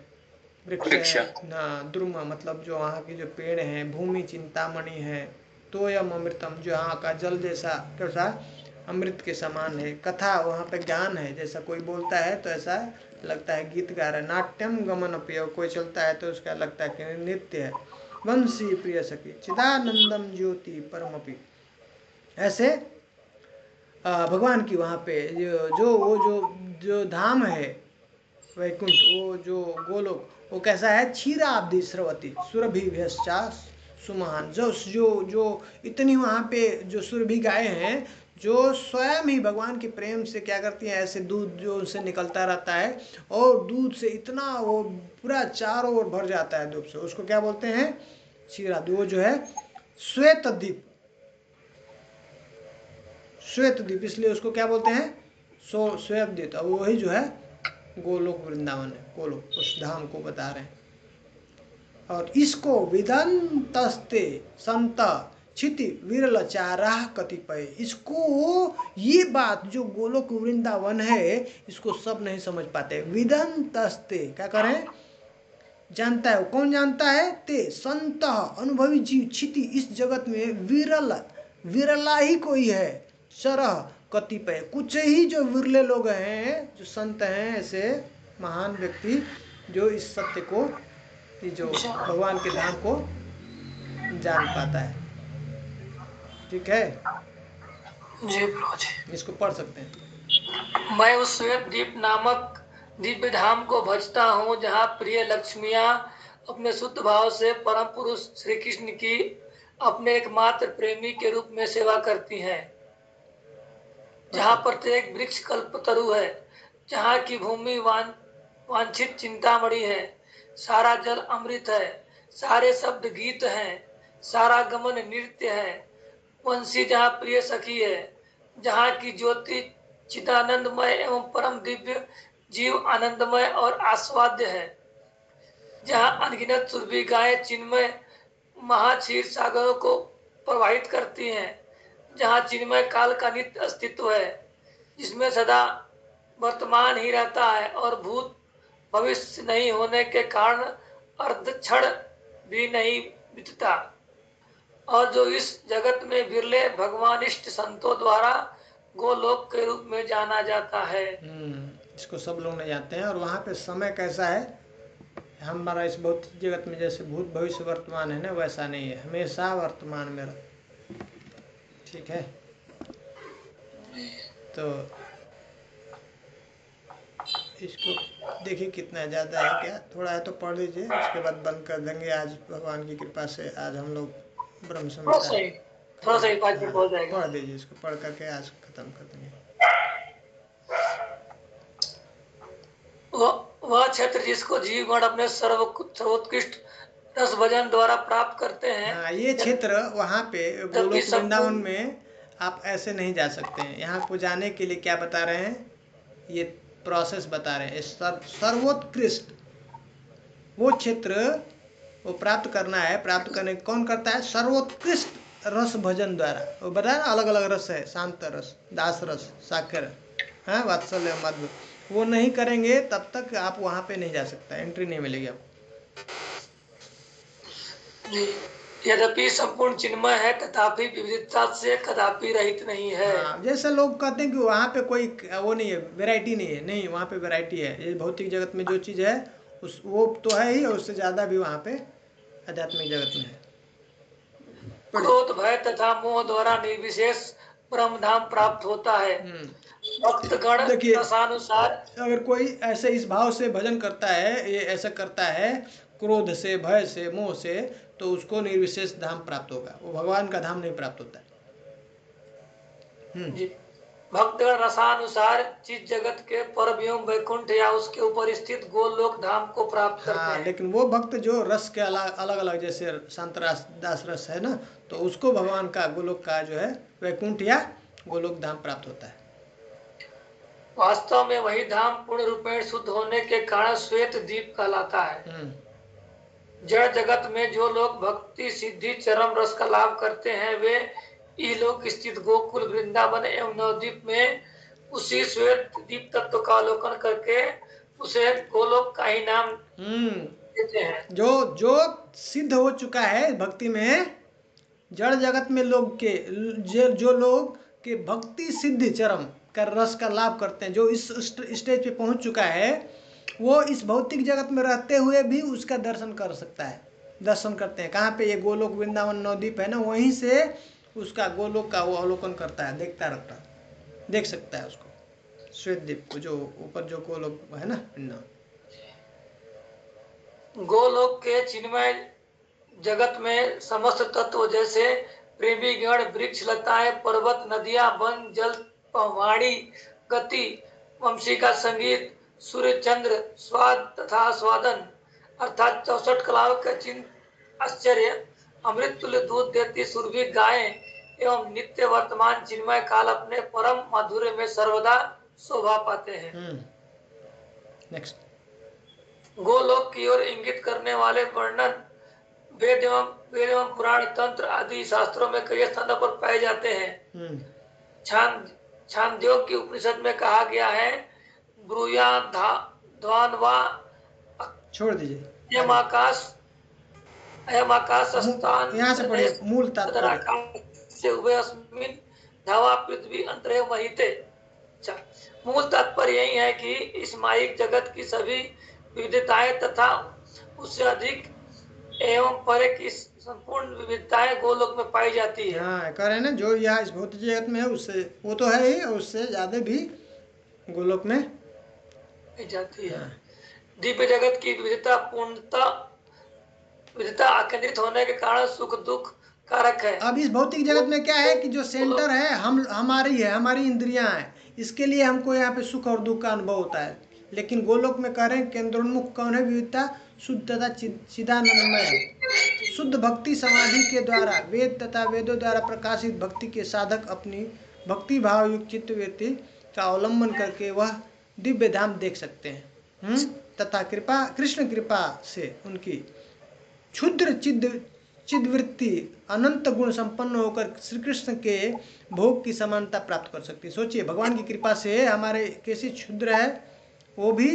वृक्ष ना द्रुम मतलब जो वहाँ की जो पेड़ हैं, भूमि चिंतामणि है, तोयम अमृतम जो यहाँ का जल जैसा कैसा अमृत के समान है, कथा वहाँ पे ज्ञान है, जैसा कोई बोलता है तो ऐसा लगता है गीत गा रहा है, नाट्यम गमन अपय कोई चलता है तो उसका लगता है कि नृत्य है, वंशी प्रिय सखी चिदानंदम ज्योति परमपि। ऐसे भगवान की वहाँ पे जो धाम है वैकुंठ, वो जो गोलोक, वो कैसा है, क्षीराब्धि स्रवती सुरभि भ्यश्चा सुमहान। जो इतनी वहाँ पे जो सुरभि गायें हैं जो स्वयं ही भगवान के प्रेम से क्या करती हैं, ऐसे दूध जो उनसे निकलता रहता है और दूध से इतना वो पूरा चारों ओर भर जाता है दूध से, उसको क्या बोलते हैं, क्षीराब्धि। वो जो है श्वेत दीप, इसलिए उसको क्या बोलते हैं, श्वेत दीप। अब वही जो है गोलोक वृंदावन है, गोलोक उस धाम को बता रहे हैं। और इसको विदन्तस्ते संत क्षिति विरलचाराः कतिपय, इसको ये बात जो गोलोक वृंदावन है इसको सब नहीं समझ पाते। विदन्तस्ते क्या करें, जानता है, कौन जानता है, ते संत अनुभवी जीव क्षिति, इस जगत में विरला ही कोई है, शरह कतिपय कुछ ही जो विरले लोग हैं, जो संत हैं, ऐसे महान व्यक्ति जो इस सत्य को, जो भगवान के धाम को जान पाता है। ठीक है जी प्रभु जी, इसको पढ़ सकते हैं। मैं उस श्वेत दीप नामक दिव्य धाम को भजता हूँ जहाँ प्रिय लक्ष्मियाँ अपने शुद्ध भाव से परम पुरुष श्री कृष्ण की अपने एकमात्र प्रेमी के रूप में सेवा करती हैं, जहाँ प्रत्येक वृक्ष कल्पतरु है, जहाँ की भूमि वांछित चिंतामणि है, सारा जल अमृत है, सारे शब्द गीत हैं, सारा गमन नृत्य है, वंशी जहाँ प्रिय सखी है, जहाँ की ज्योति चिदानंदमय एवं परम दिव्य जीव आनंदमय और आस्वाद्य है, जहाँ अनगिनत सुरभि गायें चिन्मय महाक्षीर सागरों को प्रवाहित करती हैं, जहाँ चिन्मय काल का नित्य अस्तित्व है, जिसमें सदा वर्तमान ही रहता है और भूत भविष्य नहीं होने के कारण अर्ध क्षण भी नहीं बीतता, और जो इस जगत में बिरले भगवानिष्ठ संतों द्वारा गोलोक के रूप में जाना जाता है। इसको सब लोग नहीं जानते हैं। और वहाँ पे समय कैसा है, हमारा इस भौतिक जगत में जैसे भूत भविष्य वर्तमान है ना, वैसा नहीं है, हमेशा वर्तमान में ठीक है। तो इसको देखिए कितना ज़्यादा है, क्या थोड़ा है तो पढ़ लीजिए, उसके बाद बंद कर देंगे। आज भगवान की कृपा से आज हम लोग ब्रह्म संहिता थोड़ा सा 5 मिनट हो जाएगा। पढ़ दीजिए, इसको पढ़ करके आज खत्म कर देंगे। वह क्षेत्र जिसको जीवगण अपने सर्वोत्कृष्ट रस भजन द्वारा प्राप्त करते हैं। हाँ, ये क्षेत्र वहाँ पे गोलोक वृंदावन में आप ऐसे नहीं जा सकते हैं। यहाँ को जाने के लिए क्या बता रहे हैं, ये प्रोसेस बता रहे हैं। सर्वोत्कृष्ट वो क्षेत्र वो प्राप्त करना है। प्राप्त करने कौन करता है? सर्वोत्कृष्ट रस भजन द्वारा। वो बताया ना, अलग अलग रस है, शांत रस, दास रस, साकर, हाँ, वात्सल्य, मध्य। वो नहीं करेंगे तब तक आप वहाँ पे नहीं जा सकता, एंट्री नहीं मिलेगी आपको। यद्यपि संपूर्ण चिन्मय है तथापि विविधता से कदापि रहित नहीं है। हाँ, जैसे लोग कहते हैं कि वहाँ पे कोई वो नहीं है, वैरायटी नहीं है। नहीं, वहाँ पे वैरायटी है। ये भौतिक जगत में जो चीज़ है उस वो तो है ही, और उससे ज़्यादा भी वहाँ पे आध्यात्मिक जगत में है। क्रोध, भय तथा मोह द्वारा निर्विशेष ब्रह्म धाम प्राप्त होता है। भक्तगण रसानुसार, अगर कोई ऐसे इस भाव से भजन करता है, ये ऐसा करता है क्रोध से, भय से, मोह से, तो उसको निर्विशेष धाम प्राप्त होगा। वो भगवान का धाम नहीं प्राप्त होता है। भक्तगण रसानुसार चित जगत के परव्योम वैकुंठ या उसके ऊपर स्थित गोलोक धाम को प्राप्त करते हैं। लेकिन वो भक्त जो रस के अलग अलग, जैसे शांत रस, दास रस है ना, तो उसको भगवान का गोलोक का जो है वैकुंठ या गोलोक धाम प्राप्त होता है। वास्तव में वही धाम पूर्ण रूपेण शुद्ध होने के कारण श्वेत द्वीप कहलाता है। जड़ जगत में जो लोग भक्ति सिद्धि चरम रस का लाभ करते हैं, वे इहलोक स्थित गोकुल, वृंदावन एवं नवद्वीप में उसी श्वेत द्वीप तत्व का अवलोकन करके उसे गोलोक का ही नाम देते हैं। जो सिद्ध हो चुका है भक्ति में, जड़ जगत में लोग के जो लोग के भक्ति सिद्धि चरम का रस का लाभ करते हैं, जो इस स्टेज पे पहुंच चुका है, वो इस भौतिक जगत में रहते हुए भी उसका दर्शन कर सकता है। दर्शन करते हैं कहाँ पे? ये गोलोक वृंदावन नवद्वीप है ना, वहीं से उसका गोलोक का वो अवलोकन करता है, देखता रहता, देख सकता है उसको, श्वेत द्वीप को, जो ऊपर जो गोलोक है ना, वृंदावन। गोलोक के चिन्मय जगत में समस्त तत्व जैसे प्रेमी गण, वृक्ष, लताएं, पर्वत, नदियां, वन, जल, वाणी, गति, वंशी का संगीत, सूर्य, चंद्र, स्वाद तथा स्वादन अर्थात 64 कलाओं का चिन्ह, आश्चर्य, अमृत तुल्य दूध देती सुरभि गायें एवं नित्य वर्तमान चिन्मय काल अपने परम माधुर्य में सर्वदा शोभा पाते हैं। नेक्स्ट, गोलोक की ओर इंगित करने वाले वर्णन वेद एवं पुराण, तंत्र आदि शास्त्रों में कई स्थानों पर पाए जाते हैं। छांदोग्य उपनिषद में कहा गया है, ब्रूया ध्वान वा, छोड़ दीजिए, अयम आकाश स्थान, यहाँ से पढ़िए मूल तात्पर्य से उभय अस्मिन् धावा पृथ्वी अंतरे महिते। मूल तात्पर्य यही है कि इस माइक जगत की सभी विविधताएं तथा उससे अधिक एवं परे की संपूर्ण विविधताएं गोलोक में पाई जाती है। हाँ, कह रहे हैं ना, जो यहाँ इस भौतिक जगत में है उससे वो तो है ही, और उससे ज्यादा भी गोलोक में पाई जाती है। दिव्य जगत की विविधता आकेंद्रित होने के कारण सुख दुख कारक है। अब इस भौतिक जगत में क्या है कि जो सेंटर है हमारी है, हमारी इंद्रियां हैं, इसके लिए हमको यहाँ पे सुख और दुख का अनुभव होता है। लेकिन गोलोक में कह रहे हैं केंद्रोन्मुख कौन है? विविधता, शुद्ध तथा चिदानंदमय है। शुद्ध भक्ति समाधि के द्वारा वेद तथा वेदों द्वारा प्रकाशित भक्ति के साधक अपनी भक्ति भाव युक्त चित्तवृत्ति का अवलंबन करके वह दिव्य धाम देख सकते हैं। तथा कृष्ण कृपा से उनकी क्षुद्र चिदवृत्ति अनंत गुण संपन्न होकर श्री कृष्ण के भोग की समानता प्राप्त कर सकती है। सोचिए, भगवान की कृपा से हमारे कैसी क्षुद्र है, वो भी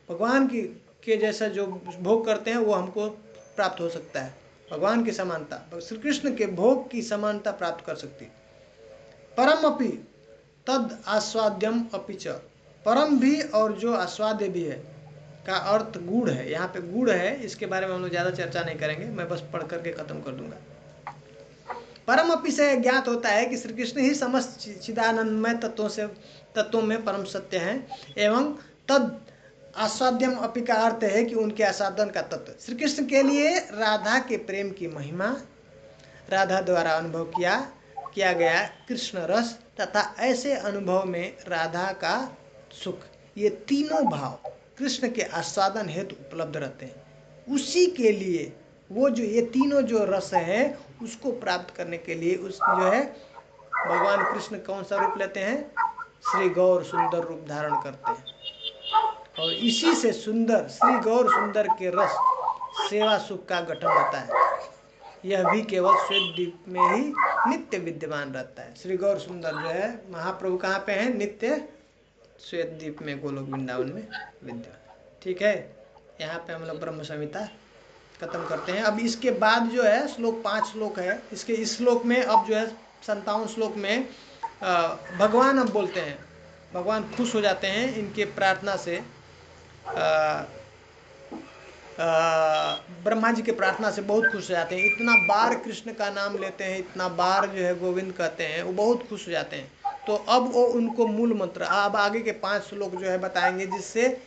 भगवान की के जैसा जो भोग करते हैं वो हमको प्राप्त हो सकता है। भगवान की समानता, श्री कृष्ण के भोग की समानता प्राप्त कर सकती है। परम अपि तद आस्वाद्यम अपि च, परम भी और जो आस्वाद्य भी है का अर्थ गुड़ है। यहाँ पे गुड़ है, इसके बारे में हम लोग ज़्यादा चर्चा नहीं करेंगे, मैं बस पढ़ करके खत्म कर दूंगा। परम अपि से ज्ञात होता है कि श्री कृष्ण ही समस्त चिदानंदमय तत्वों में परम सत्य हैं, एवं तद आस्वाद्यम अपि का अर्थ है कि उनके आस्वादन का तत्व। श्री कृष्ण के लिए राधा के प्रेम की महिमा, राधा द्वारा अनुभव किया गया कृष्ण रस तथा ऐसे अनुभव में राधा का सुख, ये तीनों भाव कृष्ण के आस्वादन हेतु उपलब्ध रहते हैं। उसी के लिए वो जो ये तीनों जो रस है उसको प्राप्त करने के लिए उस जो है भगवान कृष्ण कौन सा रूप लेते हैं? श्री गौर सुंदर रूप धारण करते हैं। और इसी से सुंदर श्री गौर सुंदर के रस सेवा सुख का गठन होता है। यह भी केवल श्वेत द्वीप में ही नित्य विद्यमान रहता है। श्री गौर सुंदर जो है महाप्रभु कहाँ पे हैं? नित्य श्वेत द्वीप में, गोलोक वृंदावन में विद्यमान। ठीक है, यहाँ पे हम लोग ब्रह्म संहिता खत्म करते हैं। अब इसके बाद जो है श्लोक 5 श्लोक है, इसके इस श्लोक में अब जो है 57 श्लोक में भगवान अब बोलते हैं। भगवान खुश हो जाते हैं इनके प्रार्थना से, ब्रह्मा जी के प्रार्थना से बहुत खुश हो जाते हैं। इतना बार कृष्ण का नाम लेते हैं, इतना बार जो है गोविंद कहते हैं, वो बहुत खुश हो जाते हैं। तो अब वो उनको मूल मंत्र अब आगे के 5 श्लोक जो है बताएंगे, जिससे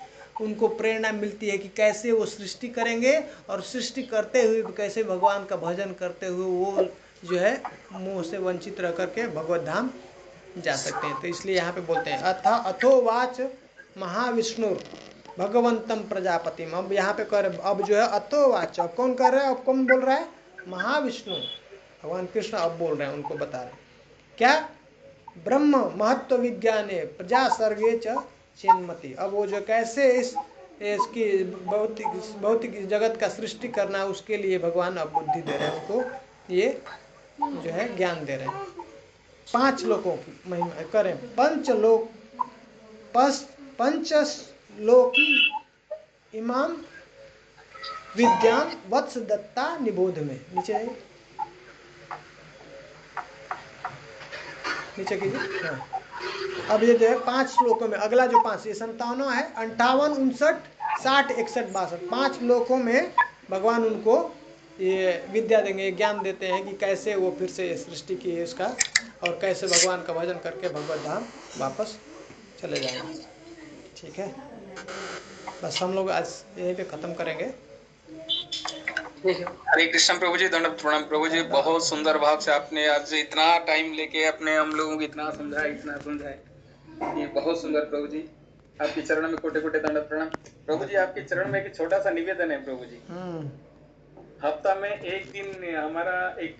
उनको प्रेरणा मिलती है कि कैसे वो सृष्टि करेंगे और सृष्टि करते हुए कैसे भगवान का भजन करते हुए वो जो है मोह से वंचित रह करके भगवत धाम जा सकते हैं। तो इसलिए यहाँ पे बोलते हैं अथोवाच महाविष्णु भगवंतम प्रजापतिम। अब यहाँ पे कर अब जो है अथोवाच, अब कौन कर रहा है? अब कौन बोल रहा है? महाविष्णु भगवान कृष्ण अब बोल रहे हैं, उनको बता रहे हैं क्या? ब्रह्म महत्व विज्ञाने प्रजा सर्गे च चिन्मति। अब वो जो कैसे इसकी भौतिक जगत का सृष्टि करना है उसके लिए भगवान अब बुद्धि दे रहे हैं, उनको ये जो है ज्ञान दे रहे हैं। 5 लोकों की महिमा करें। पंचलोकी इमाम विद्याम वत्स दत्ता निबोध में। नीचे कीजिए। हाँ, अब ये जो है 5 श्लोकों में, अगला जो 5 ये 57 है, 58, 59, 60, 61, 62 5 श्लोकों में भगवान उनको ये विद्या देंगे, ज्ञान देते हैं कि कैसे वो फिर से सृष्टि की है इसका, और कैसे भगवान का भजन करके भगवत धाम वापस चले जाएंगे। ठीक है, बस हम लोग आज यहीं पे खत्म करेंगे। हरे कृष्ण प्रभु जी, दंडवत प्रणाम प्रभु जी। बहुत सुंदर भाव से आपने आज इतना टाइम लेके अपने हम लोगों को इतना समझाए, ये बहुत सुंदर प्रभु जी। आपके चरण में कोटि कोटि दंडवत प्रणाम प्रभु जी। आपके चरण में एक छोटा सा निवेदन है प्रभु जी। हफ्ता में एक दिन हमारा एक